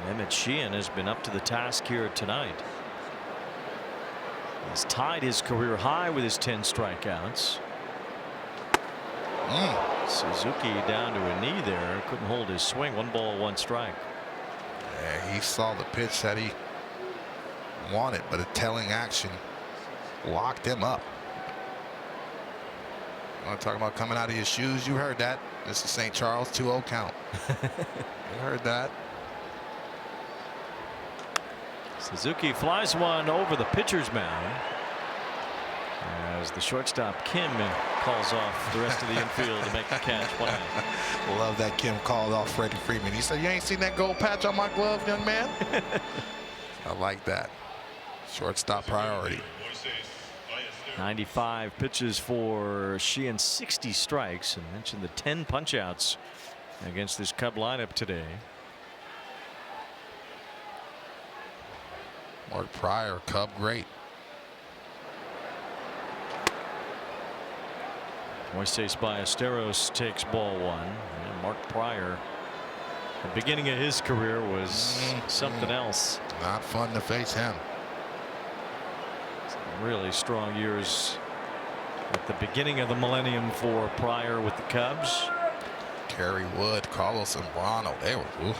And Emmett Sheehan has been up to the task here tonight. He's tied his career high with his 10 strikeouts. Suzuki down to a knee there. Couldn't hold his swing. 1 ball, 1 strike. Yeah, he saw the pitch that he wanted, but a telling action locked him up. Want to talk about coming out of your shoes? You heard that. This is St. Charles, 2-0 count. You heard that. Suzuki flies one over the pitcher's mound as the shortstop Kim calls off the rest of the infield to make the catch. One out. Love that Kim called off Freddie Freeman. He said, "You ain't seen that gold patch on my glove, young man?" I like that. Shortstop priority. 95 pitches for Sheehan, 60 strikes, and mentioned the 10 punch-outs against this Cub lineup today. Mark Pryor, Cub great. Moises Ballesteros takes ball one. And Mark Pryor, the beginning of his career was something else. Not fun to face him. Really strong years at the beginning of the millennium for Pryor with the Cubs. Kerry Wood, Carlos Zambrano, they were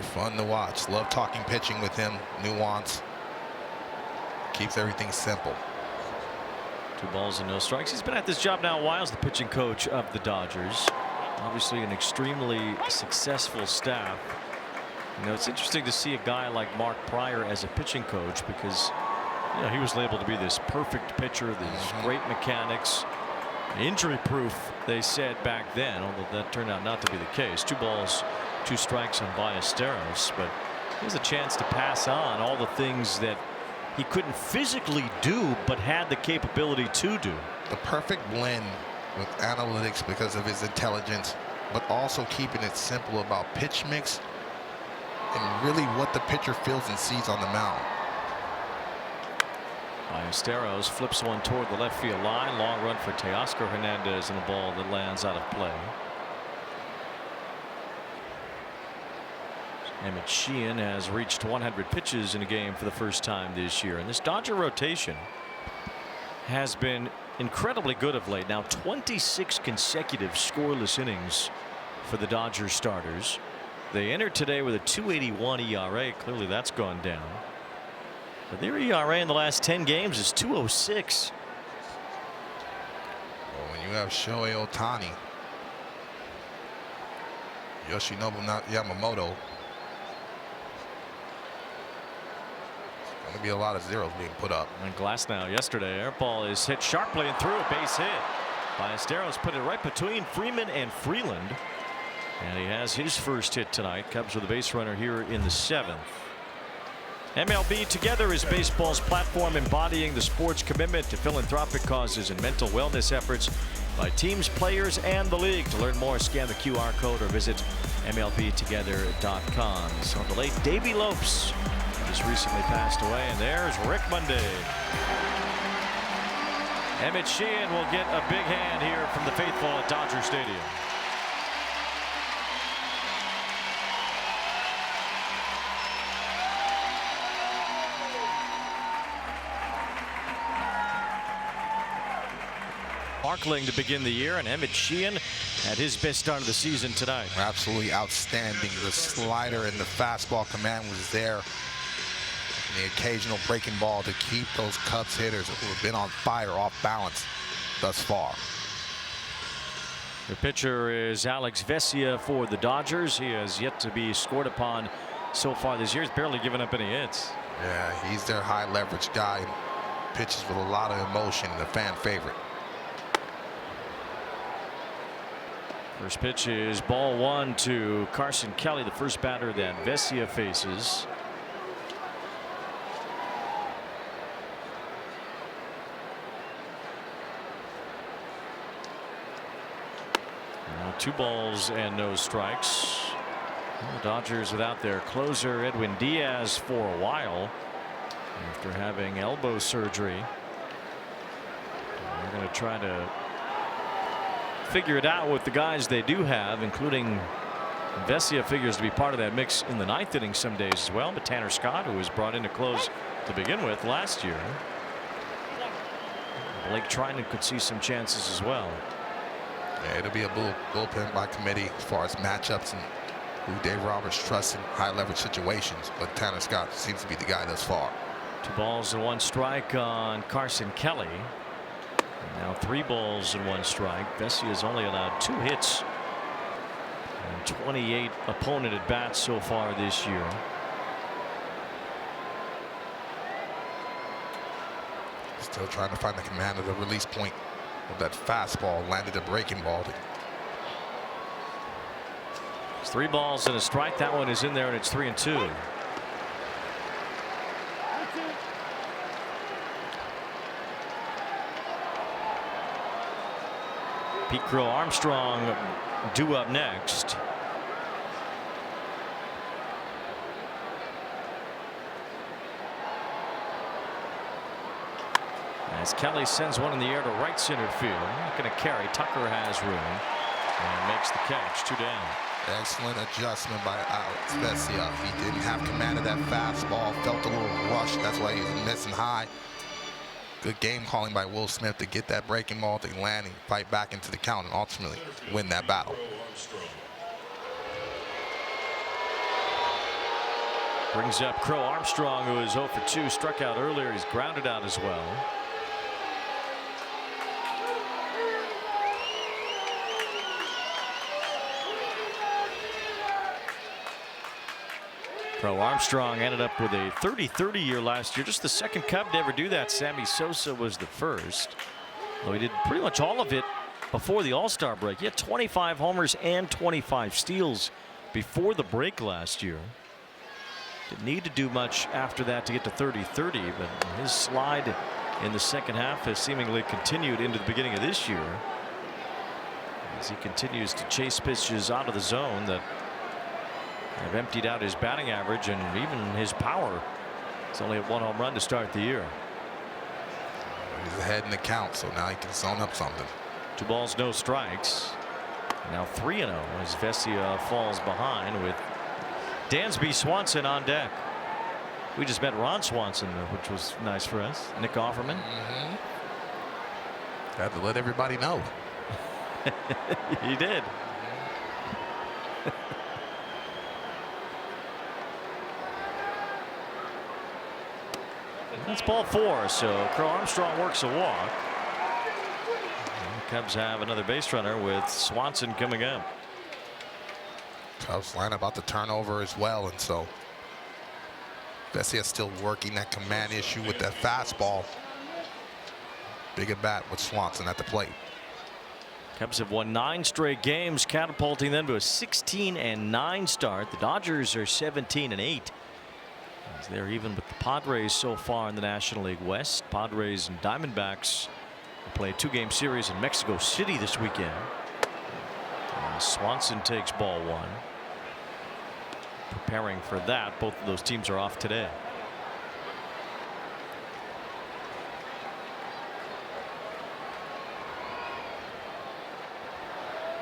fun to watch. Love talking pitching with him. Nuance. Keeps everything simple. 2 balls and no strikes. He's been at this job now a while as the pitching coach of the Dodgers. Obviously an extremely successful staff. You know, it's interesting to see a guy like Mark Pryor as a pitching coach because, you know, he was labeled to be this perfect pitcher, these great mechanics, injury proof, they said back then, although that turned out not to be the case. 2 balls, 2 strikes on Ballesteros, but he has a chance to pass on all the things that he couldn't physically do but had the capability to do. The perfect blend with analytics because of his intelligence, but also keeping it simple about pitch mix and really what the pitcher feels and sees on the mound. Ballesteros flips one toward the left field line. Long run for Teoscar Hernandez and a ball that lands out of play. Emmett Sheehan has reached 100 pitches in a game for the first time this year, and this Dodger rotation has been incredibly good of late. Now 26 consecutive scoreless innings for the Dodgers starters. They entered today with a 2.81 ERA. Clearly that's gone down. But their ERA in the last 10 games is 2.06. Well, when you have Shohei Ohtani, Yoshinobu Yamamoto, going to be a lot of zeros being put up. And Glasnow yesterday, air ball is hit sharply and through a base hit. Ballesteros put it right between Freeman and Freeland. And he has his first hit tonight. Cubs with a base runner here in the 7th. MLB Together is baseball's platform embodying the sport's commitment to philanthropic causes and mental wellness efforts by teams, players, and the league. To learn more, scan the QR code or visit MLBtogether.com. So the late Davey Lopes just recently passed away, and there's Rick Monday. Emmett Sheehan will get a big hand here from the faithful at Dodger Stadium. Sparkling to begin the year, and Emmett Sheehan had his best start of the season tonight. Absolutely outstanding. The slider and the fastball command was there. And the occasional breaking ball to keep those Cubs hitters who have been on fire off balance thus far. The pitcher is Alex Vesia for the Dodgers. He has yet to be scored upon so far this year. He's barely given up any hits. Yeah, he's their high leverage guy. Pitches with a lot of emotion and a fan favorite. First pitch is ball 1 to Carson Kelly, the first batter that Vesia faces. Now 2 balls and no strikes. The Dodgers without their closer Edwin Diaz for a while after having elbow surgery. They're going to try to figure it out with the guys they do have, including Vesia figures to be part of that mix in the 9th inning some days as well. But Tanner Scott, who was brought in to close to begin with last year. Blake Trinan could see some chances as well. Yeah, it'll be a bullpen by committee as far as matchups and who Dave Roberts trusts in high leverage situations. But Tanner Scott seems to be the guy thus far. 2 balls and 1 strike on Carson Kelly. Now 3 balls and 1 strike. Vesia has only allowed 2 hits and 28 opponent at bats so far this year. Still trying to find the command of the release point of that fastball. Landed a breaking ball. It's 3 balls and a strike. That one is in there, and it's 3-2. Pete Crow Armstrong due up next. As Kelly sends one in the air to right center field. Not going to carry. Tucker has room and makes the catch. 2 down. Excellent adjustment by Alex Vesia. He didn't have command of that fastball. Felt a little rush. That's why he was missing high. Good game calling by Will Smith to get that breaking ball to land and fight back into the count and ultimately win that battle. Brings up Crow Armstrong, who is 0 for 2, struck out earlier. He's grounded out as well. Crow Armstrong ended up with a 30-30 year last year. Just the second Cub to ever do that. Sammy Sosa was the first. Though he did pretty much all of it before the All-Star break. He had 25 homers and 25 steals before the break last year. Didn't need to do much after that to get to 30-30, but his slide in the second half has seemingly continued into the beginning of this year as he continues to chase pitches out of the zone that have emptied out his batting average and even his power. It's only at 1 home run to start the year. He's ahead in the count, so now he can zone up something. 2 balls, no strikes. Now 3-0 as Vesia falls behind with Dansby Swanson on deck. We just met Ron Swanson, which was nice for us. Nick Offerman. Had to let everybody know. He did. That's ball 4, so Crow Armstrong works a walk. And the Cubs have another base runner with Swanson coming up. Cubs line about the turnover as well, and so Vesia still working that command issue with that fastball. Big at bat with Swanson at the plate. Cubs have won 9 straight games, catapulting them to a 16-9 start. The Dodgers are 17-8. They're even with the Padres so far in the National League West. Padres and Diamondbacks will play a 2-game series in Mexico City this weekend. Swanson takes ball 1. Preparing for that. Both of those teams are off today.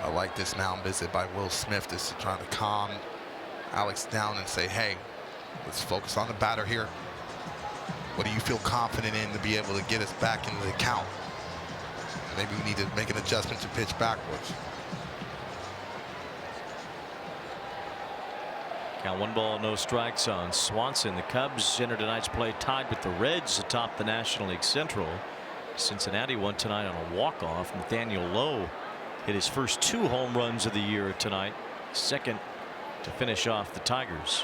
I like this mound visit by Will Smith. This is trying to calm Alex down and say, hey, let's focus on the batter here. What do you feel confident in to be able to get us back into the count? Maybe we need to make an adjustment to pitch backwards. Count 1 ball, no strikes on Swanson. The Cubs enter tonight's play tied with the Reds atop the National League Central. Cincinnati won tonight on a walk-off. Nathaniel Lowe hit his first 2 home runs of the year tonight. Second to finish off the Tigers.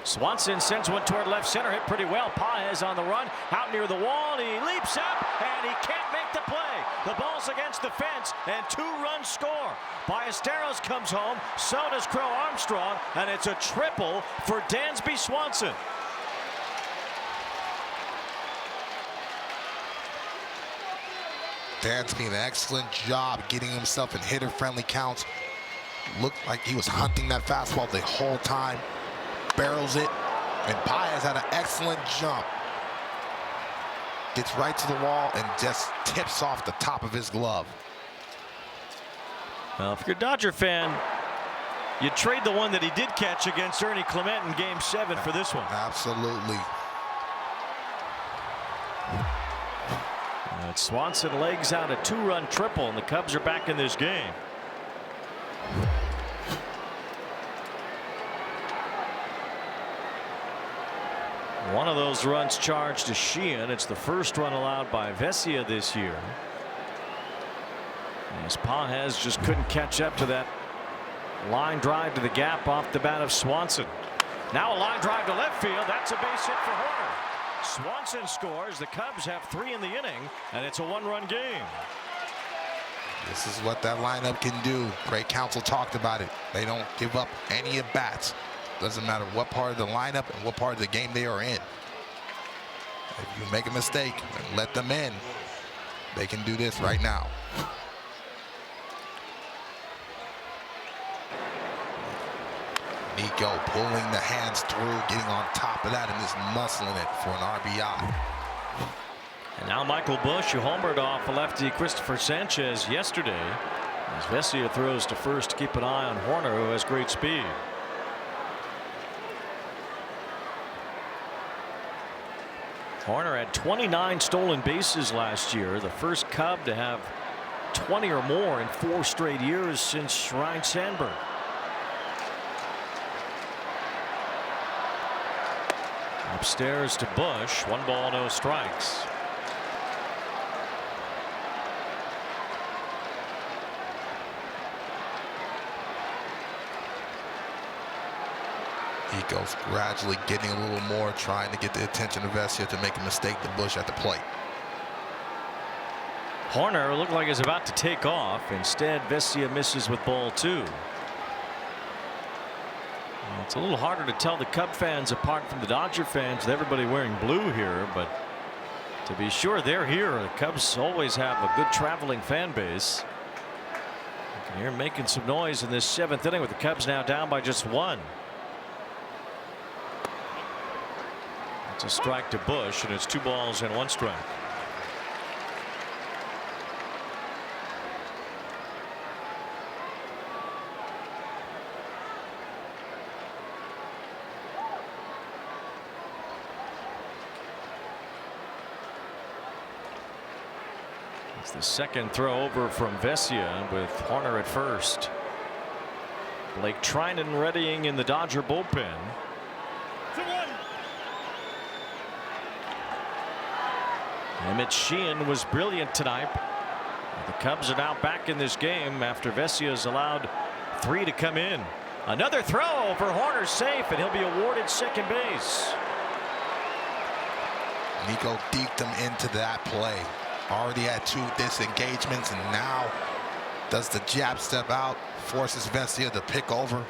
Swanson sends one toward left center, hit pretty well. Paez on the run, out near the wall. He leaps up and he can't make the play. The ball's against the fence and 2-run score. Ballesteros comes home, so does Crow Armstrong, and it's a triple for Dansby Swanson. Dansby, an excellent job getting himself in hitter-friendly counts. Looked like he was hunting that fastball the whole time. Barrels it, and Paez had an excellent jump. Gets right to the wall and just tips off the top of his glove. Well, if you're a Dodger fan, you trade the one that he did catch against Ernie Clement in Game 7 for this one. Absolutely. Swanson legs out a 2-run triple, and the Cubs are back in this game. One of those runs charged to Sheehan. It's the first run allowed by Vesia this year. As Paez just couldn't catch up to that line drive to the gap off the bat of Swanson. Now a line drive to left field. That's a base hit for Hoerner. Swanson scores. The Cubs have 3 in the inning, and it's a 1-run game. This is what that lineup can do. Great Counsell talked about it. They don't give up any at bats. Doesn't matter what part of the lineup and what part of the game they are in. If you make a mistake and let them in, they can do this right now. Nico pulling the hands through, getting on top of that, and just muscling it for an RBI. And now Michael Busch, who homered off lefty Christopher Sanchez yesterday, as Vesia throws to first to keep an eye on Hoerner, who has great speed. Hoerner had 29 stolen bases last year, the first Cub to have 20 or more in 4 straight years since Ryne Sandberg. Upstairs to Busch, 1 ball, no strikes. He goes gradually getting a little more, trying to get the attention of Vesia to make a mistake to Busch at the plate. Hoerner looked like he's about to take off. Instead, Vesia misses with ball 2. It's a little harder to tell the Cub fans apart from the Dodger fans with everybody wearing blue here, but to be sure they're here. The Cubs always have a good traveling fan base. You can hear them making some noise in this 7th inning with the Cubs now down by just 1. It's a strike to Busch, and it's 2 balls and 1 strike. It's the second throw over from Vesia with Hoerner at first. Blake Treinen readying in the Dodger bullpen. Emmett Sheehan was brilliant tonight. The Cubs are now back in this game after Vesia's allowed 3 to come in. Another throw for Hoerner, safe, and he'll be awarded second base. Nico deked him into that play. Already had 2 disengagements, and now does the jab step out, forces Vesia to pick over.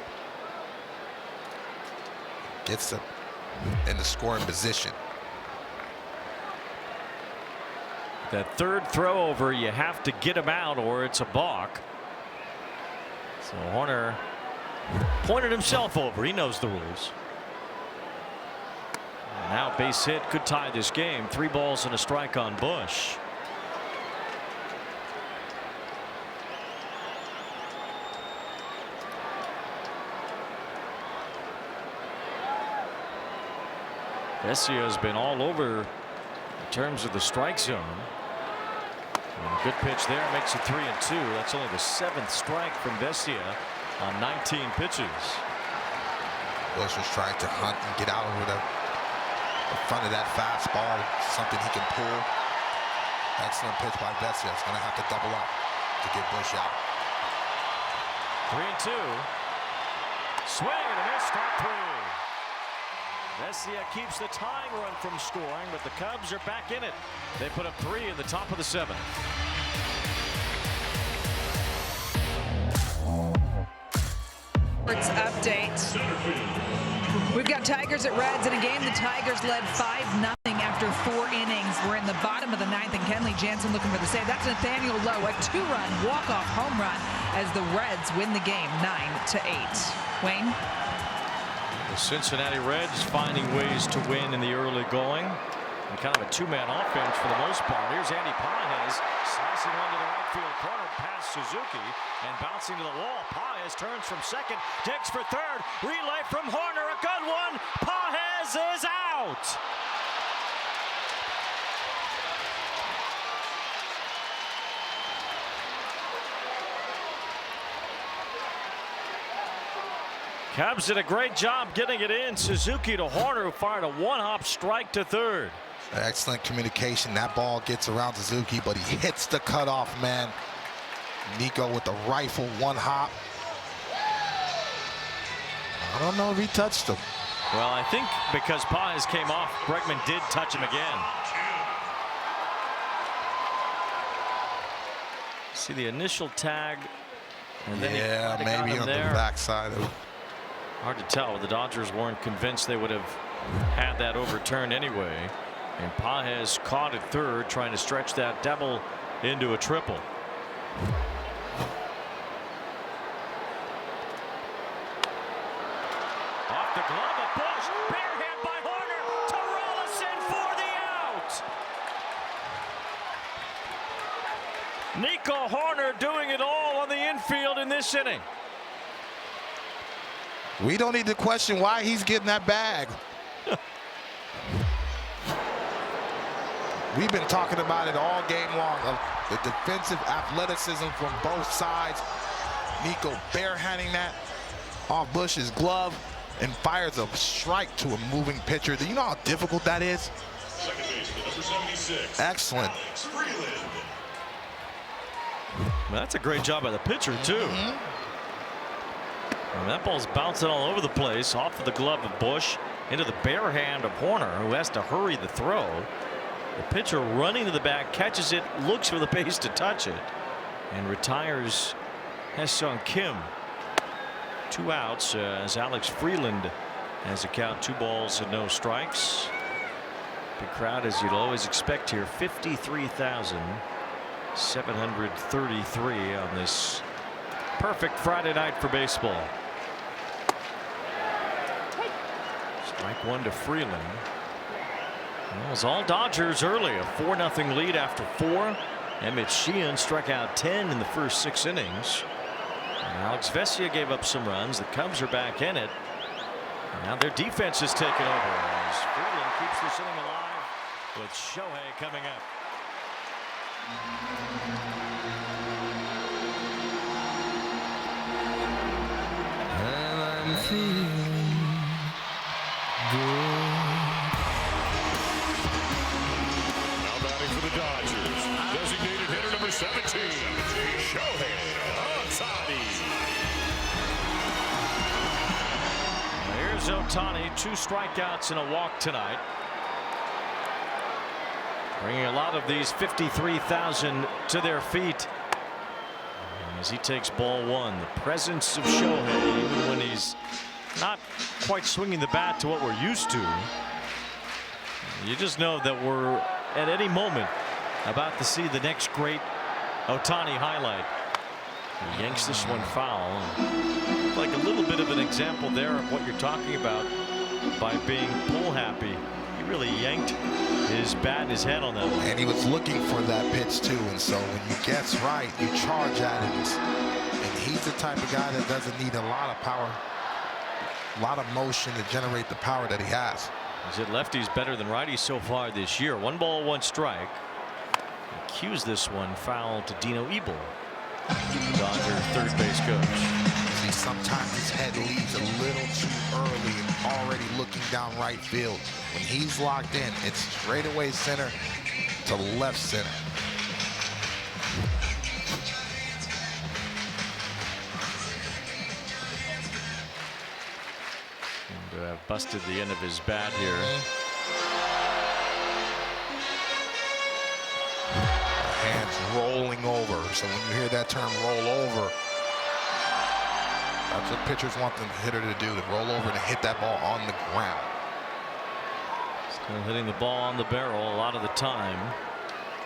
Gets them in the scoring position. That third throw over, you have to get him out or it's a balk. So Hoerner pointed himself over. He knows the rules. And now base hit could tie this game. 3 balls and a strike on Busch. Vesia has been all over in terms of the strike zone. And a good pitch there makes it 3-2. That's only the 7th strike from Vesia on 19 pitches. Busch was trying to hunt and get out over the front of that fastball, something he can pull. Excellent pitch by Vesia. It's going to have to double up to get Busch out. 3-2. Swing and a miss, strike 3. Vesia keeps the tying run from scoring, but the Cubs are back in it. They put up 3 in the top of the 7th. Sports update. We've got Tigers at Reds in a game. The Tigers led 5-0 after 4 innings. We're in the bottom of the 9th, and Kenley Jansen looking for the save. That's Nathaniel Lowe, a 2-run walk-off home run as the Reds win the game 9-8. Wayne? The Cincinnati Reds finding ways to win in the early going. And kind of a 2-man offense for the most part. Here's Andy Pages slicing one to the right field corner past Suzuki and bouncing to the wall. Pages turns from second, digs for third. Relay from Hoerner, a good one. Pages is out. Cubs did a great job getting it in. Suzuki to Hoerner, who fired a 1-hop strike to third. Excellent communication. That ball gets around Suzuki, but he hits the cutoff man. Nico with the rifle, 1-hop. I don't know if he touched him. Well, I think because Páez came off, Bregman did touch him again. See the initial tag, and then yeah, maybe on the backside. Hard to tell. The Dodgers weren't convinced they would have had that overturned anyway. And Páez caught at third, trying to stretch that double into a triple. Off the glove of Bush, bare hand by Hoerner to Rolison for the out. Nico Hoerner doing it all on the infield in this inning. We don't need to question why he's getting that bag. We've been talking about it all game long, of the defensive athleticism from both sides. Nico barehanding that off Bush's glove and fires a strike to a moving pitcher. Do you know how difficult that is? Excellent. Well, that's a great job by the pitcher, too. And that ball's bouncing all over the place, off of the glove of Bush into the bare hand of Hoerner, who has to hurry the throw. The pitcher running to the bag, catches it, looks for the base to touch it, and retires Ha-Seong Kim. 2 outs as Alex Freeland has a count, 2 balls and no strikes. Big crowd, as you'd always expect here, 53,733 on this perfect Friday night for baseball. Strike 1 to Freeland. Well, it was all Dodgers early, a 4-0 lead after 4. Emmett Sheehan struck out 10 in the first 6 innings. And Alex Vesia gave up some runs. The Cubs are back in it. And now their defense is taking over as Freeland keeps this inning alive with Shohei coming up. And I'm feeling good. Now batting for the Dodgers, designated hitter number 17, Shohei Ohtani. Here's Ohtani, 2 strikeouts and a walk tonight. Bringing a lot of these 53,000 to their feet as he takes ball 1. The presence of Shohei, even when he's not quite swinging the bat to what we're used to, you just know that we're at any moment about to see the next great Ohtani highlight. He yanks this one foul. Like a little bit of an example there of what you're talking about by being pull happy. He really yanked his bat and his head on that one. And he was looking for that pitch too, and so when you guess right, you charge at it. And he's the type of guy that doesn't need a lot of power, a lot of motion to generate the power that he has. Is it lefties better than righties so far this year? 1 ball, 1 strike. He cues this one foul to Dino Ebel, Dodger third base coach. See, sometimes his head leaves a little too early and already looking down right field. When he's locked in, it's straightaway center to left center. And busted the end of his bat here. Hands rolling over. So when you hear that term roll over, that's what pitchers want the hitter to do, to roll over and hit that ball on the ground. Still hitting the ball on the barrel a lot of the time.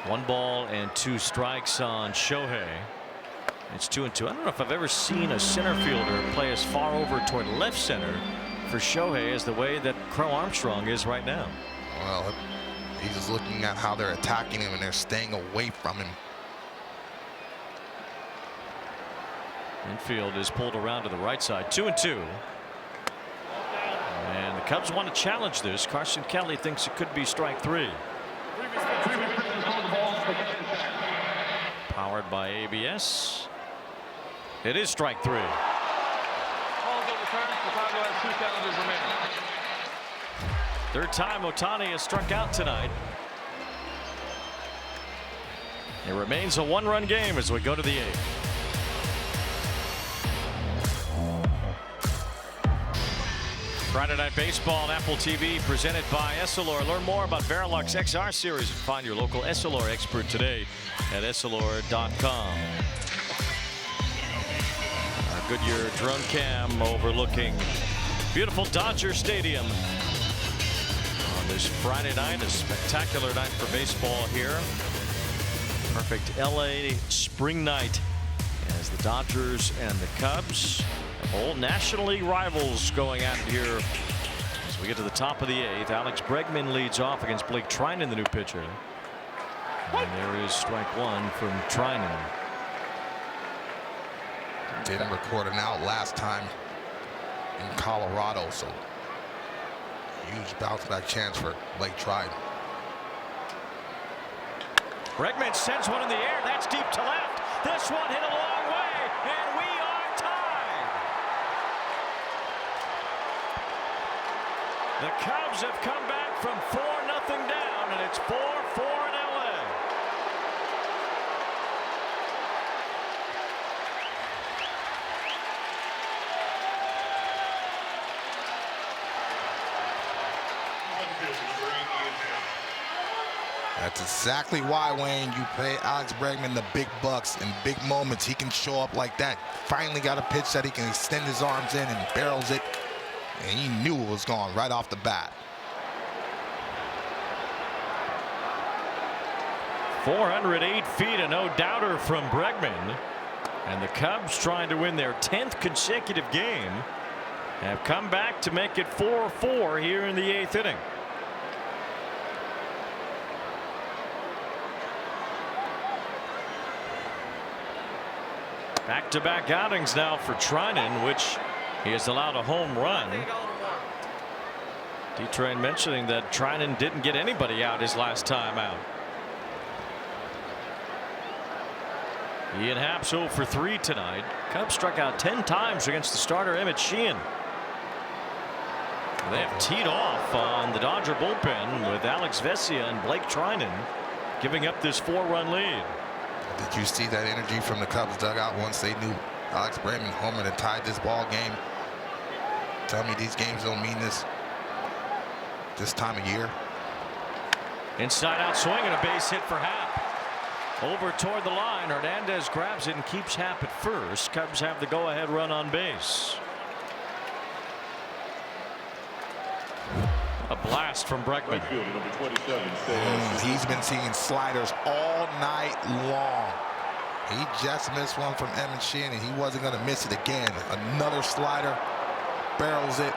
1 ball and 2 strikes on Shohei. It's 2-2. I don't know if I've ever seen a center fielder play as far over toward left center for Shohei as the way that Crow Armstrong is right now. Well, he's just looking at how they're attacking him and they're staying away from him. Infield is pulled around to the right side. 2-2. And the Cubs want to challenge this. Carson Kelly thinks it could be strike 3. Powered by ABS. It is strike 3. Third time Ohtani has struck out tonight. It remains a 1-run game as we go to the 8th. Friday Night Baseball on Apple TV presented by Essilor. Learn more about Verilux XR series and find your local Essilor expert today at Essilor.com. Our Goodyear drone cam overlooking beautiful Dodger Stadium on this Friday night. A spectacular night for baseball here. Perfect LA spring night as the Dodgers and the Cubs, old National League rivals, going at it here as we get to the top of the 8th. Alex Bregman leads off against Blake Treinen, the new pitcher. And there is strike one from Treinen. Didn't record an out last time in Colorado, so huge bounce back chance for Blake Treinen. Bregman sends one in the air. That's deep to left. This one hit a long way, and we are tied. The Cubs have come back from 4-0 down, and it's 4-4 in LA. That's exactly why, Wayne, you pay Alex Bregman the big bucks. In big moments, he can show up like that. Finally got a pitch that he can extend his arms in and barrels it. And he knew it was gone right off the bat. 408 feet, a no-doubter from Bregman. And the Cubs, trying to win their 10th consecutive game, have come back to make it 4-4 here in the 8th inning. Back-to-back outings now for Treinen, which he has allowed a home run. D-Train mentioning that Treinen didn't get anybody out his last time out. Ian Happ's 0 for 3 tonight. Cubs struck out 10 times against the starter Emmett Sheehan. They have teed off on the Dodger bullpen with Alex Vesia and Blake Treinen giving up this 4-run lead. Did you see that energy from the Cubs dugout once they knew Alex Bregman homered and tied this ball game? Tell me these games don't mean this time of year. Inside out swing and a base hit for Happ. Over toward the line. Hernandez grabs it and keeps Happ at first. Cubs have the go-ahead run on base. A blast from Bregman. He's been seeing sliders all night long. He just missed one from Emmett Sheehan, and he wasn't going to miss it again. Another slider, barrels it.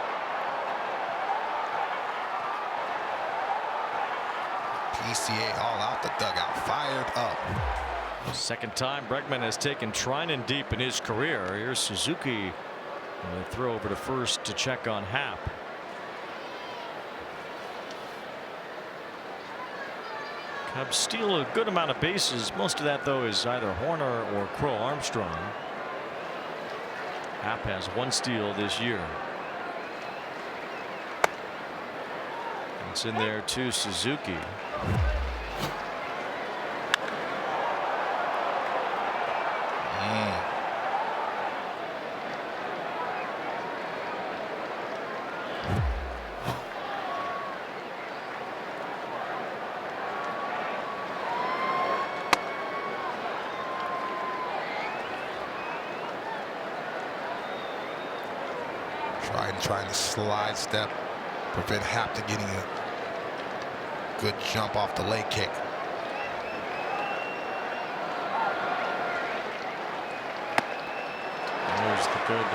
PCA all out the dugout, fired up. Second time Bregman has taken Treinen deep in his career. Here's Suzuki. And they throw over to first to check on Happ. Cubs steal a good amount of bases. Most of that, though, is either Horner or Crow Armstrong. Happ has 1 steal this year. It's in there to Suzuki. Trying to slide step, prevent Happ to getting a good jump off the leg kick. There's the good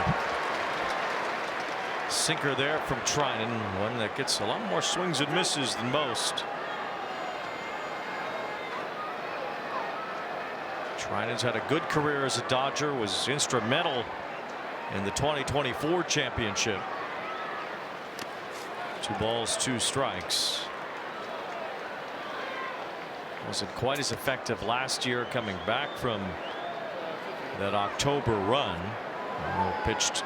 sinker there from Treinen, one that gets a lot more swings and misses than most. Treinen's had a good career as a Dodger, was instrumental in the 2024 championship. 2 balls, 2 strikes. Wasn't quite as effective last year coming back from that October run. Pitched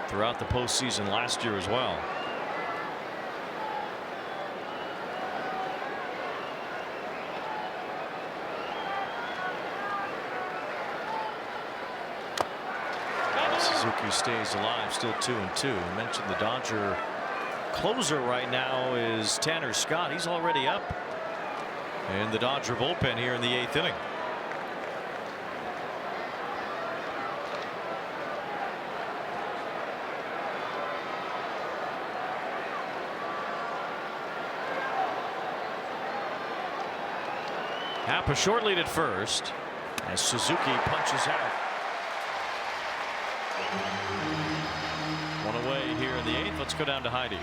throughout the postseason last year as well. Suzuki stays alive, still 2-2. I mentioned the Dodger closer right now is Tanner Scott. He's already up in the Dodger bullpen here in the 8th inning. Happ a short lead at first as Suzuki punches out. One away here in the 8th. Let's go down to Heidi.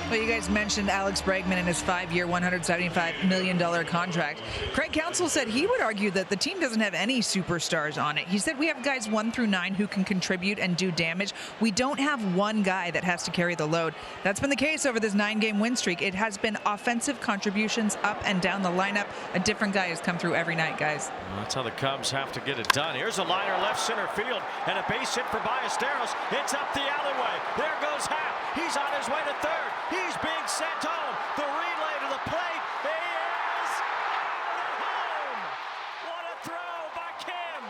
Well, you guys mentioned Alex Bregman and his 5-year, $175 million contract. Craig Counsell said he would argue that the team doesn't have any superstars on it. He said we have guys 1 through 9 who can contribute and do damage. We don't have one guy that has to carry the load. That's been the case over this 9-game win streak. It has been offensive contributions up and down the lineup. A different guy has come through every night, guys. Well, that's how the Cubs have to get it done. Here's a liner left center field and a base hit for Ballesteros. It's up the alleyway. There goes Happ. He's on his way to third. He's being sent home. The relay to the plate. He is home. What a throw by Kim.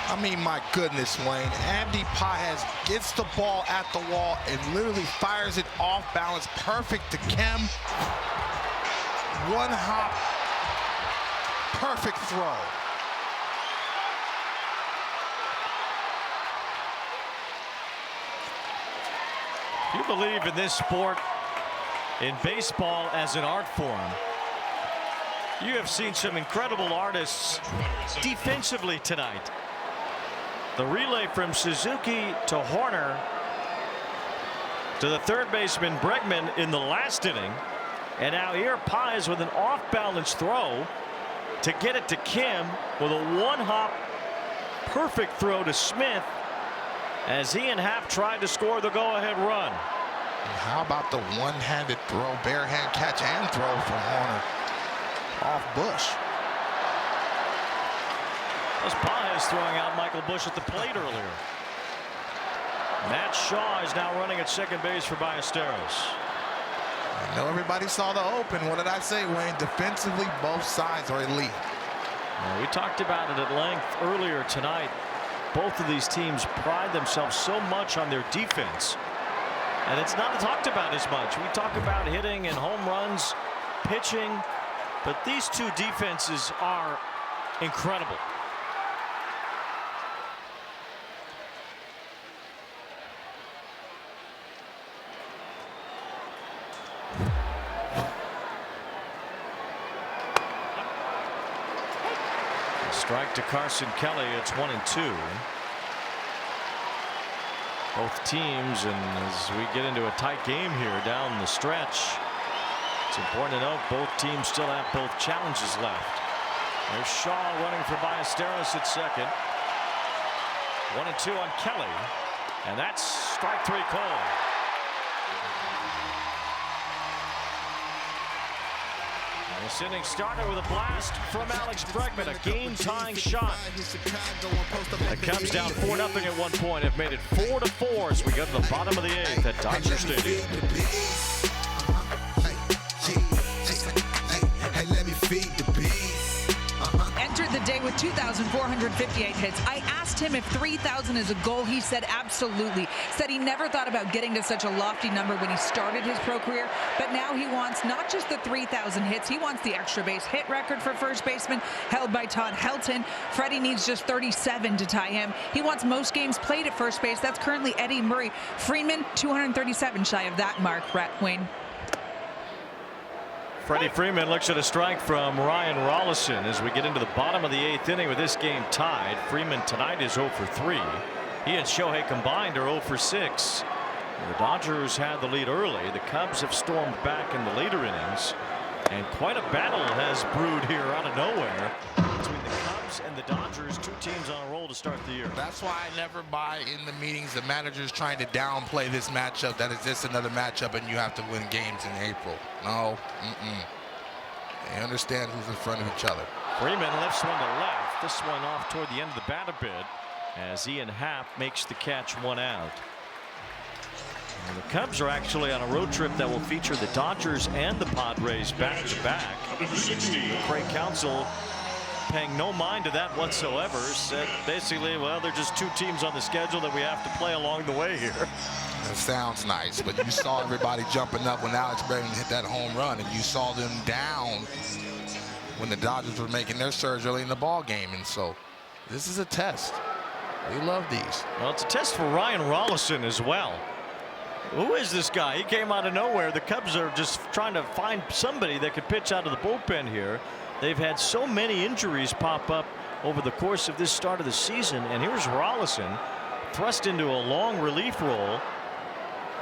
I mean, my goodness, Wayne. Andy Pages gets the ball at the wall and literally fires it off balance. Perfect to Kim. One hop. Perfect throw. If you believe in this sport, in baseball as an art form, you have seen some incredible artists defensively tonight. The relay from Suzuki to Horner to the third baseman Bregman in the last inning. And now here Pages with an off-balance throw to get it to Kim with a one-hop perfect throw to Smith as he and Happ tried to score the go-ahead run. How about the one-handed throw, bare hand catch and throw from Horner off Bush? Was Pages throwing out Michael Bush at the plate earlier. Matt Shaw is now running at second base for Ballesteros. I know everybody saw the open. What did I say, Wayne? Defensively, both sides are elite. Well, we talked about it at length earlier tonight. Both of these teams pride themselves so much on their defense. And it's not talked about as much. We talk about hitting and home runs, pitching, but these two defenses are incredible. Strike to Carson Kelly. It's 1-2. Both teams, and as we get into a tight game here down the stretch, it's important to note both teams still have both challenges left. There's Shaw running for Ballesteros at second. 1-2 on Kelly, and that's strike 3 call. This inning started with a blast from Alex Bregman, a game-tying shot. The Cubs down 4-0 at one point have made it 4-4 as we go to the bottom of the 8th at Dodger Stadium. Entered the day with 2,458 hits. I asked him if 3,000 is a goal. He said absolutely. Said he never thought about getting to such a lofty number when he started his pro career, but now he wants not just the 3,000 hits, he wants the extra base hit record for first baseman held by Todd Helton. Freddie needs just 37 to tie him. He wants most games played at first base. That's currently Eddie Murray. Freeman 237 shy of that mark. Wayne. Freddie Freeman looks at a strike from Ryan Rollison as we get into the bottom of the 8th inning with this game tied. Freeman tonight is 0 for 3. He and Shohei combined are 0 for 6. The Dodgers had the lead early. The Cubs have stormed back in the later innings, and quite a battle has brewed here out of nowhere between the Cubs and the Dodgers. Two teams on a roll to start the year. That's why I never buy in the meetings the managers trying to downplay this matchup, that is just another matchup and you have to win games in April. No. They understand who's in front of each other. Freeman lifts one to left. This one off toward the end of the bat a bit as Ian Happ makes the catch, one out. And the Cubs are actually on a road trip that will feature the Dodgers and the Padres back to back. Craig Counsell, paying no mind to that whatsoever, said basically, well, they're just two teams on the schedule that we have to play along the way here. It sounds nice, but you saw everybody jumping up when Alex Bregman hit that home run, and you saw them down when the Dodgers were making their surge early in the ball game. And so this is a test. We love these. Well, it's a test for Ryan Rollison as well. Who is this guy? He came out of nowhere. The Cubs are just trying to find somebody that could pitch out of the bullpen here. They've had so many injuries pop up over the course of this start of the season, and here's Rollison thrust into a long relief role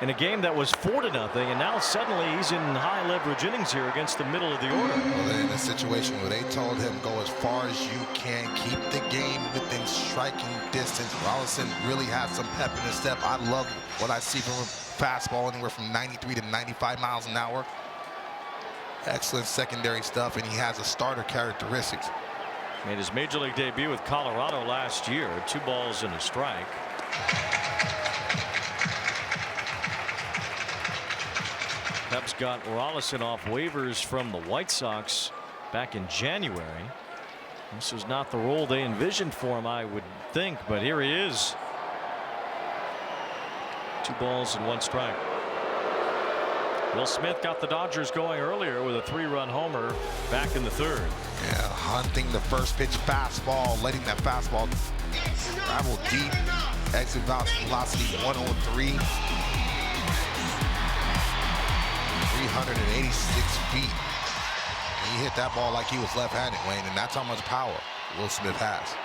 in a game that was 4-0, and now suddenly he's in high leverage innings here against the middle of the order. Well, they're in a situation where they told him go as far as you can, keep the game within striking distance. Rollison really has some pep in his step. I love what I see from him. Fastball anywhere from 93 to 95 miles an hour. Excellent secondary stuff, and he has a starter characteristics. Made his major league debut with Colorado last year. 2 balls and a strike. Cubs got Rollison off waivers from the White Sox back in January. This was not the role they envisioned for him, I would think, but here he is. 2 balls and 1 strike. Will Smith got the Dodgers going earlier with a 3-run homer back in the 3rd. Yeah, hunting the first pitch fastball, letting that fastball travel deep. Exit velocity 103. 386 feet. He hit that ball like he was left-handed, Wayne, and that's how much power Will Smith has.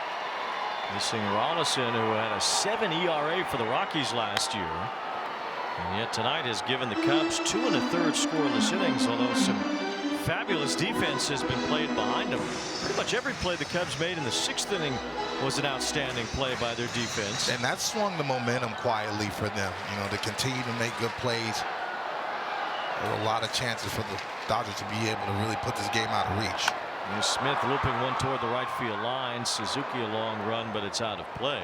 Missing Rollison, who had a 7 ERA for the Rockies last year, and yet tonight has given the Cubs 2 1/3 scoreless innings, although some fabulous defense has been played behind them. Pretty much every play the Cubs made in the 6th inning was an outstanding play by their defense. And that swung the momentum quietly for them, you know, to continue to make good plays. There were a lot of chances for the Dodgers to be able to really put this game out of reach. And Smith looping one toward the right field line. Suzuki a long run, but it's out of play.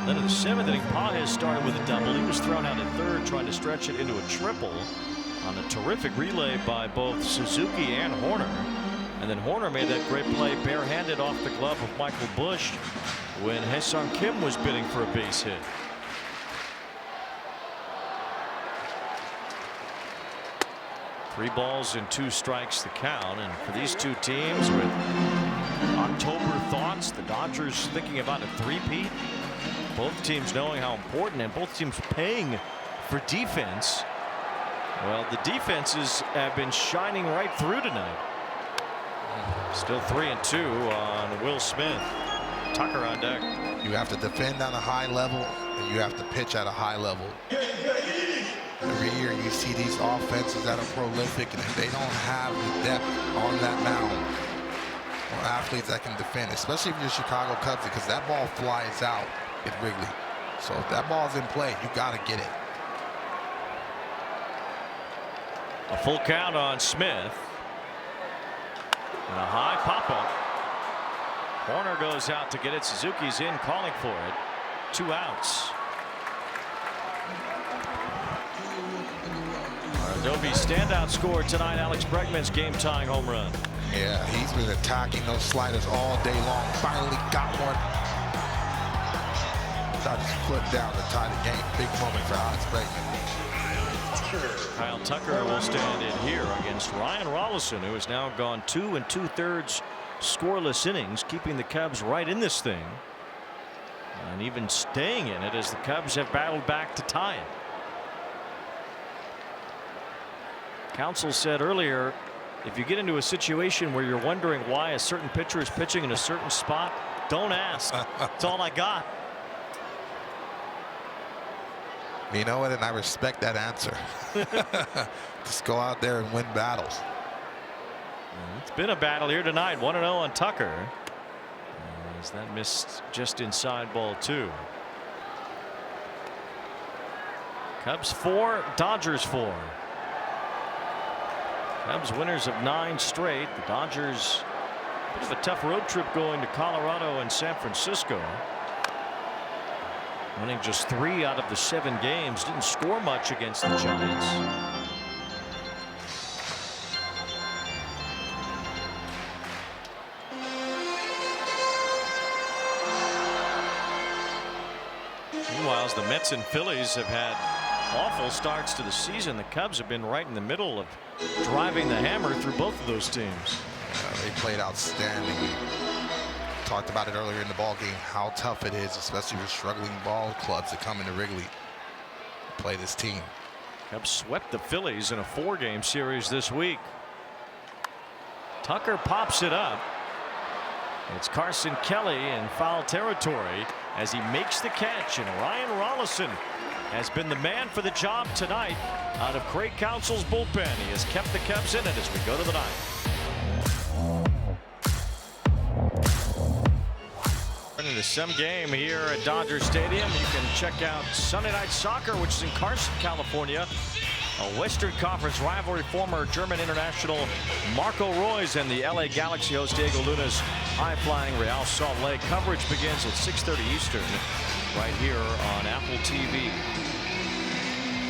Then in the 7th inning, Pages started with a double. He was thrown out at 3rd, trying to stretch it into a triple on a terrific relay by both Suzuki and Horner. And then Horner made that great play barehanded off the glove of Michael Busch when Hae-Sung Kim was bidding for a base hit. Three balls and 2 strikes the count. And for these two teams with October thoughts, the Dodgers thinking about a 3-peat, both teams knowing how important and both teams paying for defense. Well, the defenses have been shining right through tonight. Still 3-2 on Will Smith. Tucker on deck. You have to defend on a high level, and you have to pitch at a high level. Every year you see these offenses that are prolific, and if they don't have the depth on that mound or athletes that can defend, especially if you're Chicago Cubs, because that ball flies out at Wrigley. So if that ball's in play, you got to get it. A full count on Smith. And a high pop-up. Horner goes out to get it. Suzuki's in, calling for it. 2 outs. Adobe's standout score tonight, Alex Bregman's game-tying home run. Yeah, he's been attacking those sliders all day long. Finally got one. Dodgers flipped down to tie the game. Big moment for Alex Bregman. Kyle Tucker will stand in here against Ryan Rollison, who has now gone 2 2/3 scoreless innings, keeping the Cubs right in this thing, and even staying in it as the Cubs have battled back to tie it. Counsell said earlier, if you get into a situation where you're wondering why a certain pitcher is pitching in a certain spot, don't ask. That's all I got. You know what? And I respect that answer. Just go out there and win battles. It's been a battle here tonight. 1-0 on Tucker. As that missed just inside ball 2. Cubs 4, Dodgers 4. Cubs winners of 9 straight. The Dodgers, a bit of a tough road trip going to Colorado and San Francisco. Winning just 3 out of the 7 games. Didn't score much against the Giants. Meanwhile, the Mets and Phillies have had awful starts to the season. The Cubs have been right in the middle of driving the hammer through both of those teams. They played outstanding. Talked about it earlier in the ball game, how tough it is, especially for struggling ball clubs that come into Wrigley to play this team. Cubs swept the Phillies in a 4-game series this week. Tucker pops it up. It's Carson Kelly in foul territory as he makes the catch, and Ryan Rollison has been the man for the job tonight out of Craig Counsell's bullpen. He has kept the Cubs in it as we go to the ninth. Into some game here at Dodger Stadium. You can check out Sunday Night Soccer, which is in Carson, California. A Western Conference rivalry. Former German international Marco Reus and the LA Galaxy host Diego Luna's high-flying Real Salt Lake. Coverage begins at 6:30 Eastern right here on Apple TV.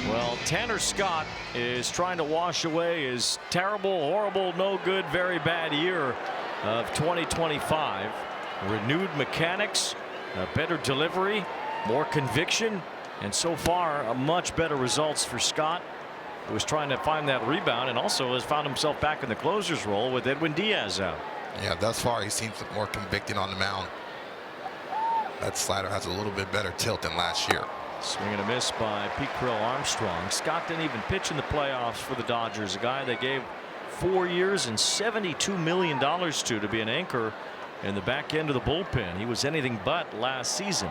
Well, Tanner Scott is trying to wash away his terrible, horrible, no good, very bad year of 2025. Renewed mechanics, a better delivery, more conviction, and so far much better results for Scott, who was trying to find that rebound and also has found himself back in the closer's role with Edwin Diaz out. Yeah, thus far he seems more convicted on the mound. That slider has a little bit better tilt than last year. Swing and a miss by Pete Crow Armstrong. Scott didn't even pitch in the playoffs for the Dodgers, a guy they gave 4 years and $72 million to be an anchor in the back end of the bullpen. He was anything but last season,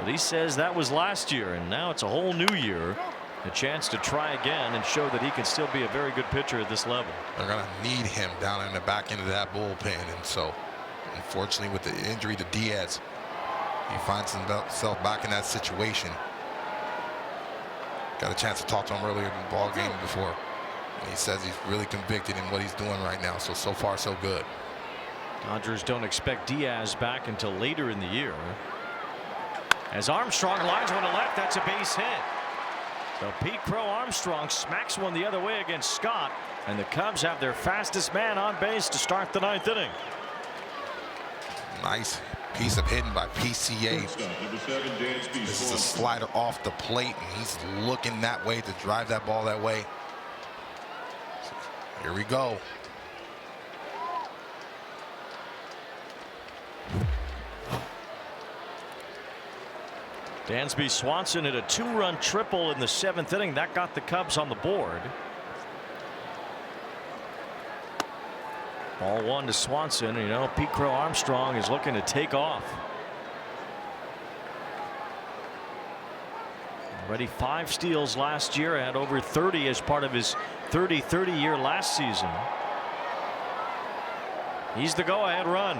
but he says that was last year, and now it's a whole new year, a chance to try again and show that he can still be a very good pitcher at this level. They're going to need him down in the back end of that bullpen, and so unfortunately with the injury to Diaz, he finds himself back in that situation. Got a chance to talk to him earlier in the ball game before, and he says he's really convicted in what he's doing right now. So far so good. Dodgers don't expect Diaz back until later in the year. As Armstrong lines one to left, that's a base hit. So Pete Crow Armstrong smacks one the other way against Scott, and the Cubs have their fastest man on base to start the 9th inning. Nice piece of hitting by PCA. This is a slider off the plate, and he's looking that way to drive that ball that way. Here we go. Dansby Swanson hit a 2-run triple in the 7th inning. That got the Cubs on the board. Ball 1 to Swanson. You know, Pete Crow Armstrong is looking to take off. Already 5 steals last year, had over 30 as part of his 30-30 year last season. He's the go-ahead run.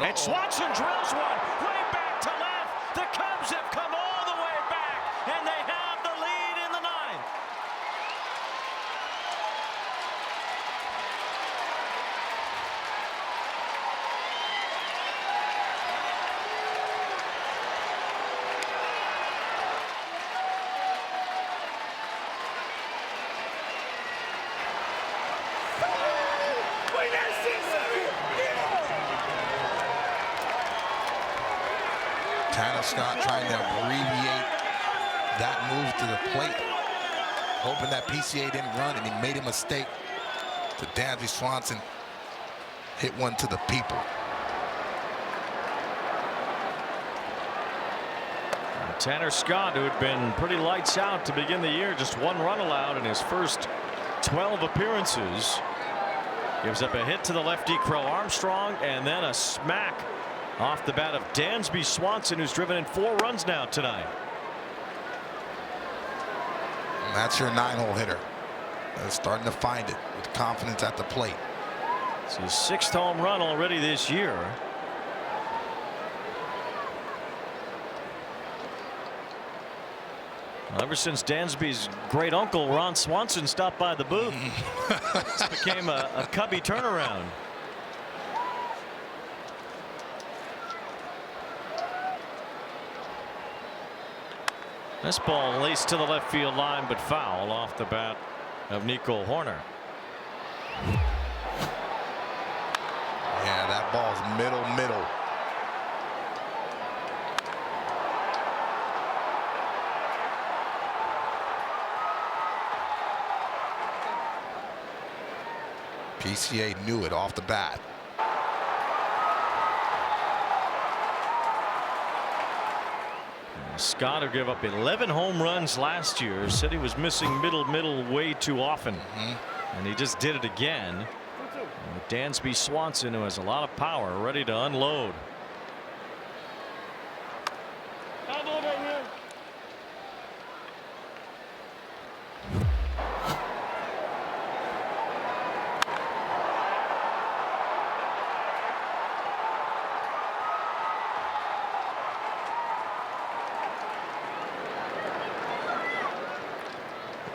And Swanson drills one way back to left. The Cubs have come all the way back, and they have the lead in the 9th. Tanner Scott trying to abbreviate that move to the plate, hoping that PCA didn't run, and he made a mistake. To Dansby Swanson, hit one to the people. Tanner Scott, who had been pretty lights out to begin the year, just 1 run allowed in his first 12 appearances, gives up a hit to the lefty Crow Armstrong, and then a smack off the bat of Dansby Swanson, who's driven in 4 runs now tonight. And that's your 9-hole hitter. They're starting to find it with confidence at the plate. It's his 6th home run already this year. Ever since Dansby's great uncle Ron Swanson stopped by the booth, this became a Cubby turnaround. This ball laced to the left field line, but foul off the bat of Nico Hoerner. Yeah, that ball's middle. PCA knew it off the bat. Scott, who gave up 11 home runs last year, said he was missing middle way too often. And he just did it again. And with Dansby Swanson, who has a lot of power, ready to unload.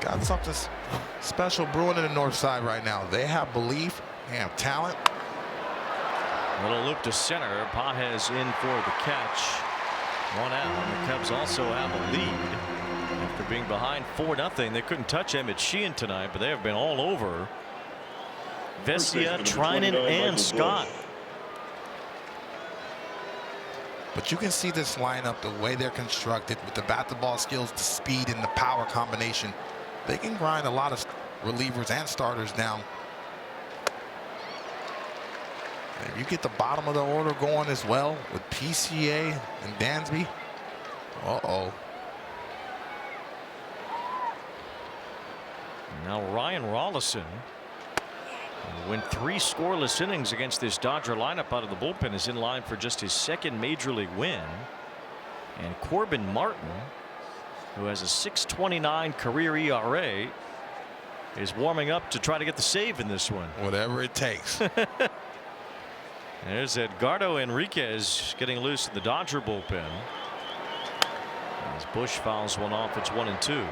Got something special brewing in the north side right now. They have belief, they have talent. Little loop to center. Pages in for the catch. 1 out. And the Cubs also have a lead after being behind 4-0. They couldn't touch Emmett Sheehan tonight, but they have been all over Vesia, Treinen, and Scott. But you can see this lineup, the way they're constructed with the bat-to-ball skills, the speed, and the power combination. They can grind a lot of relievers and starters down. If you get the bottom of the order going as well with PCA and Dansby. Now Ryan Rollison, who went 3 scoreless innings against this Dodger lineup out of the bullpen, is in line for just his 2nd major league win. And Corbin Martin, who has a .629 career ERA, is warming up to try to get the save in this one. Whatever it takes. There's Edgardo Enriquez getting loose in the Dodger bullpen. As Bush fouls one off, it's 1-2.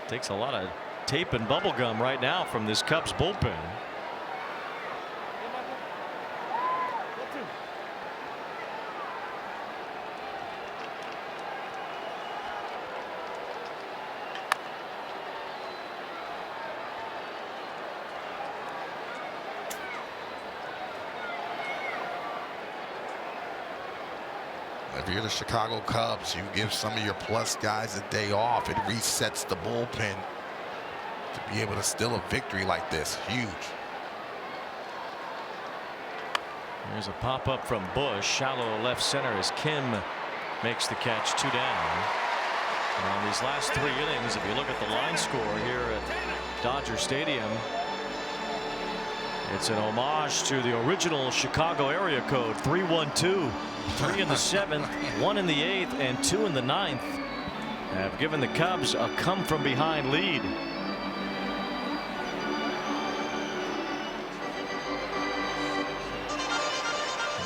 Takes a lot of tape and bubble gum right now from this Cubs bullpen. If you're the Chicago Cubs, you give some of your plus guys a day off. It resets the bullpen to be able to steal a victory like this. Huge. There's a pop-up from Bush. Shallow left center as Kim makes the catch. 2 down. And on these last 3 innings, if you look at the line score here at Dodger Stadium, it's an homage to the original Chicago area code. 3-1-2. 3 in the 7th, 1 in the 8th, and 2 in the 9th have given the Cubs a come-from-behind lead.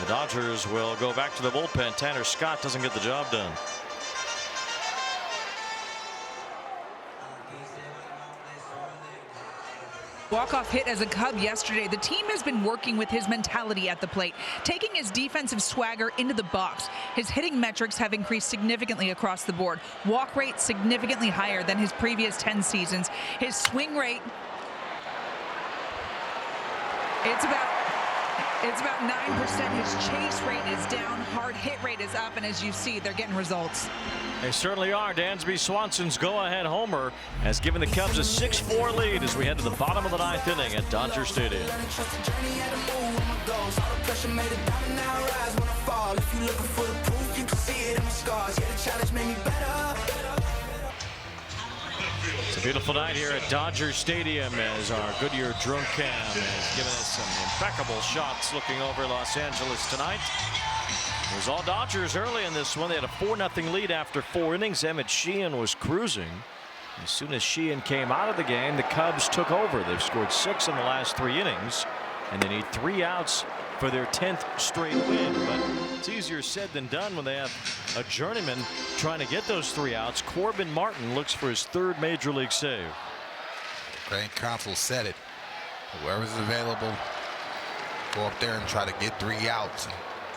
The Dodgers will go back to the bullpen. Tanner Scott doesn't get the job done. Walk-off hit as a Cub yesterday. The team has been working with his mentality at the plate, taking his defensive swagger into the box. His hitting metrics have increased significantly across the board. Walk rate significantly higher than his previous 10 seasons. His swing rate, it's about 9%. His chase rate is down. Hard hit rate is up. And as you see, they're getting results. They certainly are. Dansby Swanson's go-ahead homer has given the Cubs a 6-4 lead as we head to the bottom of the 9th inning at Dodger Stadium. It's a beautiful night here at Dodger Stadium as our Goodyear drone cam has given us some impeccable shots looking over Los Angeles tonight. It was all Dodgers early in this one. They had a 4-0 lead after 4 innings. Emmett Sheehan was cruising. As soon as Sheehan came out of the game, the Cubs took over. They've scored 6 in the last 3 innings, and they need 3 outs for their 10th straight win. But it's easier said than done when they have a journeyman trying to get those 3 outs. Corbin Martin looks for his 3rd major league save. Grand Counsel said it. Whoever's available, go up there and try to get 3 outs.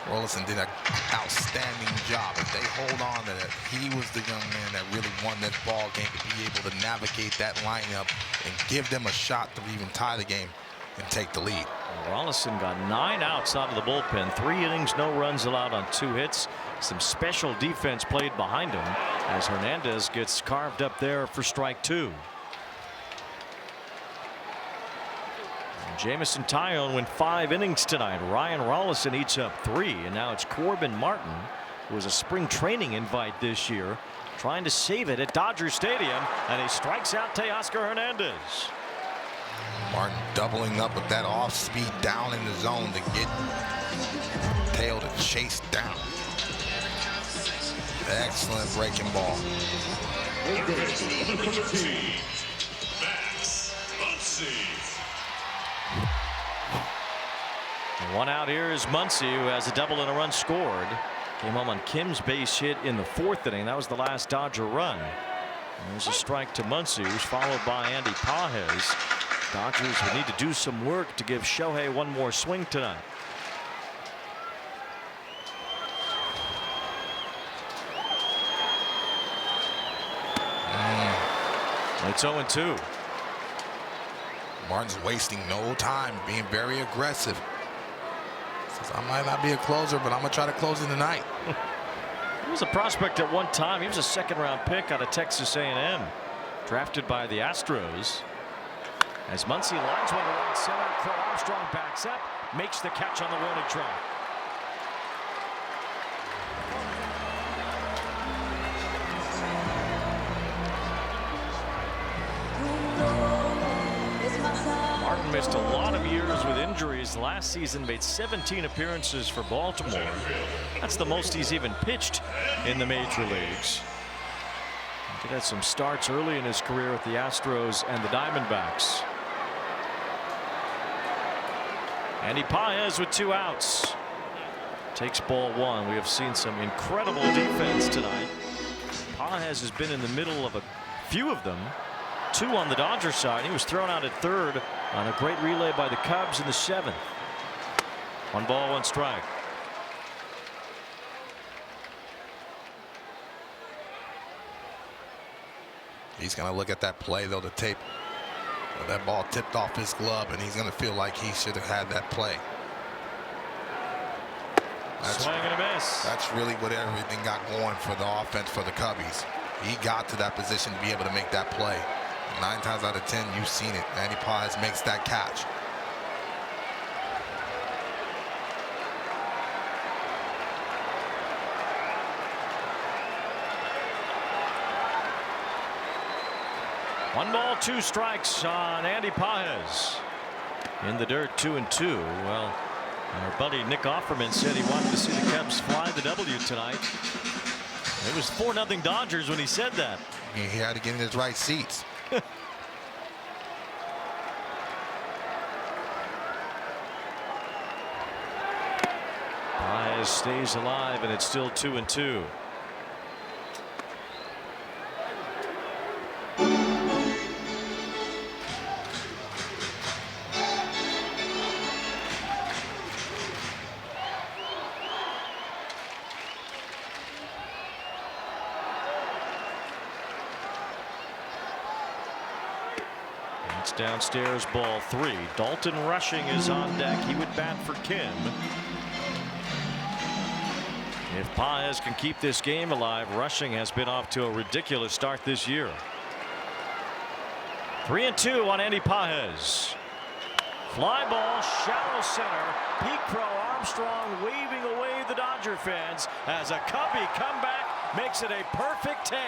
Rolison did an outstanding job. If they hold on to that, he was the young man that really won this ball game to be able to navigate that lineup and give them a shot to even tie the game and take the lead. Rolison got 9 outs out of the bullpen. 3 innings, no runs allowed on 2 hits. Some special defense played behind him as Hernandez gets carved up there for strike 2. Jamison Tyone went 5 innings tonight. Ryan Rolison eats up 3, and now it's Corbin Martin, who was a spring training invite this year, trying to save it at Dodger Stadium, and he strikes out Teoscar Hernandez. Martin doubling up with that off speed down in the zone to get Teo to chase down. Excellent breaking ball. And 1 out here is Muncy, who has a double and a run scored. Came home on Kim's base hit in the 4th inning. That was the last Dodger run. And there's a strike to Muncy, who's followed by Andy Pages. Dodgers would need to do some work to give Shohei one more swing tonight. It's 0-2. Martin's wasting no time, being very aggressive. Says, I might not be a closer, but I'm going to try to close it tonight. He was a prospect at one time. He was a 2nd-round pick out of Texas A&M, drafted by the Astros. As Muncy lines one to right center, Crow Armstrong backs up, makes the catch on the warning track. Martin missed a lot of years with injuries. Last season made 17 appearances for Baltimore. That's the most he's even pitched in the major leagues. He had some starts early in his career with the Astros and the Diamondbacks. Andy Pages with 2 outs. Takes ball 1. We have seen some incredible defense tonight. Pages has been in the middle of a few of them. 2 on the Dodger side. He was thrown out at 3rd on a great relay by the Cubs in the 7th. 1 ball, 1 strike. He's going to look at that play, though, the tape. That ball tipped off his glove, and he's going to feel like he should have had that play. Swing and a miss. That's really what everything got going for the offense for the Cubbies. He got to that position to be able to make that play. 9 times out of 10, you've seen it. Andy Pages makes that catch. One ball, 2 strikes on Andy Pages. In the dirt, 2-2. Well, our buddy Nick Offerman said he wanted to see the Cubs fly the W tonight. It was 4-0 Dodgers when he said that. He had to get in his right seats. Pages stays alive, and it's still 2-2. It's downstairs, ball 3. Dalton Rushing is on deck. He would bat for Kim. If Pages can keep this game alive, Rushing has been off to a ridiculous start this year. 3-2 on Andy Pages. Fly ball, shallow center. Pete Crow Armstrong waving away the Dodger fans as a Cubby comeback makes it a perfect 10.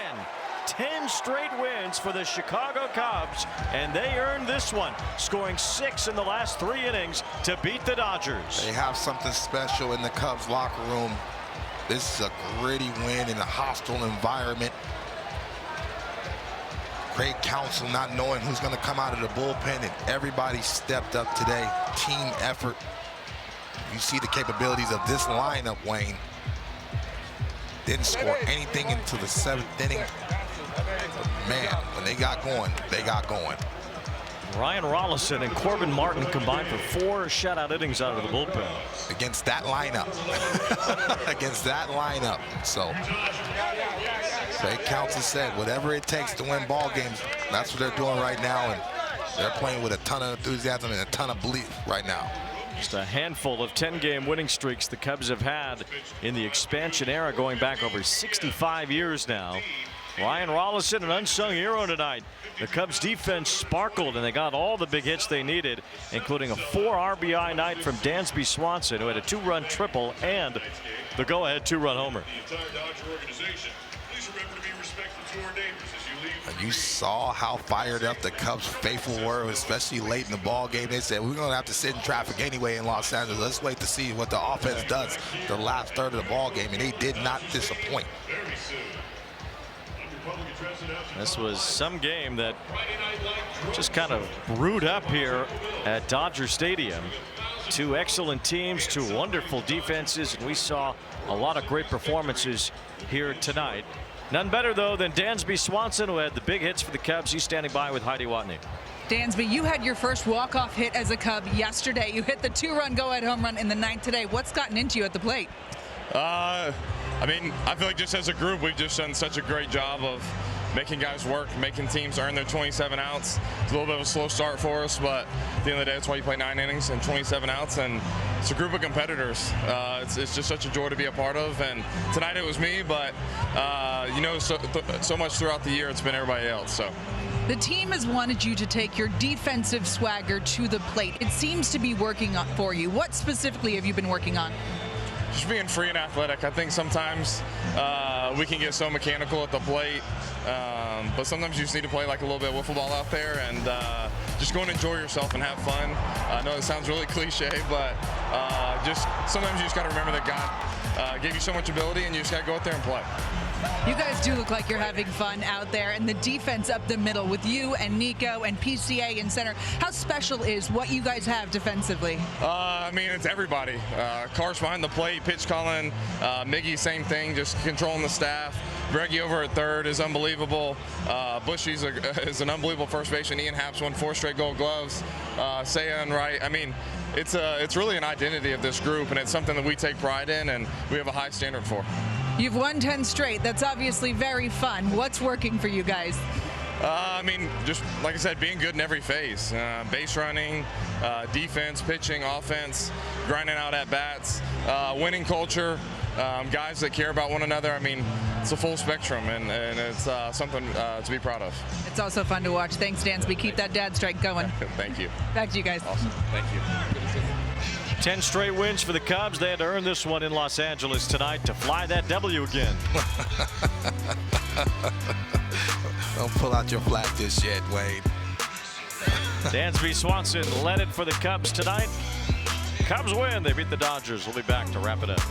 10 straight wins for the Chicago Cubs, and they earned this one, scoring 6 in the last 3 innings to beat the Dodgers. They have something special in the Cubs locker room. This is a gritty win in a hostile environment. Craig Counsell not knowing who's going to come out of the bullpen, and everybody stepped up today. Team effort. You see the capabilities of this lineup, Wayne. Didn't score anything until the 7th inning. But man, when they got going, they got going. Ryan Rollison and Corbin Martin combined for 4 shutout innings out of the bullpen. Against that lineup. Against that lineup. So Trey Counsell said, whatever it takes to win ball games, that's what they're doing right now. And they're playing with a ton of enthusiasm and a ton of belief right now. Just a handful of 10-game winning streaks the Cubs have had in the expansion era going back over 65 years now. Ryan Rollison, an unsung hero tonight. The Cubs defense sparkled and they got all the big hits they needed, including a 4 RBI night from Dansby Swanson, who had a 2-run triple and the go-ahead 2-run homer. You saw how fired up the Cubs faithful were, especially late in the ball game. They said, we're going to have to sit in traffic anyway in Los Angeles. Let's wait to see what the offense does the last third of the ball game, and they did not disappoint. This was some game that just kind of brewed up here at Dodger Stadium. 2 excellent teams, 2 wonderful defenses, and we saw a lot of great performances here tonight. None better, though, than Dansby Swanson, who had the big hits for the Cubs. He's standing by with Heidi Watney. Dansby, you had your first walk-off hit as a Cub yesterday. You hit the 2-run go-ahead home run in the 9th today. What's gotten into you at the plate? I mean, I feel like just as a group, we've just done such a great job of making guys work, making teams earn their 27 outs. It's a little bit of a slow start for us, but at the end of the day, that's why you play 9 innings and 27 outs, and it's a group of competitors. It's just such a joy to be a part of, and tonight it was me, but you know, so much throughout the year, it's been everybody else. So. The team has wanted you to take your defensive swagger to the plate. It seems to be working for you. What specifically have you been working on? Just being free and athletic. I think sometimes we can get so mechanical at the plate, but sometimes you just need to play like a little bit of wiffle ball out there and just go and enjoy yourself and have fun. I know it sounds really cliche, but just sometimes you just got to remember that God gave you so much ability, and you just got to go out there and play. You guys do look like you're having fun out there, and the defense up the middle with you and Nico and PCA in center. How special is what you guys have defensively? I mean, it's everybody. Cars behind the plate, pitch calling, Miggy, same thing, just controlling the staff. Greggy over at third is unbelievable. Bushy's is an unbelievable first baseman. Ian Happ's won 4 straight Gold Gloves. Seiya right. I mean, it's really an identity of this group, and it's something that we take pride in, and we have a high standard for. You've won 10 straight. That's obviously very fun. What's working for you guys? I mean, just like I said, being good in every phase. Base running, defense, pitching, offense, grinding out at bats, winning culture, guys that care about one another. I mean, it's a full spectrum, and it's something to be proud of. It's also fun to watch. Thanks, Dansby. Keep that dad strike going. Thank you. Back to you guys. Awesome. Thank you. 10 straight wins for the Cubs. They had to earn this one in Los Angeles tonight to fly that W again. Don't pull out your flag just yet, Wade. Dansby Swanson led it for the Cubs tonight. Cubs win. They beat the Dodgers. We'll be back to wrap it up.